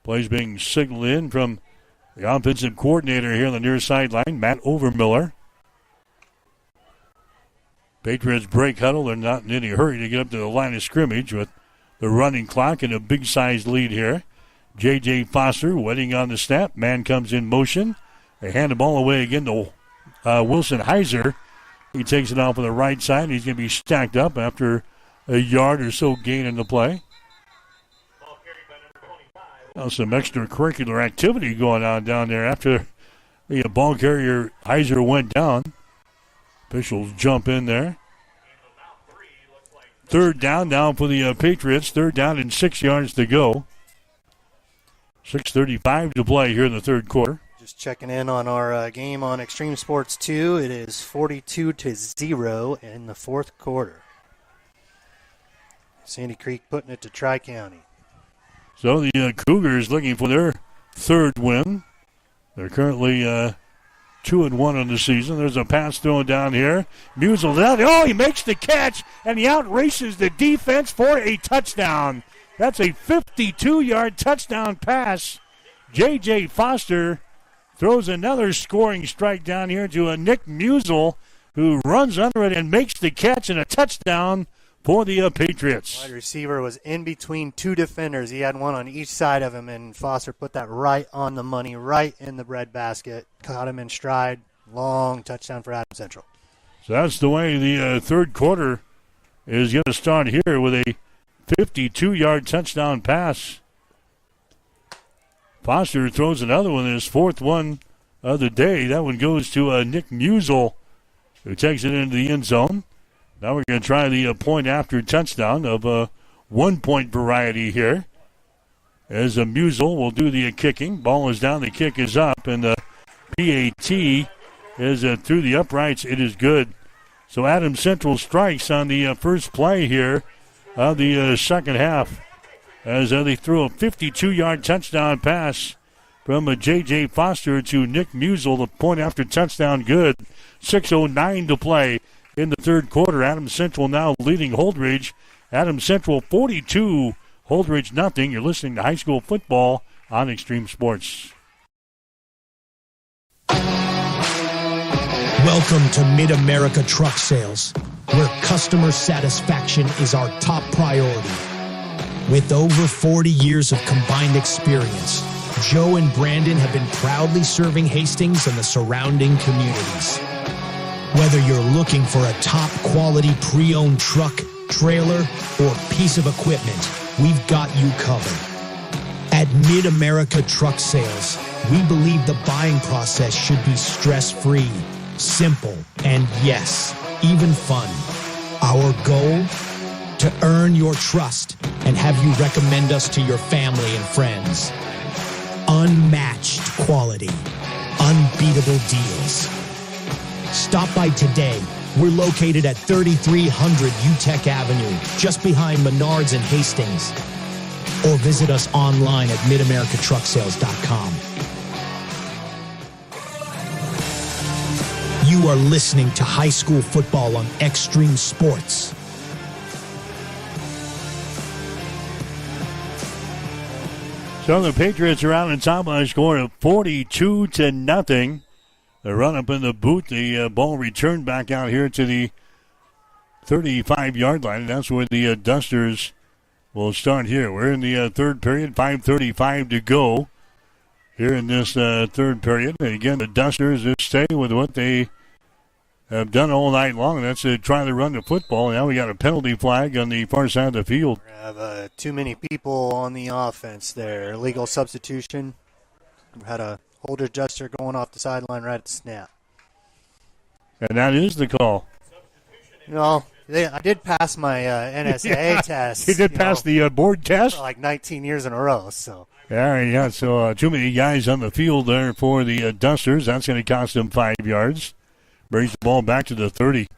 Plays being signaled in from the offensive coordinator here on the near sideline, Matt Overmiller. Patriots break huddle. They're not in any hurry to get up to the line of scrimmage with the running clock and a big-sized lead here. J.J. Foster waiting on the snap. Man comes in motion. They hand the ball away again to Wilson Heiser. He takes it off on the right side. He's going to be stacked up after a yard or so gain in the play. Now some extracurricular activity going on down there after the ball carrier Heiser went down. Officials jump in there. Third down now for the Patriots. Third down and 6 yards to go. 6:35 to play here in the third quarter. Just checking in on our game on Extreme Sports 2. It is 42-0 in the fourth quarter. Sandy Creek putting it to Tri-County. So the Cougars looking for their third win. They're currently 2-1 on the season. There's a pass thrown down here. Musel down. Oh, he makes the catch, and he outraces the defense for a touchdown. That's a 52-yard touchdown pass. J.J. Foster throws another scoring strike down here to a Nick Musel, who runs under it and makes the catch, and a touchdown for the Patriots. Wide receiver was in between two defenders. He had one on each side of him, and Foster put that right on the money, right in the breadbasket. Caught him in stride. Long touchdown for Adams Central. So that's the way the third quarter is going to start here with a 52-yard touchdown pass. Foster throws another one, his fourth one of the day. That one goes to Nick Musel, who takes it into the end zone. Now we're going to try the point after touchdown of a 1-point variety here. As Musel will do the kicking. Ball is down, the kick is up, and the PAT is through the uprights. It is good. So Adams Central strikes on the first play here of the second half, as they threw a 52-yard touchdown pass from J.J. Foster to Nick Musel. The point after touchdown good. 6:09 to play in the third quarter. Adams Central now leading Holdridge. Adams Central 42, Holdridge nothing. You're listening to high school football on Extreme Sports. Welcome to Mid-America Truck Sales, where customer satisfaction is our top priority. With over 40 years of combined experience, Joe and Brandon have been proudly serving Hastings and the surrounding communities. Whether you're looking for a top-quality pre-owned truck, trailer, or piece of equipment, we've got you covered. At Mid-America Truck Sales, we believe the buying process should be stress-free, simple, and yes, even fun. Our goal? To earn your trust and have you recommend us to your family and friends. Unmatched quality, unbeatable deals. Stop by today. We're located at 3300 UTEC Avenue, just behind Menards and Hastings. Or visit us online at midamericatrucksales.com. You are listening to high school football on Extreme Sports. So the Patriots are out on top by a score of 42-0. The run up in the boot. The ball returned back out here to the 35-yard line. And that's where the Dusters will start here. We're in the third period. 5:35 to go here in this third period. And again, the Dusters just stay with what they have done all night long. That's to try to run the football. Now we got a penalty flag on the far side of the field. We have too many people on the offense there. Illegal substitution. We had a Holder Duster going off the sideline right at the snap. And that is the call. You know, I did pass my NSAA test. You did pass the board test? For like 19 years in a row. So. Yeah. So too many guys on the field there for the Dusters. That's going to cost them 5 yards. Brings the ball back to the 30.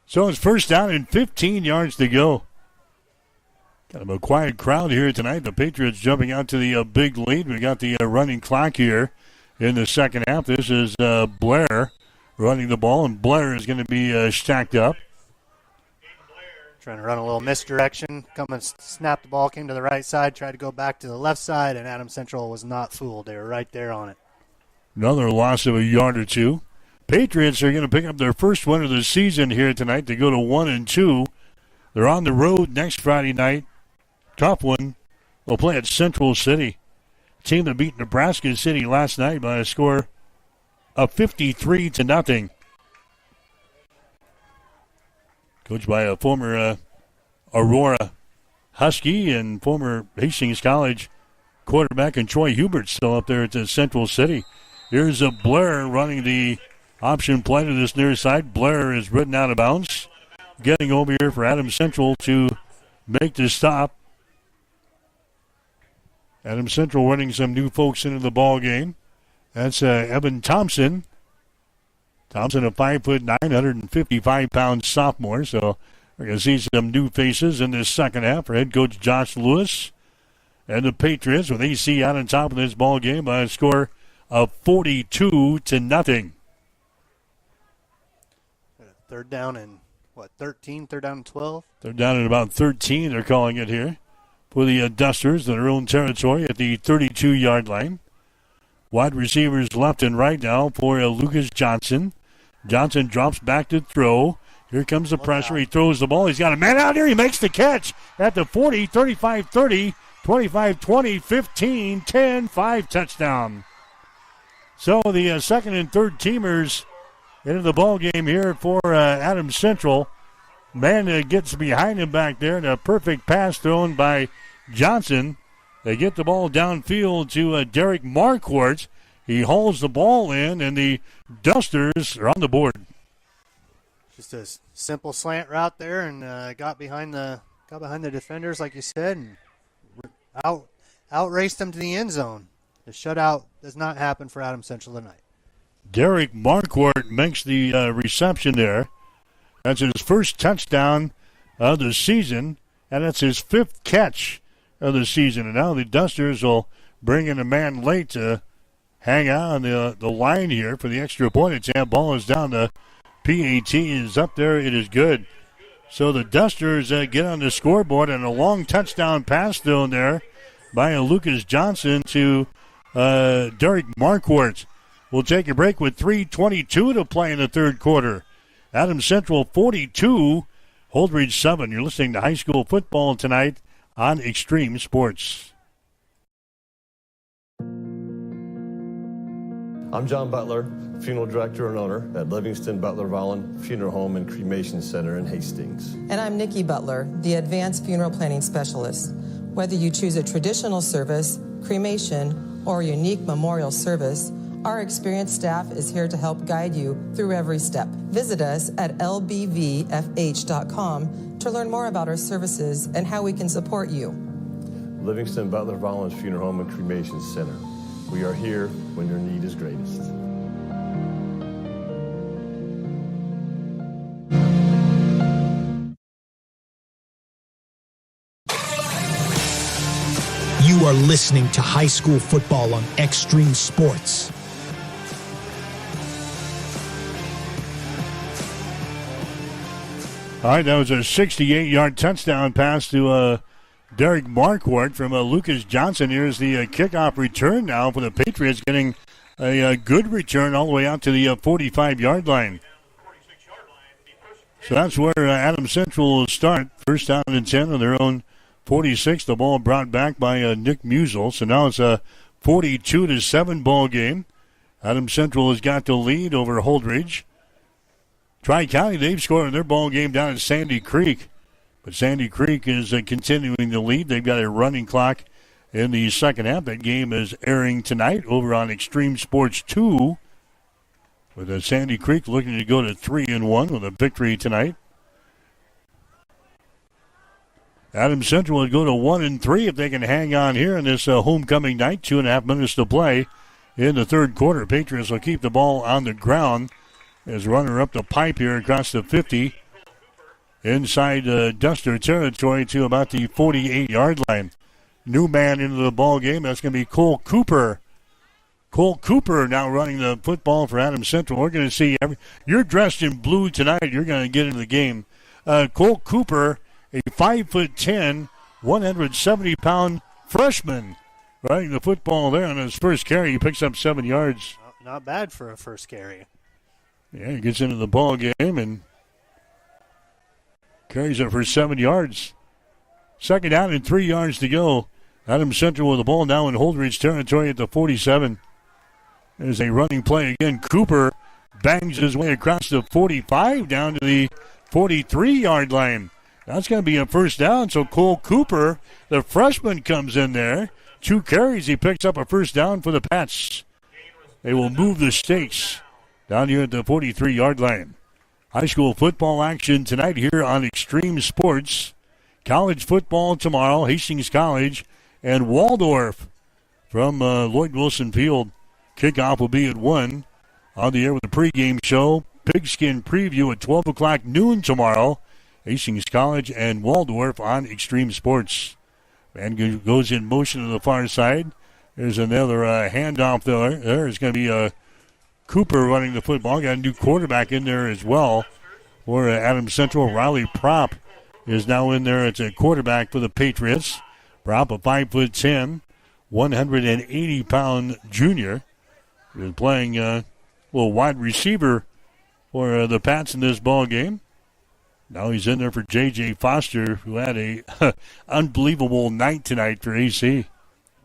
So it's first down and 15 yards to go. Kind of a quiet crowd here tonight. The Patriots jumping out to the big lead. We got the running clock here in the second half. This is Blair running the ball, and Blair is going to be stacked up. Trying to run a little misdirection. Come and snap the ball, came to the right side, tried to go back to the left side, and Adams Central was not fooled. They were right there on it. Another loss of a yard or two. Patriots are going to pick up their first win of the season here tonight to go to 1-2. They're on the road next Friday night. Tough one. They'll play at Central City. Team that beat Nebraska City last night by a score of 53-0. Coached by a former Aurora Husky and former Hastings College quarterback, and Troy Hubert still up there at the Central City. Here's a Blair running the option play to this near side. Blair is ridden out of bounds. Getting over here for Adams Central to make the stop. Adams Central running some new folks into the ball game. That's Evan Thompson. Thompson, a 5'9", 155-pound sophomore. So We're going to see some new faces in this second half for head coach Josh Lewis and the Patriots, with AC out on top of this ball game by a score of 42-0. Third down and 13? Third down and 12? They're down at about 13, they're calling it here, for the Dusters in their own territory at the 32-yard line. Wide receivers left and right now for Lucas Johnson. Johnson drops back to throw. Here comes the pressure. He throws the ball. He's got a man out here. He makes the catch at the 40, 35-30, 25-20, 15-10, 5 touchdown. So the second and third teamers into the ball game here for Adams Central. Man gets behind him back there, and a perfect pass thrown by Johnson. They get the ball downfield to Derek Marquardt. He hauls the ball in, and the Dusters are on the board. Just a simple slant route there, and got behind the defenders, like you said, and outraced them to the end zone. The shutout does not happen for Adams Central tonight. Derek Marquardt makes the reception there. That's his first touchdown of the season, and that's his 5th catch of the season. And now the Dusters will bring in a man late to hang on the line here for the extra point attempt. Ball is down. The PAT is up there. It is good. So the Dusters get on the scoreboard, and a long touchdown pass thrown there by Lucas Johnson to Derek Marquardt. We'll take a break with 3:22 to play in the third quarter. Adams Central 42, Holdridge 7. You're listening to high school football tonight on Extreme Sports. I'm John Butler, funeral director and owner at Livingston Butler Vollen Funeral Home and Cremation Center in Hastings. And I'm Nikki Butler, the advanced funeral planning specialist. Whether you choose a traditional service, cremation, or a unique memorial service, our experienced staff is here to help guide you through every step. Visit us at lbvfh.com to learn more about our services and how we can support you. Livingston Butler Vollen Funeral Home and Cremation Center. We are here when your need is greatest. You are listening to high school football on Extreme Sports. All right, that was a 68-yard touchdown pass to Derek Marquardt from Lucas Johnson. Here's the kickoff return now for the Patriots, getting a good return all the way out to the 45-yard line. So that's where Adams Central will start. First down and 10 on their own 46. The ball brought back by Nick Musel. So now it's a 42-7 ball game. Adams Central has got the lead over Holdridge. Tri-County, they've scored in their ball game down at Sandy Creek. But Sandy Creek is continuing the lead. They've got a running clock in the second half. That game is airing tonight over on Extreme Sports 2. With Sandy Creek looking to go to 3-1 with a victory tonight. Adams Central would go to 1-3 if they can hang on here in this homecoming night. 2.5 minutes to play in the third quarter. Patriots will keep the ball on the ground as runner up the pipe here across the 50. Inside Duster territory to about the 48-yard line. New man into the ball game. That's going to be Cole Cooper. Cole Cooper now running the football for Adams Central. We're going to see you're dressed in blue tonight. You're going to get into the game. Cole Cooper, a 5'10", 170-pound freshman, running the football there on his first carry. He picks up 7 yards. Not bad for a first carry. Yeah, he gets into the ball game and carries it for 7 yards. Second down and 3 yards to go. Adams Central with the ball now in Holdridge territory at the 47. There's a running play again. Cooper bangs his way across the 45 down to the 43-yard line. That's going to be a first down. So Cole Cooper, the freshman, comes in there. 2 carries. He picks up a first down for the Pats. They will move the stakes down here at the 43-yard line. High school football action tonight here on Extreme Sports. College football tomorrow. Hastings College and Waldorf from Lloyd Wilson Field. Kickoff will be at 1 on the air with the pregame show. Pigskin preview at 12 o'clock noon tomorrow Hastings College and Waldorf on Extreme Sports. Man goes in motion to the far side. There's another handoff there. There's going to be Cooper running the football. Got a new quarterback in there as well for Adams Central. Riley Prop is now in there. It's a quarterback for the Patriots. Prop, a 5'10", 180-pound junior. Been playing wide receiver for the Pats in this ball game. Now he's in there for J.J. Foster, who had a unbelievable night tonight for AC.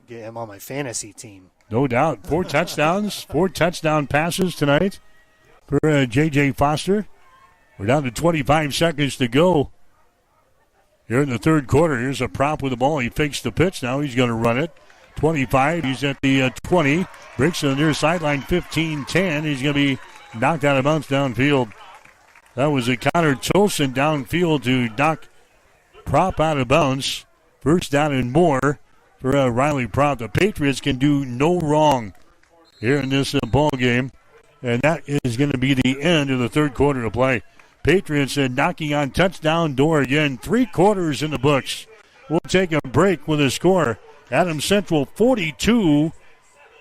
Get him on my fantasy team. No doubt. 4 touchdowns, 4 touchdown passes tonight for J.J. Foster. We're down to 25 seconds to go here in the third quarter. Here's a Prop with the ball. He fakes the pitch. Now he's going to run it. 25. He's at the 20. Breaks to the near sideline. 15-10. He's going to be knocked out of bounds downfield. That was a Connor Tolson downfield to knock Prop out of bounds. First down and more for Riley Prop. The Patriots can do no wrong here in this ball game. And that is going to be the end of the third quarter of play. Patriots knocking on touchdown door again. 3 quarters in the books. We'll take a break with a score. Adams Central 42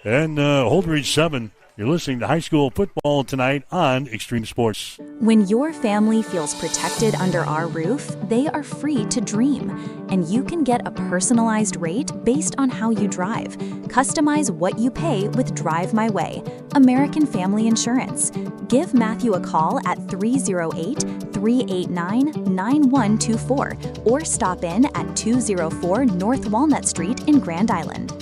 and Holdridge 7. You're listening to high school football tonight on Extreme Sports. When your family feels protected under our roof, they are free to dream. And you can get a personalized rate based on how you drive. Customize what you pay with Drive My Way, American Family Insurance. Give Matthew a call at 308-389-9124 or stop in at 204 North Walnut Street in Grand Island.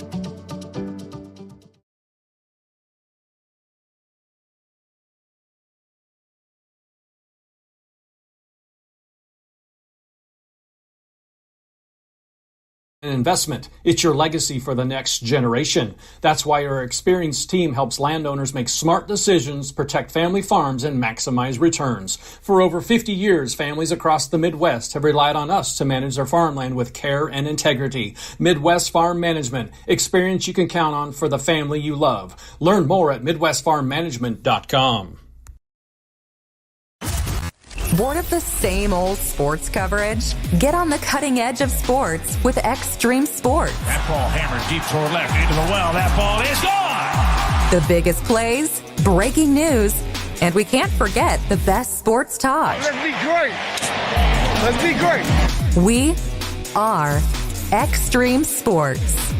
An investment. It's your legacy for the next generation. That's why our experienced team helps landowners make smart decisions, protect family farms, and maximize returns. For over 50 years, families across the Midwest have relied on us to manage their farmland with care and integrity. Midwest Farm Management. Experience you can count on for the family you love. Learn more at MidwestFarmManagement.com. Bored of the same old sports coverage? Get on the cutting edge of sports with Extreme Sports. That ball hammered deep toward left into the well. That ball is gone. The biggest plays, breaking news, and we can't forget the best sports talk. Let's be great. Let's be great. We are Extreme Sports.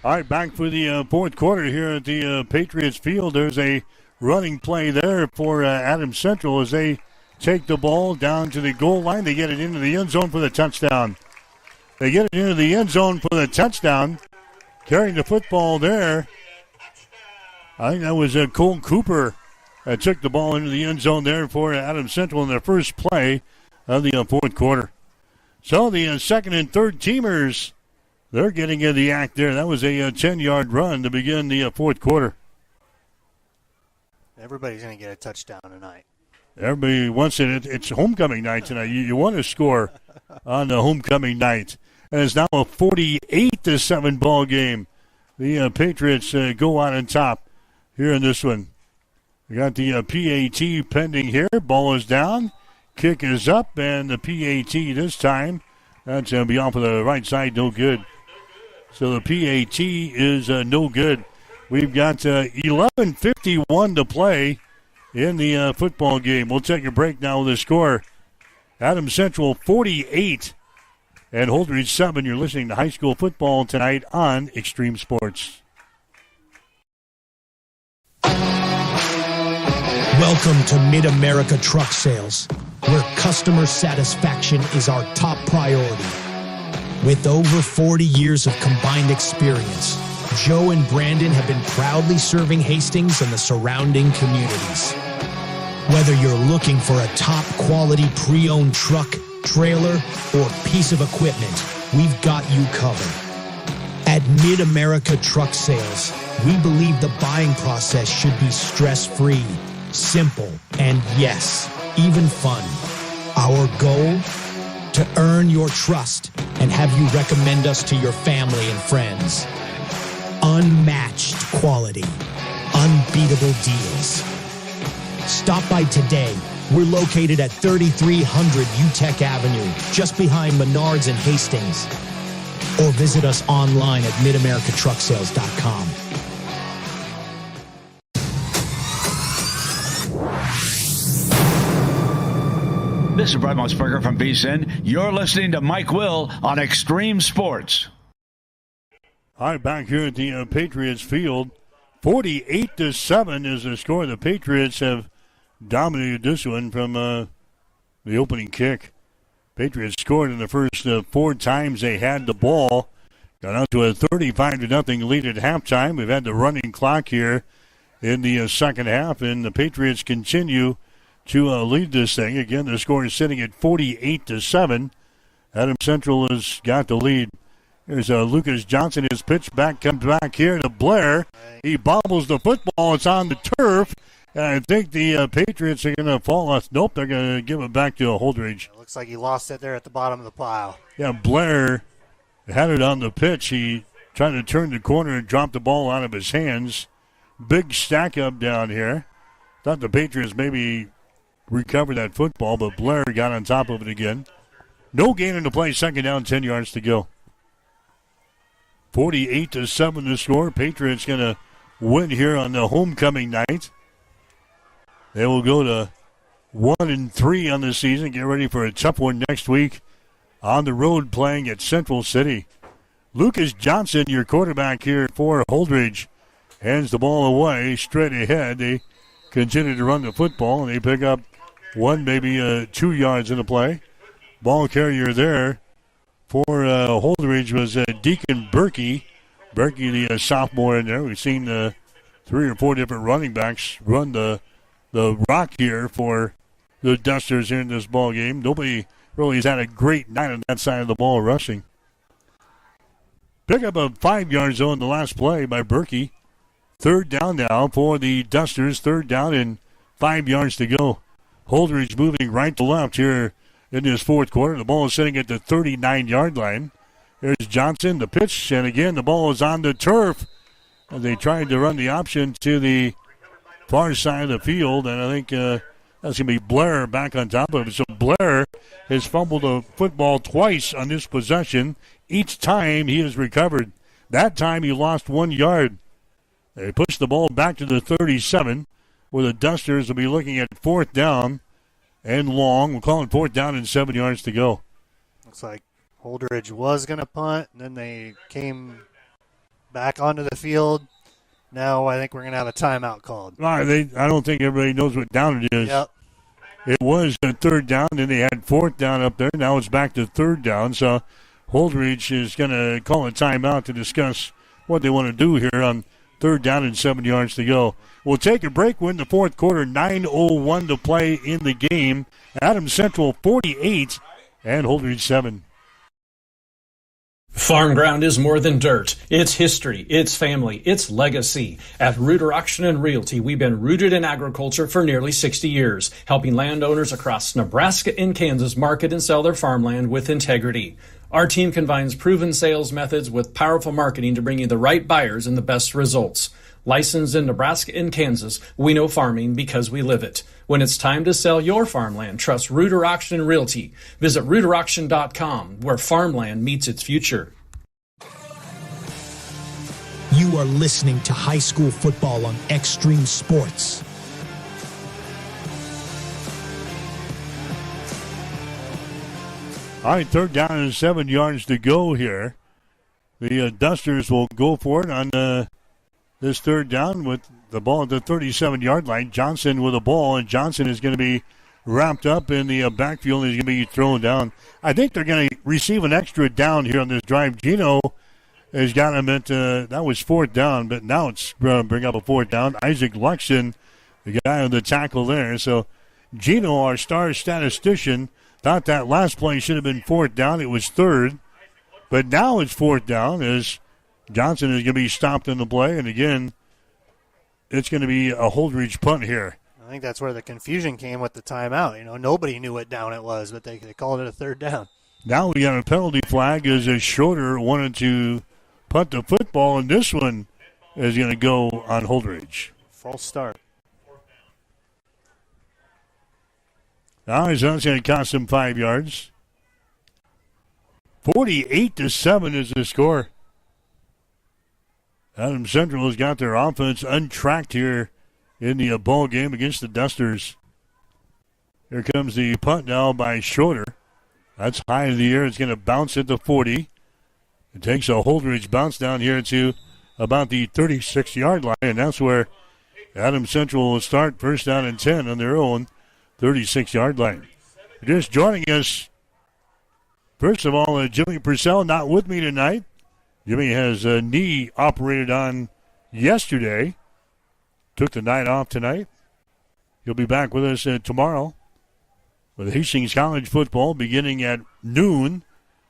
All right, back for the fourth quarter here at the Patriots field. There's a running play there for Adams Central as they take the ball down to the goal line. They get it into the end zone for the touchdown. Carrying the football there. I think that was Cole Cooper that took the ball into the end zone there for Adams Central in their first play of the fourth quarter. So the second and third teamers, they're getting in the act there. That was a 10-yard run to begin the fourth quarter. Everybody's going to get a touchdown tonight. Everybody wants it. It's homecoming night tonight. You want to score on the homecoming night. And it's now a 48-7 ball game. The Patriots go out on top here in this one. We got the PAT pending here. Ball is down. Kick is up. And the PAT this time, that's going to be off of the right side. No good. So the PAT is no good. We've got 11:51 to play in the football game. We'll take a break now with the score. Adams Central 48 and Holdridge 7. You're listening to high school football tonight on Extreme Sports. Welcome to Mid-America Truck Sales, where customer satisfaction is our top priority. With over 40 years of combined experience, Joe and Brandon have been proudly serving Hastings and the surrounding communities. Whether you're looking for a top-quality pre-owned truck, trailer, or piece of equipment, we've got you covered. At Mid-America Truck Sales, we believe the buying process should be stress-free, simple, and yes, even fun. Our goal? To earn your trust and have you recommend us to your family and friends. Unmatched quality. Unbeatable deals. Stop by today. We're located at 3300 UTEC Avenue, just behind Menards and Hastings. Or visit us online at midamericatrucksales.com. This is Brett Musburger from VSiN. You're listening to Mike Will on Extreme Sports. All right, back here at the Patriots field. 48-7 is the score. The Patriots have dominated this one from the opening kick. Patriots scored in the first 4 times they had the ball. Got out to a 35-0 lead at halftime. We've had the running clock here in the second half, and the Patriots continue to lead this thing. Again, the score is sitting at 48-7. Adams Central has got the lead. There's Lucas Johnson. His pitch back comes back here to Blair. He bobbles the football. It's on the turf. And I think the Patriots are going to fall off. Nope, they're going to give it back to Holdridge. It looks like he lost it there at the bottom of the pile. Yeah, Blair had it on the pitch. He tried to turn the corner and drop the ball out of his hands. Big stack up down here. Thought the Patriots maybe recovered that football, but Blair got on top of it again. No gain in the play. Second down, 10 yards to go. 48-7 the score. Patriots going to win here on the homecoming night. They will go to 1-3 on the season. Get ready for a tough one next week on the road playing at Central City. Lucas Johnson, your quarterback here for Holdridge, hands the ball away straight ahead. They continue to run the football, and they pick up 1, maybe 2 yards in the play. Ball carrier there for Holdridge was Deacon Berkey. Berkey, the sophomore in there. We've seen 3 or 4 different running backs run the rock here for the Dusters here in this ball game. Nobody really has had a great night on that side of the ball rushing. Pick up a 5-yard zone the last play by Berkey. Third down now for the Dusters. Third down and 5 yards to go. Holdridge moving right to left here in this fourth quarter. The ball is sitting at the 39-yard line. There's Johnson, the pitch, and again the ball is on the turf. They tried to run the option to the far side of the field, and I think that's going to be Blair back on top of it. So Blair has fumbled the football twice on this possession. Each time he has recovered. That time he lost 1 yard. They push the ball back to the 37, where the Dusters will be looking at fourth down and long. We'll call it fourth down and 7 yards to go. Looks like Holdridge was going to punt, and then they came back onto the field. Now I think we're going to have a timeout called. I don't think everybody knows what down it is. Yep. It was a third down, then they had fourth down up there. Now it's back to third down. So Holdridge is going to call a timeout to discuss what they want to do here on third down and 7 yards to go. We'll take a break. We're in the fourth quarter. 9:01 to play in the game. Adams Central 48 and Holdridge 7. Farm ground is more than dirt. It's history, it's family, it's legacy. At Reuter Auction and Realty, we've been rooted in agriculture for nearly 60 years, helping landowners across Nebraska and Kansas market and sell their farmland with integrity. Our team combines proven sales methods with powerful marketing to bring you the right buyers and the best results. Licensed in Nebraska and Kansas, we know farming because we live it. When it's time to sell your farmland, trust Reuter Auction and Realty. Visit ReuterAuction.com, where farmland meets its future. You are listening to high school football on Extreme Sports. All right, third down and 7 yards to go here. The Dusters will go for it on this third down with the ball at the 37-yard line. Johnson with the ball, and Johnson is going to be wrapped up in the backfield, and he's going to be thrown down. I think they're going to receive an extra down here on this drive. Gino has got him at, that was fourth down, but now it's going to bring up a fourth down. Isaac Luxon, the guy on the tackle there. So Gino, our star statistician, thought that last play should have been fourth down. It was third. But now it's fourth down as Johnson is going to be stopped in the play. And again, it's going to be a Holdridge punt here. I think that's where the confusion came with the timeout. You know, nobody knew what down it was, but they called it a third down. Now we got a penalty flag as a Schroeder wanted to punt the football, and this one is going to go on Holdridge. False start. Now he's going to cost him 5 yards. 48-7 is the score. Adams Central has got their offense untracked here in the ball game against the Dusters. Here comes the punt now by Schroeder. That's high in the air. It's going to bounce at the 40. It takes a Holdridge bounce down here to about the 36-yard line, and that's where Adams Central will start first down and 10 on their own 36-yard line. Just joining us, first of all, Jimmy Purcell not with me tonight. Jimmy has a knee operated on yesterday. Took the night off tonight. He'll be back with us tomorrow with Hastings College football beginning at noon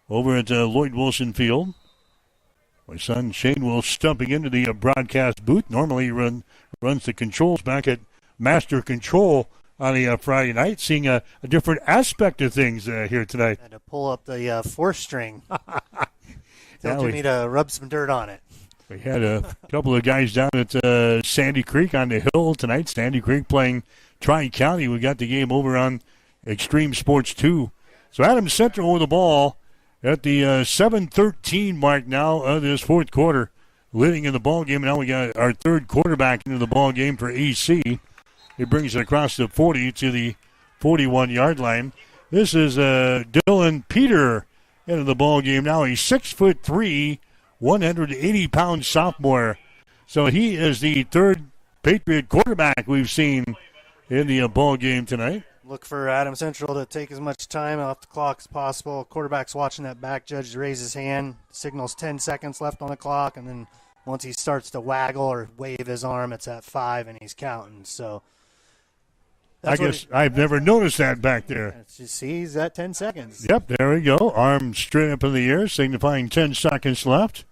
over at Lloyd Wilson Field. My son Shane will stumping into the broadcast booth. Normally he runs the controls back at Master Control on a Friday night, seeing a different aspect of things here tonight. Had to pull up the 4th string. Tell Jimmy to rub some dirt on it. We had a couple of guys down at Sandy Creek on the hill tonight. Sandy Creek playing Tri-County. We got the game over on Extreme Sports 2. So Adams Central with the ball at the 7:13 mark now of this fourth quarter, leading in the ball game. Now we got our third quarterback into the ball game for AC. He brings it across the 40 to the 41-yard line. This is Dylan Peter into the ball game now. He's 6'3", 180-pound sophomore. So he is the third Patriot quarterback we've seen in the ball game tonight. Look for Adams Central to take as much time off the clock as possible. Quarterback's watching that back judge raise his hand, signals 10 seconds left on the clock, and then once he starts to waggle or wave his arm, it's at 5 and he's counting. So I guess I've never noticed that back there. See, he's at 10 seconds. Yep, there we go. Arm straight up in the air, signifying 10 seconds left.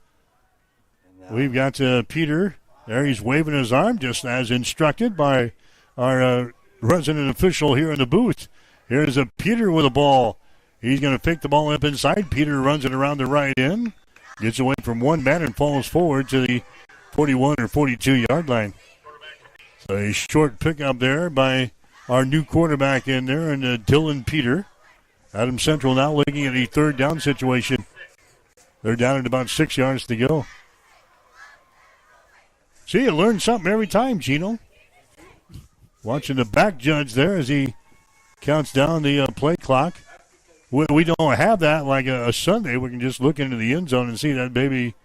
We've got Peter there. He's waving his arm just as instructed by our resident official here in the booth. Here's Peter with the ball. He's going to pick the ball up inside. Peter runs it around the right end. Gets away from one man and falls forward to the 41 or 42-yard line. So a short pickup there by our new quarterback in there, and Dylan Peter. Adams Central now looking at a third down situation. They're down at about 6 yards to go. See, you learn something every time, Gino. Watching the back judge there as he counts down the play clock. We don't have that like a Sunday. We can just look into the end zone and see that baby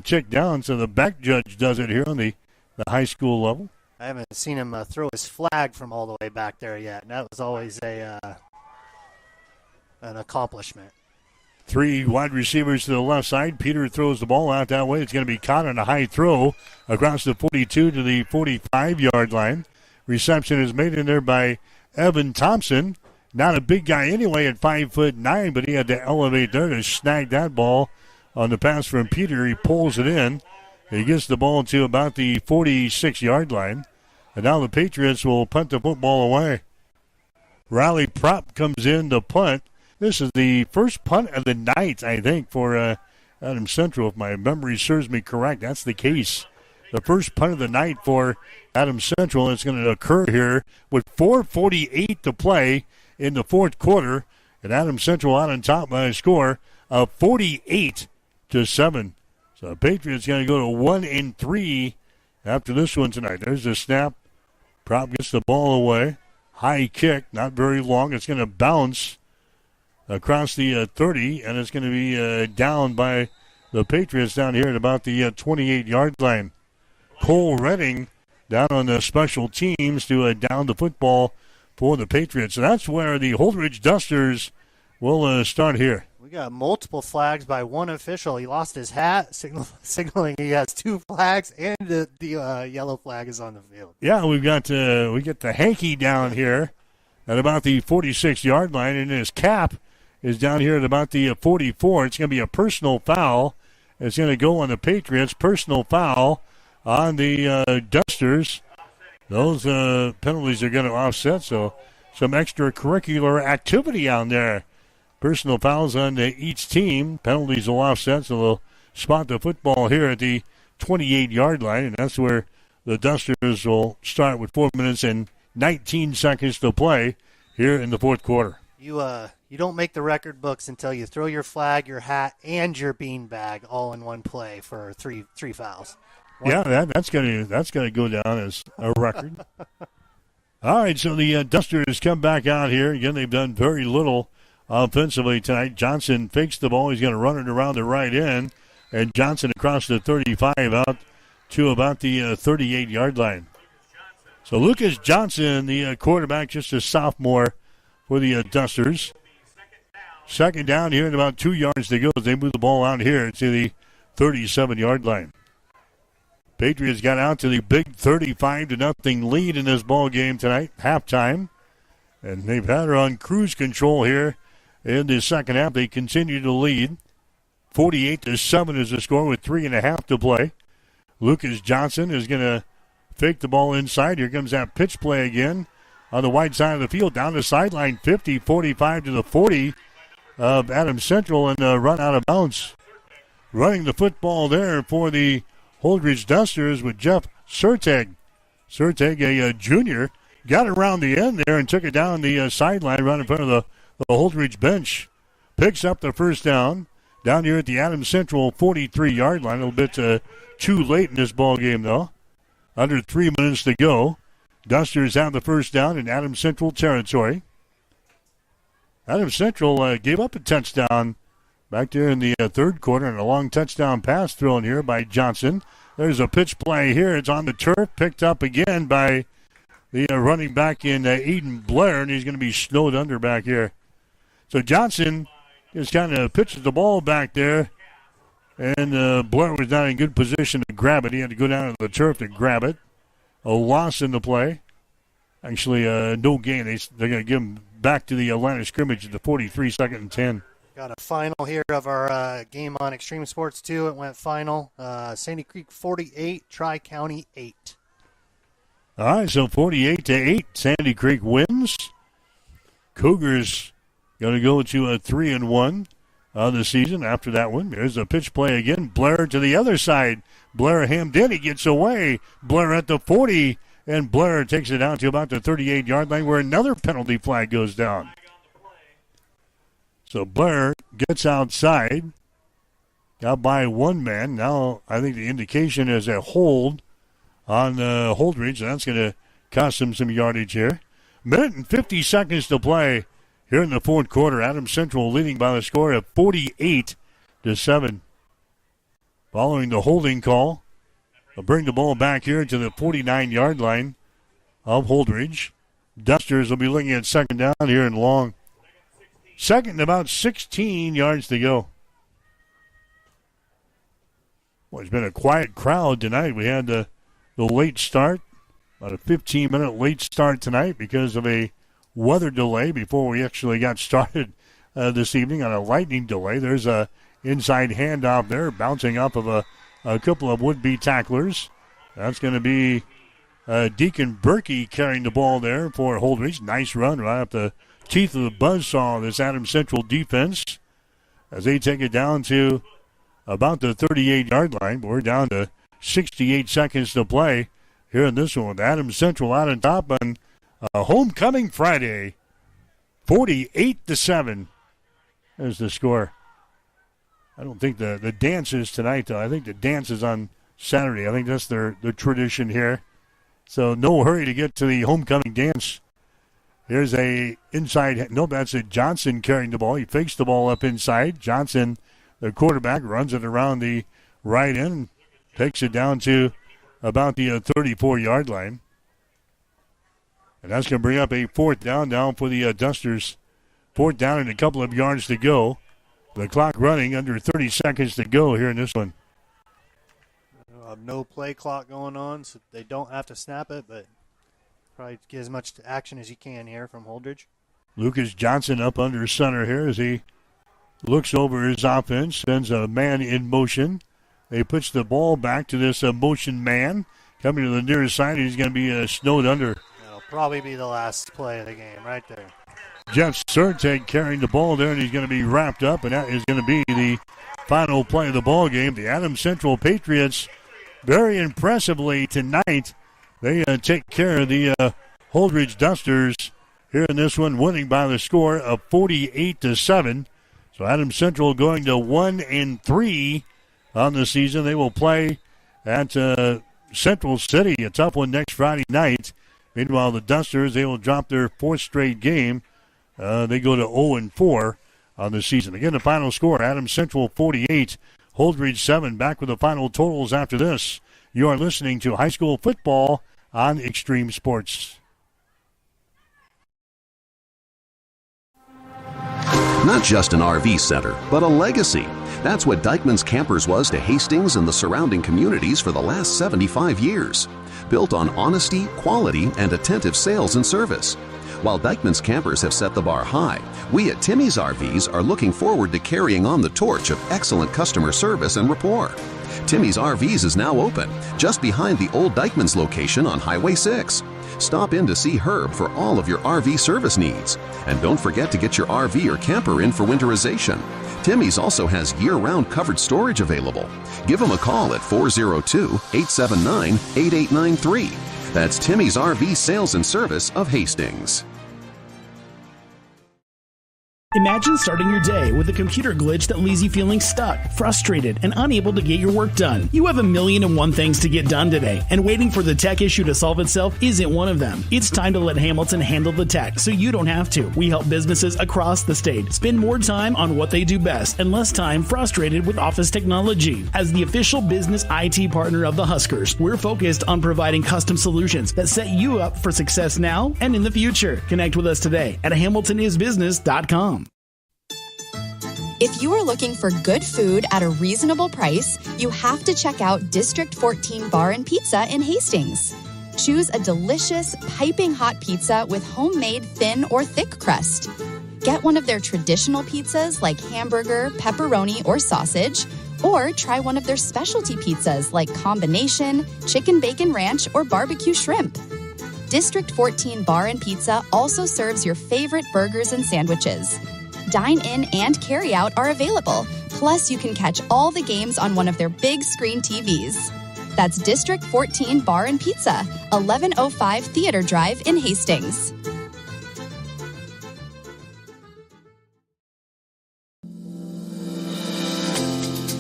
tick down. So the back judge does it here on the high school level. I haven't seen him throw his flag from all the way back there yet. And that was always an accomplishment. 3 wide receivers to the left side. Peter throws the ball out that way. It's going to be caught on a high throw across the 42 to the 45-yard line. Reception is made in there by Evan Thompson. Not a big guy anyway at 5'9", but he had to elevate there to snag that ball on the pass from Peter. He pulls it in. He gets the ball to about the 46-yard line. And now the Patriots will punt the football away. Riley Prop comes in to punt. This is the first punt of the night, I think, for Adams Central. If my memory serves me correct, that's the case. The first punt of the night for Adams Central. It's going to occur here with 4:48 to play in the fourth quarter. And Adams Central out on top by a score of 48-7. So the Patriots going to go to 1-3 after this one tonight. There's the snap. Prop gets the ball away. High kick, not very long. It's going to bounce across the 30, and it's going to be down by the Patriots down here at about the 28-yard line. Cole Redding down on the special teams to down the football for the Patriots. So that's where the Holdridge Dusters will start here. We got multiple flags by one official. He lost his hat, signaling he has 2 flags, and the yellow flag is on the field. Yeah, we get the hanky down here at about the 46-yard line, and his cap is down here at about the 44. It's going to be a personal foul. It's going to go on the Patriots. Personal foul on the Dusters. Those penalties are going to offset, so some extracurricular activity on there. Personal fouls on each team. Penalties will offset, so they'll spot the football here at the 28-yard line, and that's where the Dusters will start with 4 minutes and 19 seconds to play here in the fourth quarter. You don't make the record books until you throw your flag, your hat, and your beanbag all in one play for three fouls. Yeah, that's gonna go down as a record. All right, so the Dusters come back out here. Again, they've done very little offensively tonight. Johnson fakes the ball. He's going to run it around the right end. And Johnson across the 35 out to about the 38-yard line. So Lucas Johnson, the quarterback, just a sophomore for the Dusters. Second down here and about 2 yards to go as they move the ball out here to the 37-yard line. Patriots got out to the big 35-0 lead in this ball game tonight, halftime. And they've had her on cruise control here in the second half. They continue to lead. 48-7 is the score with 3.5 to play. Lucas Johnson is going to fake the ball inside. Here comes that pitch play again on the wide side of the field. Down the sideline, 50, 45 to the 40 of Adams Central, and run out of bounds. Running the football there for the Holdridge Dusters with Jeff Serteg. Serteg, a junior, got around the end there and took it down the sideline right in front of the Holdridge bench. Picks up the first down here at the Adams Central 43-yard line. A little bit too late in this ball game, though. Under 3 minutes to go. Dusters have the first down in Adams Central territory. Adams Central gave up a touchdown back there in the third quarter, and a long touchdown pass thrown here by Johnson. There's a pitch play here. It's on the turf, picked up again by the running back in Eden Blair, and he's going to be snowed under back here. So Johnson just kind of pitches the ball back there, and Blair was not in good position to grab it. He had to go down to the turf to grab it. A loss in the play. Actually, no gain. They're going to give him back to the line of scrimmage at the 43, second and 10. Got a final here of our game on Extreme Sports 2. It went final. Sandy Creek 48, Tri-County 8. All right, so 48-8, Sandy Creek wins. Cougars going to go to a 3-1 on the season after that one. There's a pitch play again. Blair to the other side. Blair hemmed in. He gets away. Blair at the 40, and Blair takes it down to about the 38-yard line where another penalty flag goes down. So Blair gets outside, got by one man. Now I think the indication is a hold on Holdridge, and that's going to cost him some yardage here. Minute and 50 seconds to play here in the fourth quarter. Adams Central leading by the score of 48-7. Following the holding call, they'll bring the ball back here to the 49-yard line of Holdridge. Dusters will be looking at second down here and long. Second and about 16 yards to go. Well, it's been a quiet crowd tonight. We had the late start, about a 15-minute late start tonight because of a weather delay before we actually got started this evening on a lightning delay. There's a inside handoff there, bouncing off of a couple of would-be tacklers. That's going to be Deacon Berkey carrying the ball there for Holdridge. Nice run right up the teeth of the buzzsaw of this Adams Central defense as they take it down to about the 38-yard line. We're down to 68 seconds to play here in this one with Adams Central out on top on Homecoming Friday. 48-7 is the score. I don't think the dance is tonight, though. I think the dance is on Saturday. I think that's their tradition here. So no hurry to get to the homecoming dance. Here's a inside. No, that's a Johnson carrying the ball. He fakes the ball up inside. Johnson, the quarterback, runs it around the right end, takes it down to about the 34-yard line. And that's going to bring up a fourth down now for the Dusters. Fourth down and a couple of yards to go. The clock running, under 30 seconds to go here in this one. No play clock going on, so they don't have to snap it, but probably get as much action as you can here from Holdridge. Lucas Johnson up under center here as he looks over his offense, sends a man in motion. They push the ball back to this motion man. Coming to the nearest side, he's going to be snowed under. That'll probably be the last play of the game right there. Jeff Serteg carrying the ball there, and he's going to be wrapped up, and that is going to be the final play of the ball game. The Adams Central Patriots, very impressively tonight, they take care of the Holdridge Dusters here in this one, winning by the score of 48-7. So Adams Central going to 1-3 on the season. They will play at Central City, a tough one next Friday night. Meanwhile, the Dusters, they will drop their fourth straight game. They go to 0-4 on the season. Again, the final score, Adams Central 48, Holdridge 7. Back with the final totals after this. You are listening to high school football on Extreme Sports. Not just an RV center, but a legacy. That's what Dykeman's Campers was to Hastings and the surrounding communities for the last 75 years. Built on honesty, quality, and attentive sales and service. While Dykeman's Campers have set the bar high, we at Timmy's RVs are looking forward to carrying on the torch of excellent customer service and rapport. Timmy's RVs is now open, just behind the old Dykeman's location on Highway 6. Stop in to see Herb for all of your RV service needs. And don't forget to get your RV or camper in for winterization. Timmy's also has year-round covered storage available. Give them a call at 402-879-8893. That's Timmy's RV Sales and Service of Hastings. Imagine starting your day with a computer glitch that leaves you feeling stuck, frustrated, and unable to get your work done. You have 1,000,001 things to get done today, and waiting for the tech issue to solve itself isn't one of them. It's time to let Hamilton handle the tech so you don't have to. We help businesses across the state spend more time on what they do best and less time frustrated with office technology. As the official business IT partner of the Huskers, we're focused on providing custom solutions that set you up for success now and in the future. Connect with us today at hamiltonisbusiness.com. If you are looking for good food at a reasonable price, you have to check out District 14 Bar and Pizza in Hastings. Choose a delicious, piping hot pizza with homemade thin or thick crust. Get one of their traditional pizzas like hamburger, pepperoni, or sausage, or try one of their specialty pizzas like combination, chicken bacon ranch, or barbecue shrimp. District 14 Bar and Pizza also serves your favorite burgers and sandwiches. Dine-in and carry-out are available. Plus, you can catch all the games on one of their big screen TVs. That's District 14 Bar and Pizza, 1105 Theater Drive in Hastings.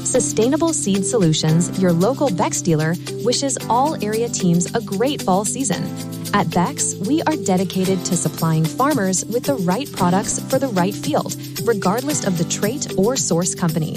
Sustainable Seed Solutions, your local Bex dealer, wishes all area teams a great fall season. At Bex, we are dedicated to supplying farmers with the right products for the right field, regardless of the trait or source company.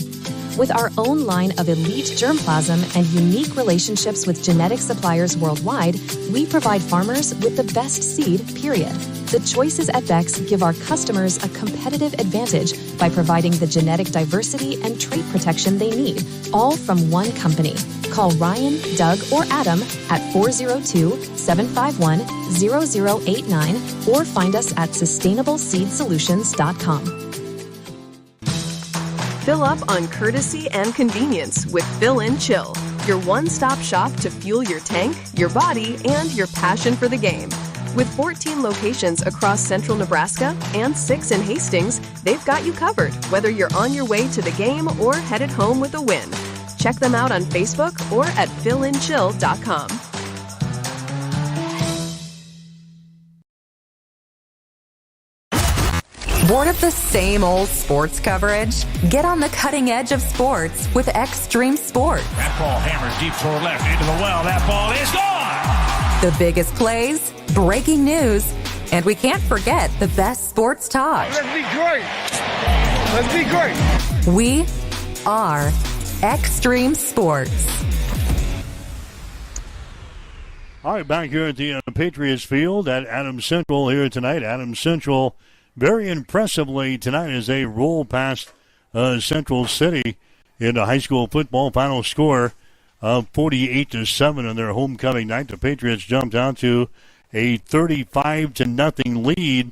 With our own line of elite germplasm and unique relationships with genetic suppliers worldwide, we provide farmers with the best seed, period. The choices at Bex give our customers a competitive advantage by providing the genetic diversity and trait protection they need, all from one company. Call Ryan, Doug, or Adam at 402-751-0089 or find us at sustainableseedsolutions.com. Fill up on courtesy and convenience with Fill and Chill, your one-stop shop to fuel your tank, your body, and your passion for the game. With 14 locations across central Nebraska and 6 in Hastings, they've got you covered, whether you're on your way to the game or headed home with a win. Check them out on Facebook or at fillandchill.com. Bored of the same old sports coverage? Get on the cutting edge of sports with Extreme Sports. That ball hammers deep toward left into the well. That ball is gone! The biggest plays, breaking news, and we can't forget the best sports talk. Let's be great! Let's be great! We are Extreme Sports. All right, back here at the Patriots Field at Adams Central here tonight. Adams Central very impressively tonight as they roll past Central City in the high school football. Final score of 48-7 on their homecoming night. The Patriots jumped out to a 35-0 lead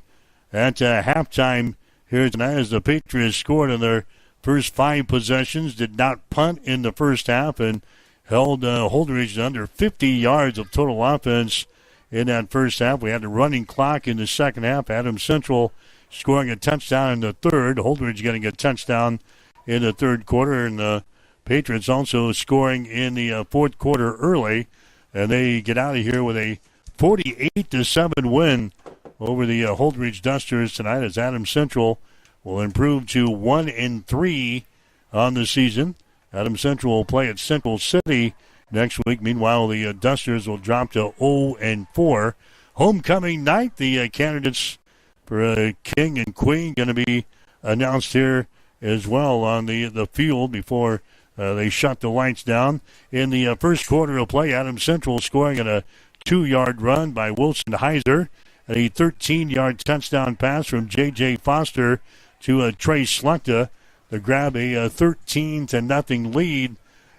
at halftime here tonight as the Patriots scored in their first 5 possessions, did not punt in the first half, and held Holdridge to under 50 yards of total offense in that first half. We had a running clock in the second half. Adams Central scoring a touchdown in the third. Holdridge getting a touchdown in the third quarter, and the Patriots also scoring in the fourth quarter early, and they get out of here with a 48-7 win over the Holdridge Dusters tonight, as Adams Central will improve to 1-3 on the season. Adams Central will play at Central City next week. Meanwhile, the Dusters will drop to 0-4. Homecoming night, the candidates for King and Queen going to be announced here as well on the field before they shut the lights down. In the first quarter of play, Adams Central scoring on a 2-yard run by Wilson Heiser, and a 13-yard touchdown pass from J.J. Foster to Trey Slechta to grab a 13-0 lead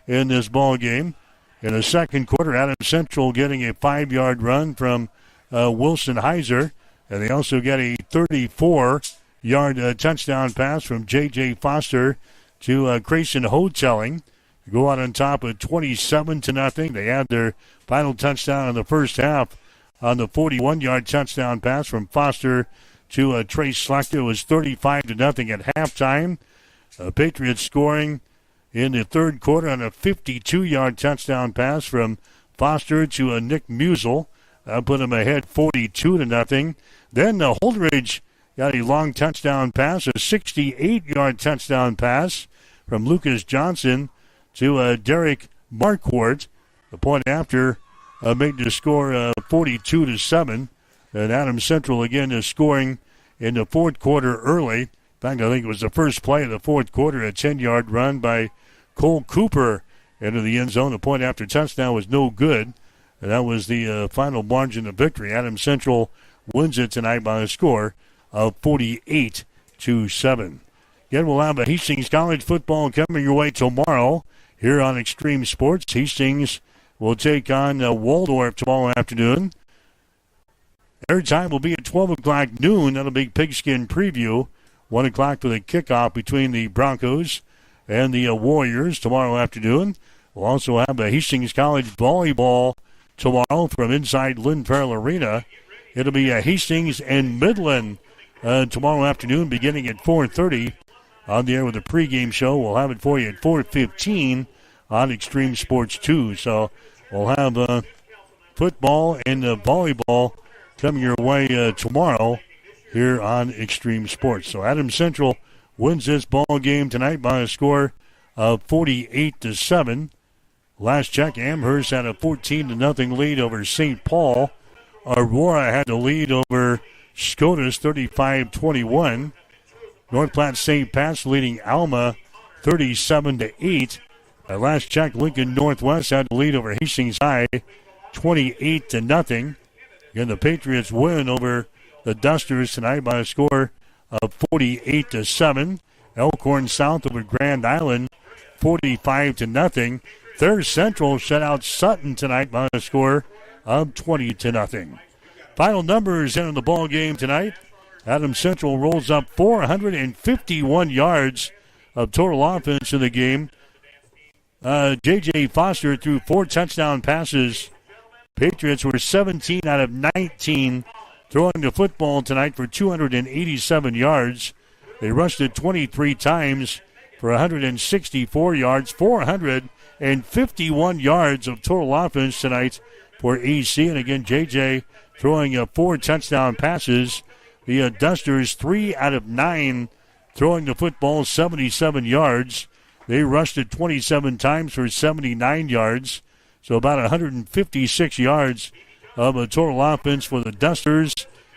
in this ball game. In the second quarter, Adams Central getting a 5-yard run from Wilson Heiser, and they also get a 34-yard touchdown pass from J.J. Foster to Grayson Hotelling. Go out on top of 27-0. They had their final touchdown in the first half on the 41-yard touchdown pass from Foster to Trey Slechta. It was 35-0 at halftime. Patriots scoring in the third quarter on a 52-yard touchdown pass from Foster to Nick Musel. Put them ahead 42-0. Then Holdridge got a long touchdown pass, a 68-yard touchdown pass from Lucas Johnson to Derek Marquardt. The point after made the score 42-7. And Adams Central again is scoring in the fourth quarter early. In fact, I think it was the first play of the fourth quarter, a 10-yard run by Cole Cooper into the end zone. The point after touchdown was no good. And that was the final margin of victory. Adams Central wins it tonight by a score of 48-7. Again, we'll have a Hastings College football coming your way tomorrow here on Extreme Sports. Hastings will take on Waldorf tomorrow afternoon. Airtime will be at 12 o'clock noon. That'll be Pigskin Preview. 1 o'clock for the kickoff between the Broncos and the Warriors tomorrow afternoon. We'll also have a Hastings College volleyball tomorrow from inside Lynn Farrell Arena. It'll be a Hastings and Midland tomorrow afternoon beginning at 4:30 on the air with a pregame show. We'll have it for you at 4:15 on Extreme Sports 2. So we'll have football and volleyball coming your way tomorrow here on Extreme Sports. So Adams Central wins this ball game tonight by a score of 48-7. Last check, Amherst had a 14-0 lead over St. Paul. Aurora had the lead over Scotus 35-21. North Platte St. Pat's leading Alma 37-8. Last check, Lincoln Northwest had the lead over Hastings High 28-0. Again, the Patriots win over the Dusters tonight by a score of 48-7. Elkhorn South over Grand Island 45-0. Third Central shut out Sutton tonight by a score of 20-0. Final numbers in the ball game tonight. Adams Central rolls up 451 yards of total offense in the game. J.J. Foster threw 4 touchdown passes. Patriots were 17 out of 19 throwing the football tonight for 287 yards. They rushed it 23 times for 164 yards, 451 yards of total offense tonight for AC. And again, J.J. throwing 4 touchdown passes. The Dusters 3 out of 9 throwing the football 77 yards. They rushed it 27 times for 79 yards. So about 156 yards of a total offense for the Dusters.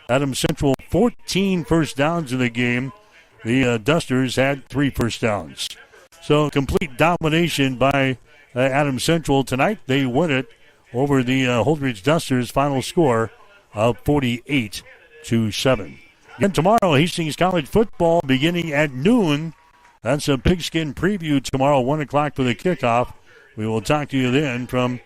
Adams Central 14 first downs in the game. The Dusters had 3 first downs. So complete domination by Adams Central tonight. They win it over the Holdridge Dusters. Final score of 48-7. Again, tomorrow, Hastings College football beginning at noon. That's a Pigskin Preview tomorrow, 1 o'clock for the kickoff. We will talk to you then from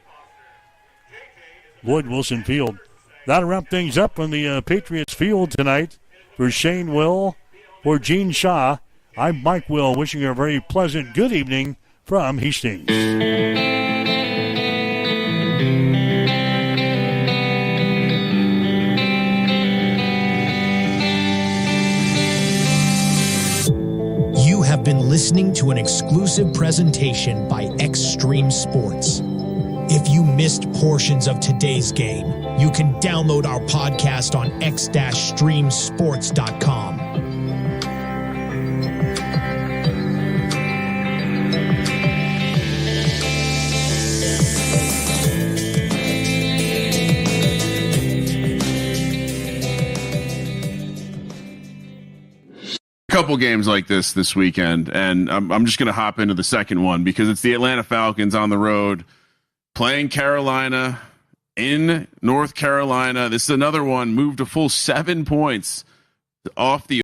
Lloyd Wilson Field. That'll wrap things up on the Patriots field tonight. For Shane Will, for Gene Shaw, I'm Mike Will, wishing you a very pleasant good evening from Hastings. You have been listening to an exclusive presentation by Extreme Sports. If you missed portions of today's game, You can download our podcast on x-streamsports.com. Couple games like this weekend, and I'm just going to hop into the second one because it's the Atlanta Falcons on the road playing Carolina in North Carolina. This is another one, moved a full 7 points off the